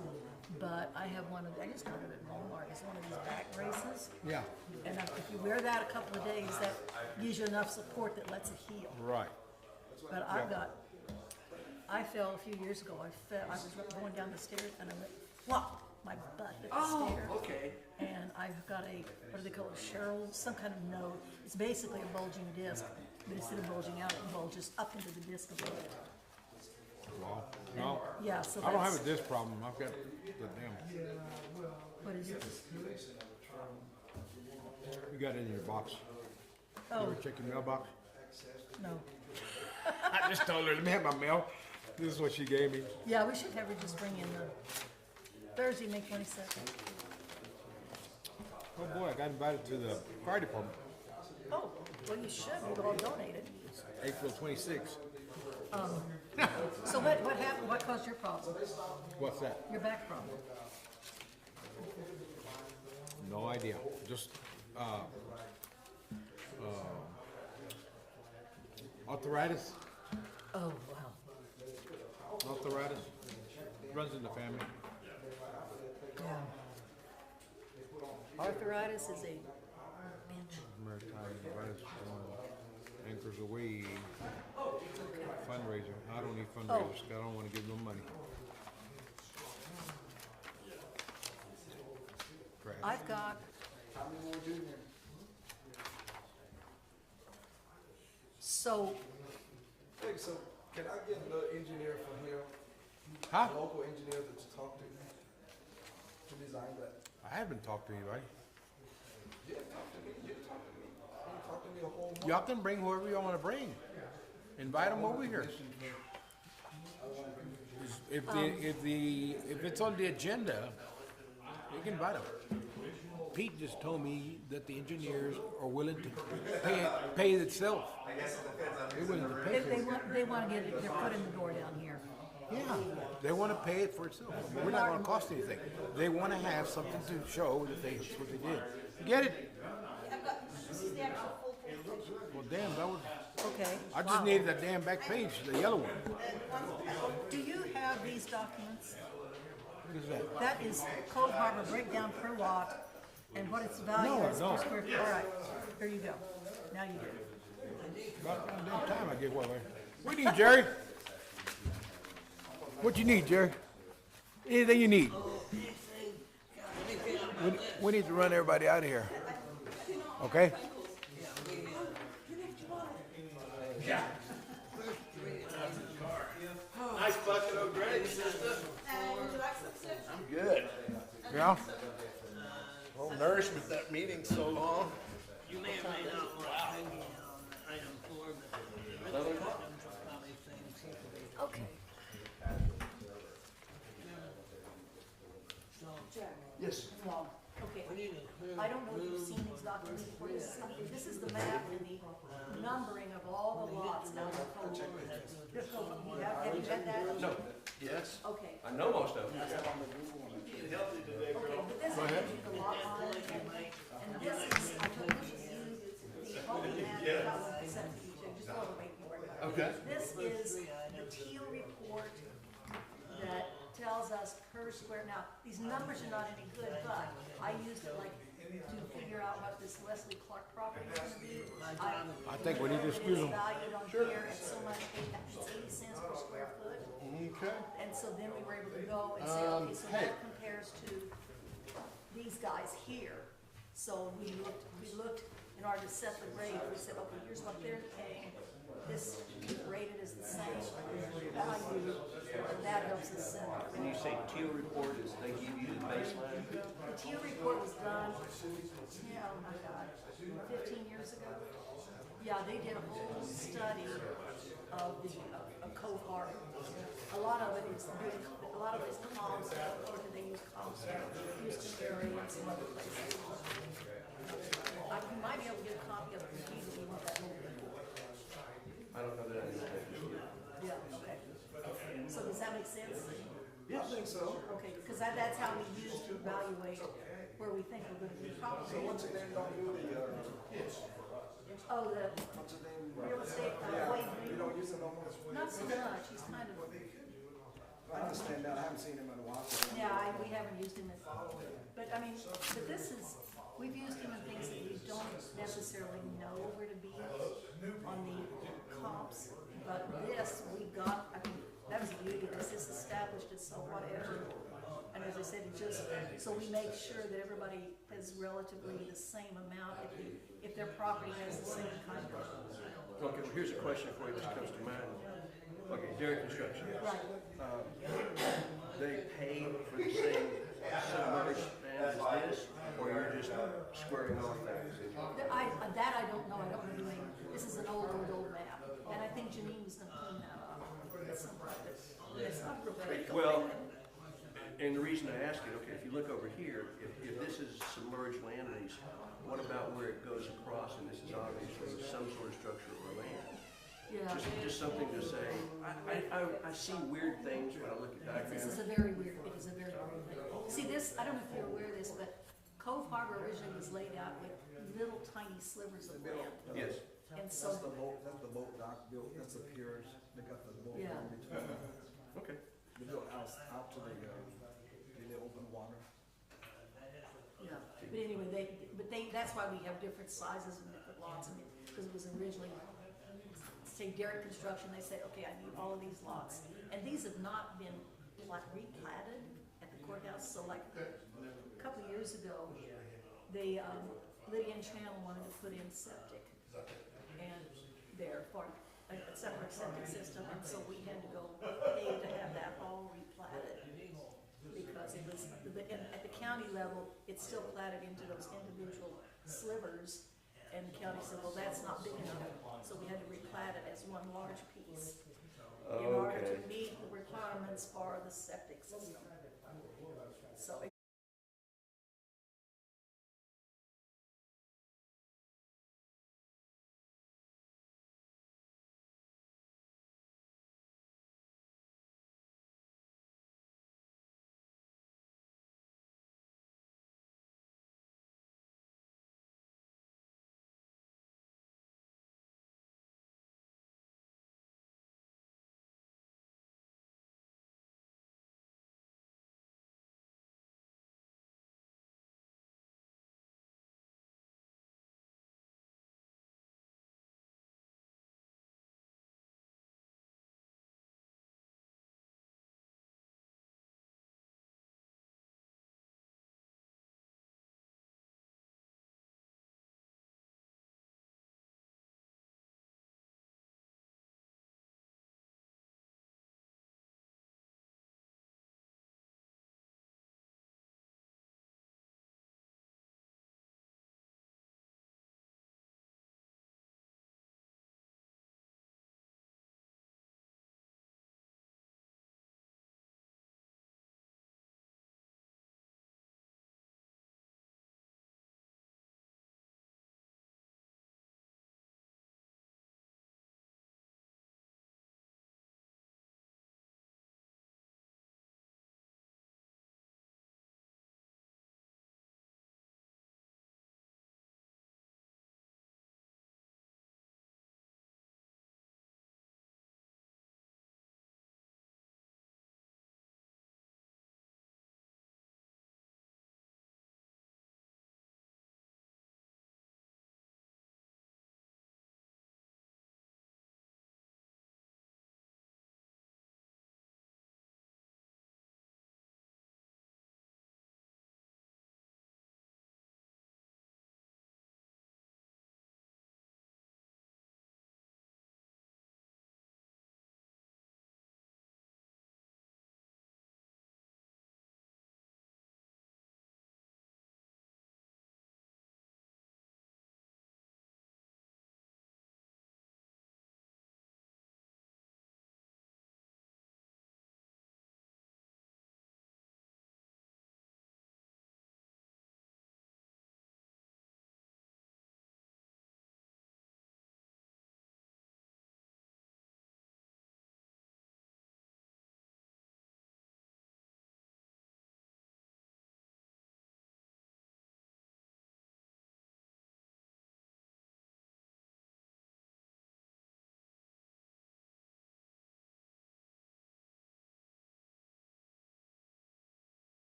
But I have I just got it at Walmart. It's one of these back braces. Yeah, And if you wear that a couple of days, that gives you enough support that lets it heal. right. But I fell a few years ago. I was going down the stairs and I went flop my butt hit the stair. Okay. And I've got what do they call it, some kind of node. It's basically a bulging disc, but instead of bulging out, it bulges up into the disc a bit. No, Yeah, so I don't have that's, this problem. I've got the damn, what is it? you got it in your box. You Oh, ever check your mailbox? no. I just told her, let me have my mail. This is what she gave me. Yeah, we should have her just bring in the Thursday, May 22nd. Oh boy, I got invited to the fire department. Oh, well, you should, we've all donated. April 26th. So what happened, what caused your problem, What's that? your back problem? No idea. Just, arthritis. Oh, wow. Arthritis. Runs in the family. Yeah. Arthritis is a, Maritime arthritis anchors away. Fundraiser. I don't need fundraisers. 'Cause I don't want to give them money. Crap. I've got, so, Hey, so can I get the engineer from here, Huh? local engineer that you talked to design that? I haven't talked to anybody. You didn't talk to me, you talked to me, you talked to me a whole month. Y'all can bring whoever y'all want to bring. Invite them over here. If it's on the agenda, you can invite them. Pete just told me that the engineers are willing to pay itself. They're willing to pay for it. they want to get their foot in the door down here. Yeah, they want to pay it for itself. We're not going to cost anything. They want to have something to show that that's what they did. You get it? This is the actual full presentation. Well, damn, that was. Okay. I just wow. needed that damn back page, the yellow one. Do you have these documents? What is that? That is Cold Harbor breakdown per lot and what its value No, I is per don't. square foot. All right, here you go. Now you do. About damn time I get one. What do you need, Jerry? What you need, Jerry? Anything you need? We need to run everybody out of here. Okay? Nice bucket of gravy, sister. Would you like some soup? I'm good. Yeah? Well, nourishment, that meeting so long. You may or may not want to hang me on item 4, but the other items are probably things he could. Okay. So, Yes. Well, okay. we need to clear I don't know if you've seen these documents before. This is the map and the numbering of all the lots down the Cold Harbor. Have you had that? No. Yes. Okay. I know most of them. Okay, but this gives you the lot lines and this is, I told you to use the whole map that was sent to you, just a little bit more. Okay. This is the Teal report that tells us per square, now, these numbers are not any good, but I used it like to figure out what this Leslie Clark property is gonna be. I think we need to excuse It's them. valued on here at so much, it's 80 cents per square foot. Okay. And so then we were able to go and say, okay, so that compares to these guys here. So we looked in order to set the rate, we said, okay, here's what they're paying. This rated is the same value, and that helps us set our When you say teal report, is they give you the baseline? The Teal report was done, yeah, oh my God, 15 years ago. Yeah, they did a whole study of the, of Cove Harbor. A lot of it is, a lot of it is comps, or do they use comps in Houston area and some other places. You might be able to get a copy of it if you want that whole report. I don't know that I need that. Yeah, okay. So does that make sense? I think so. Okay, because that's how we use to evaluate where we think we're gonna be probably. So what's your name, don't do the, Oh, the what's your name? real estate, Yeah, Wade you Green. don't use it no more? Not so much, he's kind of, I understand that, I haven't seen him in a while. yeah, we haven't used him at all. But I mean, but this is, we've used him in things that we don't necessarily know where to be on the comps. But this, we got, I mean, that was the beauty of this, this established it, so whatever And as I said, it just, so we make sure that everybody has relatively the same amount if their property has the same kind of. Okay, well, here's a question for you that comes to mind. Okay, Derrick Construction. Right. They pay for the same submerged band as this, or you're just squaring off things? That I don't know, I don't know the name. This is an old map, and I think Janine was gonna clean that up. It's not real pretty. Well, and the reason I ask it, okay, if you look over here, if this is submerged land lease, what about where it goes across, and this is obviously some sort of structure or land? Yeah. Just something to say. I see weird things when I look at This diagrams. is a very weird, it is a very weird thing. See this, I don't know if you're aware of this, but Cove Harbor originally was laid out with little tiny slivers of land. Yes. And so, That's the boat dock built, that's the piers, they got the boat Yeah. in between. Okay. They built out to the open water. yeah, but anyway, that's why we have different sizes and different lots, and because it was originally, say Derrick Construction, they said, okay, I need all of these lots. And these have not been replatted at the courthouse, so like a couple of years ago, they, Lydia and Channel wanted to put in septic. And there for a separate septic system, and so we had to go pay to have that all replatted. Because it was, at the county level, it's still platted into those individual slivers, and the county said, well, that's not big enough, so we had to replat it as one large piece in order to Okay. meet the requirements for the septic system. So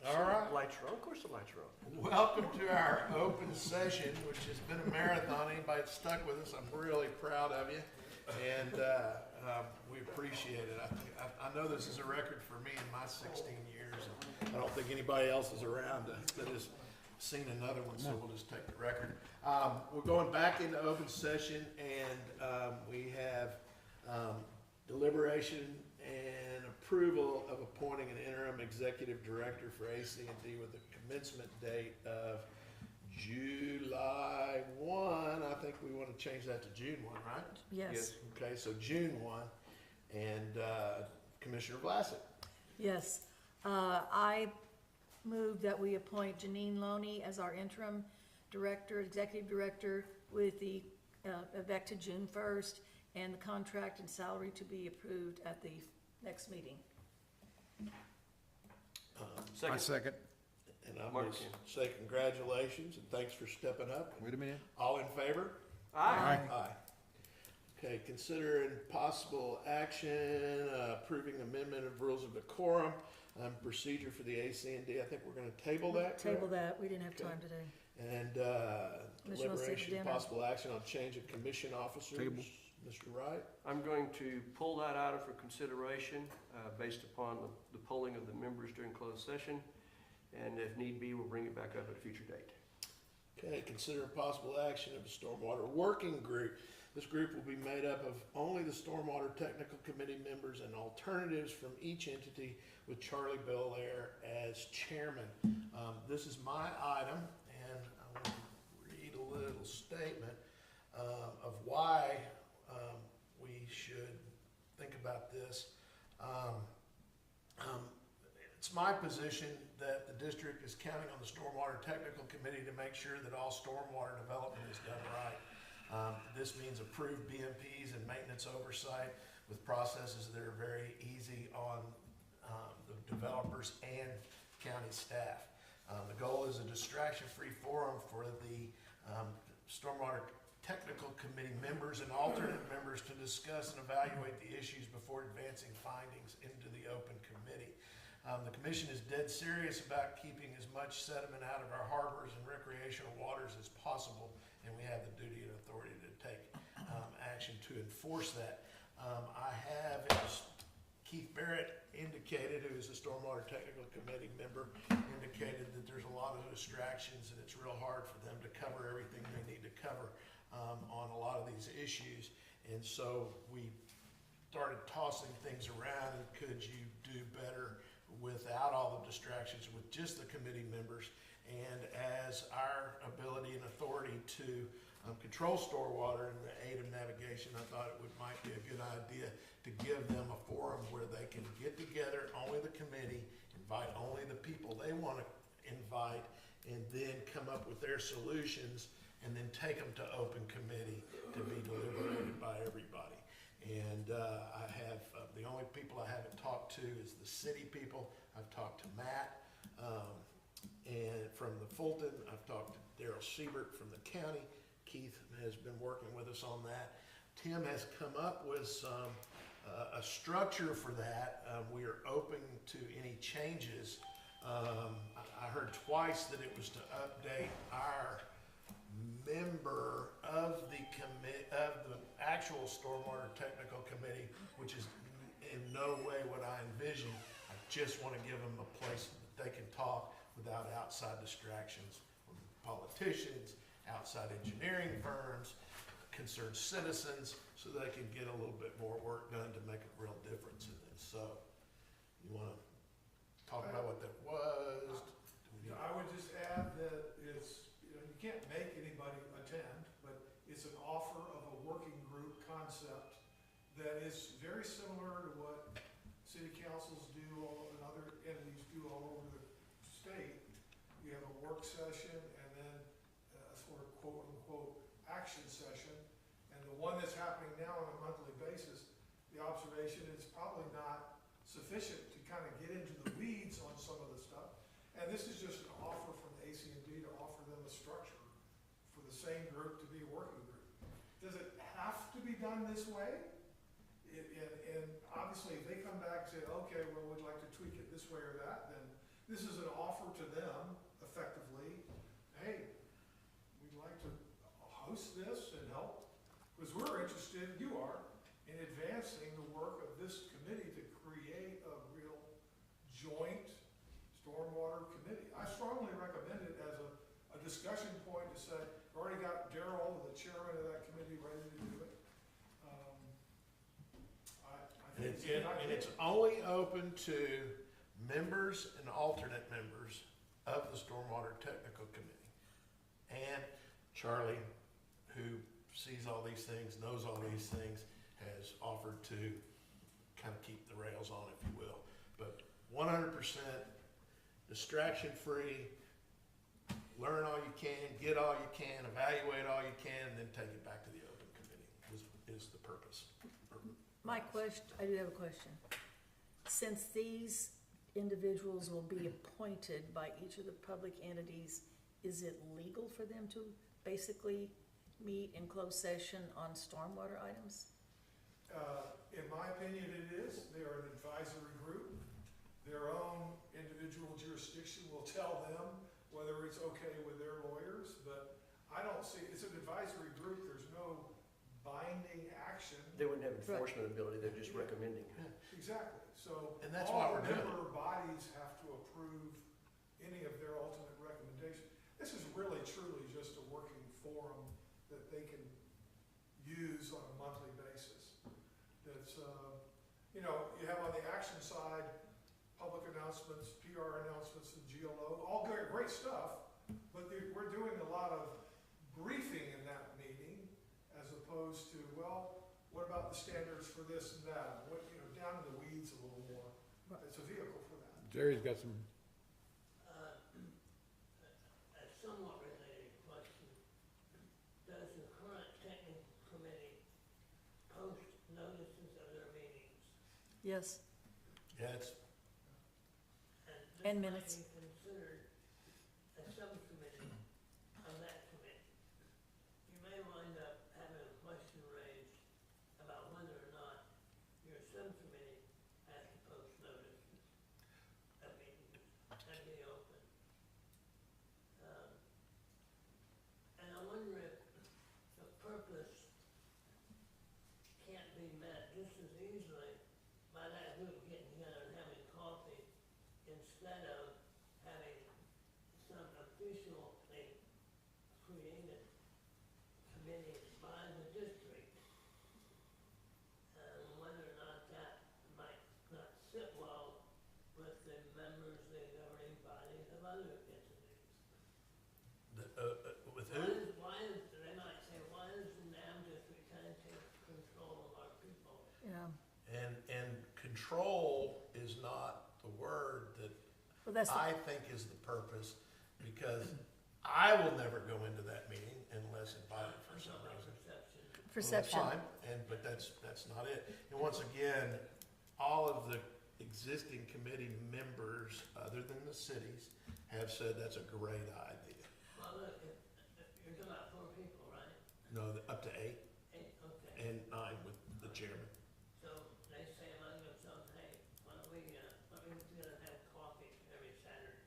All right. Lights are on, of course the lights are on. Welcome to our open session, which has been a marathon. Anybody that's stuck with us, I'm really proud of you, and we appreciate it. I know this is a record for me in my 16 years. And I don't think anybody else is around that has seen another one, so we'll just take the record. We're going back into open session, and we have deliberation and approval of appointing an interim executive director for ACND with a commencement date of July 1. I think we want to change that to June 1, right? Yes, Okay, so June 1. And Commissioner Vlasic. yes. I move that we appoint Janine Loney as our interim director, executive director, with the, effective June 1st, and the contract and salary to be approved at the next meeting. I second. And I'm Mark going to say congratulations and thanks for stepping up. Wait a minute. All in favor? Aye. Aye. Okay, considering possible action, approving amendment of rules of decorum, procedure for the ACND. I think we're gonna table that, correct? Table that, we didn't have time today. And, Unless you wanna stay for deliberation, dinner. possible action on change of commission officers. Table. Mr. Wright? I'm going to pull that item for consideration, based upon the polling of the members during closed session. And if need be, we'll bring it back up at a future date. Okay, consider possible action of a stormwater working group. This group will be made up of only the Stormwater Technical Committee members and alternatives from each entity, with Charlie Belair as chairman. This is my item, and I want to read a little statement of why we should think about this. It's my position that the district is counting on the Stormwater Technical Committee to make sure that all stormwater development is done right. This means approved BMPs and maintenance oversight with processes that are very easy on the developers and county staff. The goal is a distraction-free forum for the Stormwater Technical Committee members and alternate members to discuss and evaluate the issues before advancing findings into the open committee. The commission is dead serious about keeping as much sediment out of our harbors and recreational waters as possible, and we have the duty and authority to take action to enforce that. I have, as Keith Barrett indicated, who is a Stormwater Technical Committee member, indicated that there's a lot of distractions and it's real hard for them to cover everything they need to cover on a lot of these issues. And so we started tossing things around, and could you do better without all the distractions, with just the committee members, and as our ability and authority to control stormwater in the aid of navigation, I thought it might be a good idea to give them a forum where they can get together, only the committee, invite only the people they want to invite, and then come up with their solutions, and then take them to open committee to be deliberated by everybody. And I have, the only people I haven't talked to is the city people. I've talked to Matt and from the Fulton. I've talked to Daryl Siebert from the county. Keith has been working with us on that. Tim has come up with some, a structure for that. We are open to any changes. I heard twice that it was to update our member of the actual Stormwater Technical Committee, which is in no way what I envision. I just want to give them a place that they can talk without outside distractions from politicians, outside engineering firms, concerned citizens, so they can get a little bit more work done to make a real difference in this. So, you want to talk about what that was? I would just add that it's, you can't make anybody attend, but it's an offer of a working group concept that is very similar to what city councils do and other entities do all over the state. You have a work session and then a sort of quote unquote action session. And the one that's happening now on a monthly basis, the observation is probably not sufficient to kind of get into the weeds on some of the stuff. And this is just an offer from the ACND to offer them a structure for the same group to be a working group. Does it have to be done this way? And obviously, if they come back and say, okay, well, we'd like to tweak it this way or that, then this is an offer to them, effectively, hey, we'd like to host this and help, because we're interested, you are, in advancing the work of this committee to create a real joint stormwater committee. I strongly recommend it as a discussion point to say, we've already got Daryl, the chairman of that committee, ready to do it. I think it's a good And idea. it's only open to members and alternate members of the Stormwater Technical Committee. And Charlie, who sees all these things, knows all these things, has offered to kind of keep the rails on, if you will. But 100% distraction-free, learn all you can, get all you can, evaluate all you can, and then take it back to the open committee is the purpose. My question, I do have a question. Since these individuals will be appointed by each of the public entities, is it legal for them to basically meet in closed session on stormwater items? In my opinion, it is. They are an advisory group. Their own individual jurisdiction will tell them whether it's okay with their lawyers, but I don't see, it's an advisory group, there's no binding action. They wouldn't have enforcement ability, they're just recommending. Exactly, so. And that's why all we're doing it. member bodies have to approve any of their ultimate recommendations. This is really truly just a working forum that they can use on a monthly basis. That's, you know, you have on the action side, public announcements, PR announcements, and GLO, all great stuff, but we're doing a lot of briefing in that meeting as opposed to, well, what about the standards for this and that? What, you know, down in the weeds a little more. It's a vehicle for that. Jerry's got some, A somewhat related question. Does the current technical committee post notices of their meetings? Yes, Yeah, it's, And this minutes. might be considered a subcommittee of that committee. You may wind up having a question raised about whether or not your subcommittee has to post notices of meetings and be open. And I wonder if the purpose can't be met just as easily by that group getting together and having coffee instead of having some officially created committee by the district. And whether or not that might not sit well with the members, the governing bodies of other entities. with who? They might say, why is the NAM district trying to take control of our people? yeah. And control is not the word that Well, that's, I think is the purpose, because I will never go into that meeting unless invited for some reason. perception. Well, that's fine, but that's not it. And once again, all of the existing committee members, other than the cities, have said that's a great idea. Well, look, you're talking about 4 people, right? No, up to 8 Okay. and 9 with the chairman. So they say among themselves, hey, why don't we gonna have coffee every Saturday?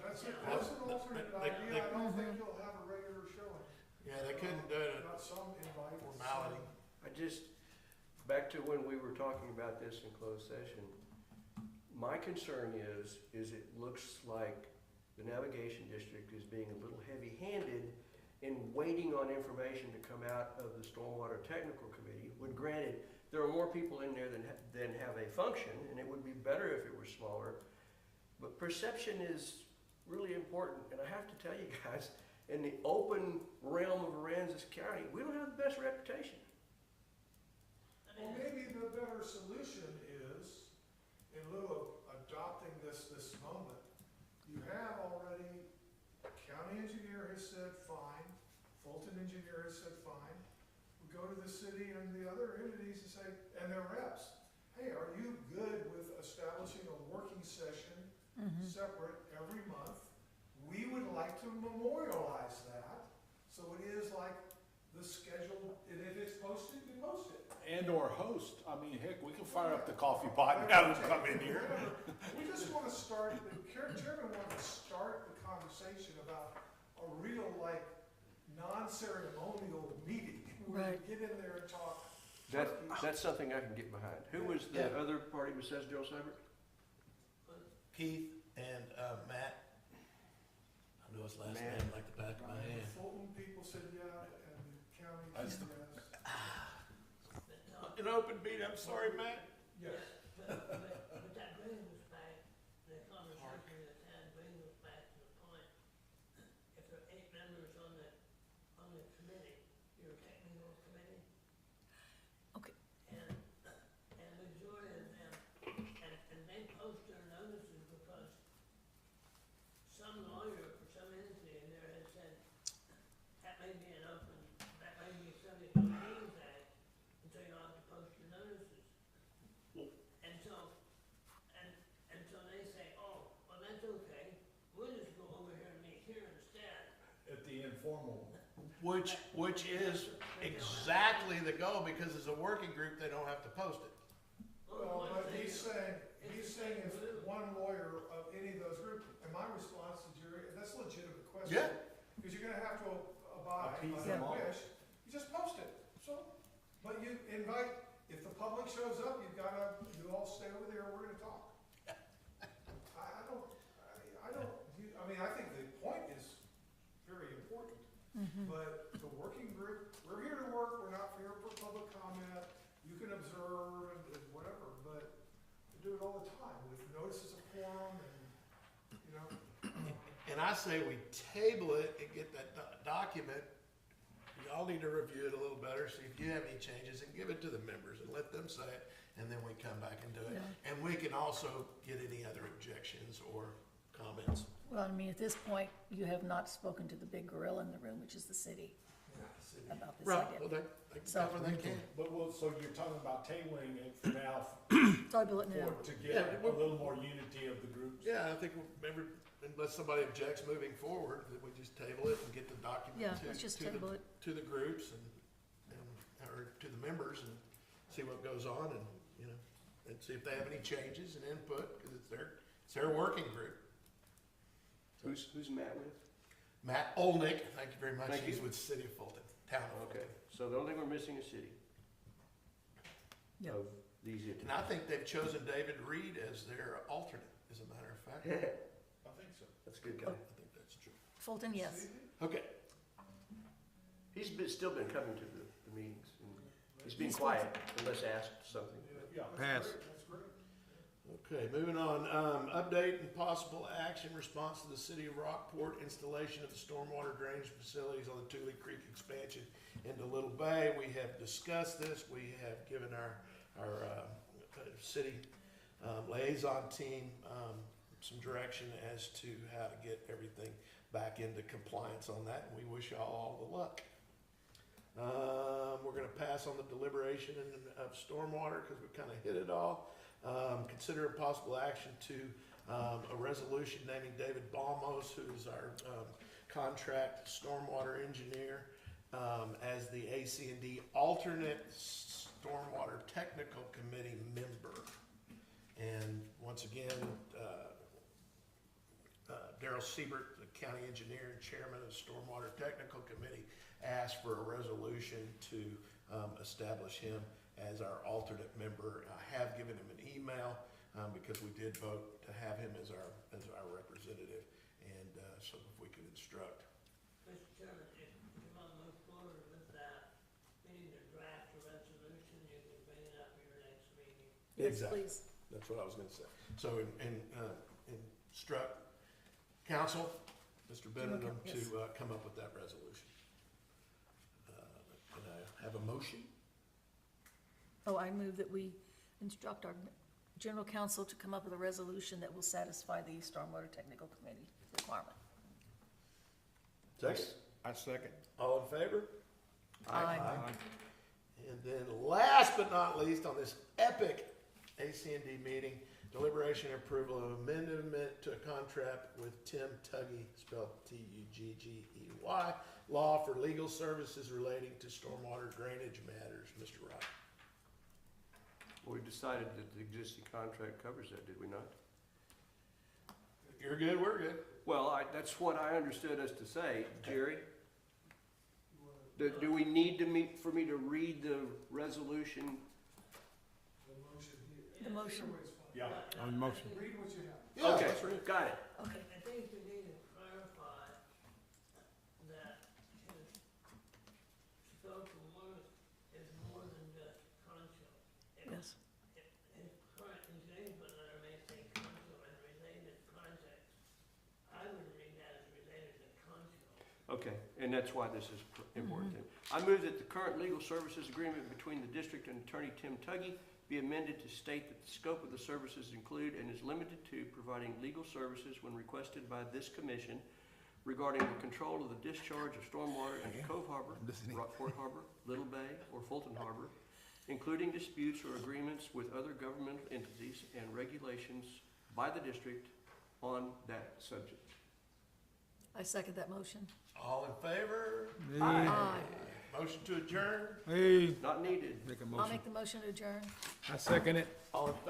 That's an Well, alternate they- idea. I don't think you'll have a regular showing. Yeah, they couldn't do it. Not some invite. Formality. I just, back to when we were talking about this in closed session, my concern is it looks like the navigation district is being a little heavy-handed in waiting on information to come out of the Stormwater Technical Committee. When granted, there are more people in there than have a function, and it would be better if it were smaller. But perception is really important, and I have to tell you guys, in the open realm of Aransas County, we don't have the best reputation. Well, maybe the better solution is, in lieu of adopting this moment, you have already, county engineer has said fine, Fulton engineer has said fine. We go to the city and the other entities and say, and their reps, hey, are you good with establishing a working session separate every month? We would like to memorialize that, so it is like the schedule, and if it's posted, you post it. and/or host. I mean, heck, we can fire up the coffee pot and have them come in here. We just want to start, the chairman wanted to start the conversation about a real, like, non-ceremonial meeting. Where you get in there and talk. That's something I can get behind. Who was the Yeah. other party besides Daryl Seibert? Keith and, Matt. I know his last Matt. name like the back of my The hand. Fulton people said yeah, and the county That's said the- yes. An open meeting, I'm sorry, Matt. Yes. But that brings us back, the conversation we just had brings us back to the point, if there are 8 members on the committee, your technical committee. Okay. And majority of them, and they post their notices because some lawyer for some entity in there has said, that may be an open, that may be subject to the Meetings Act, and so you have to post your notices. And so, and so they say, oh, well, that's okay, we'll just go over here and meet here instead. At the informal. Which is exactly the goal, because as a working group, they don't have to post it. Well, but he's saying if one lawyer of any of those groups, and my response to Jerry, and that's a legitimate question. Yeah. Because you're gonna have to abide Appease by them that all. wish, you just post it, so, but you invite, if the public shows up, you all stay over there, we're gonna talk. I mean, I think the point is very important, but the working group, we're here to work, we're not here for public comment, you can observe and whatever, but we do it all the time, with notices of quorum and, you know. And I say we table it and get that document. Y'all need to review it a little better, see if you have any changes, and give it to the members and let them say it, and then we come back and do it. And we can also get any other objections or comments. Well, I mean, at this point, you have not spoken to the big gorilla in the room, which is the city, about this Right, idea. well, they can So- cover they can. But so you're talking about tabling it for now Table it now. to get a little more unity of the groups? Yeah, I think, unless somebody objects moving forward, that we just table it and get the document Yeah, let's just table it. to the groups or to the members and see what goes on and, you know, and see if they have any changes and input, because it's their working group. Who's Matt with? Matt Olnick, thank you very much, Thank he's you. with City of Fulton, Town of Fulton. Okay, so the only thing we're missing is city. Yep. Of these entities. And I think they've chosen David Reed as their alternate, as a matter of fact. I I think so. That's a good guy. think that's true. Fulton, yes. Okay, Still been coming to the meetings. And he's been He's quiet unless asked something. Yeah. Pass. That's great. okay, moving on, update and possible action response to the City of Rockport installation of the stormwater drainage facilities on the Tule Creek expansion into Little Bay. We have discussed this, we have given our city liaison team some direction as to how to get everything back into compliance on that, and we wish y'all all the luck. We're gonna pass on the deliberation of stormwater, because we kinda hit it all. Consider a possible action to, a resolution naming David Balmos, who's our, contract stormwater engineer, as the ACND alternate stormwater technical committee member. And once again, Daryl Siebert, the county engineer and chairman of the Stormwater Technical Committee, asked for a resolution to establish him as our alternate member. I have given him an email because we did vote to have him as our representative, and so if we could instruct. Mr. Chairman, if you want to move forward with that, we need to draft a resolution, you can bring it up at your next meeting. Yes, Exactly. please. That's what I was gonna say. So instruct council, Mr. Benham, Yes. to come up with that resolution. Can I have a motion? Oh, I move that we instruct our general counsel to come up with a resolution that will satisfy the Stormwater Technical Committee requirement. Second. I second. All in favor? Aye. And then last but not least, on this epic ACND meeting, deliberation and approval of amendment to a contract with Tim Tuggy, spelled Tuggey, law for legal services relating to stormwater drainage matters. Mr. Wright. We decided that the existing contract covers that, did we not? You're good, we're good. Well, that's what I understood us to say, Jerry. Do we need to meet, for me to read the resolution? The motion here. The motion. Either way is fine. Yeah. On motion. Read what you have. Yeah, Okay, that's right. got it. Okay. I think we need to clarify that his scope of work is more than just consul. Yes. His current engagement letter may say consul and related projects. I would read that as related to consul. Okay, and that's why this is important. I move that the current legal services agreement between the district and Attorney Tim Tuggy be amended to state that the scope of the services include and is limited to providing legal services when requested by this commission regarding the control of the discharge of stormwater into Cove Harbor, Rockport Harbor, Little Bay, or Fulton Harbor, including disputes or agreements with other governmental entities and regulations by the district on that subject. I second that motion. All in favor? Aye. Motion to adjourn? Hey, Not needed. make a I'll motion. make the motion to adjourn. I second it. All in favor?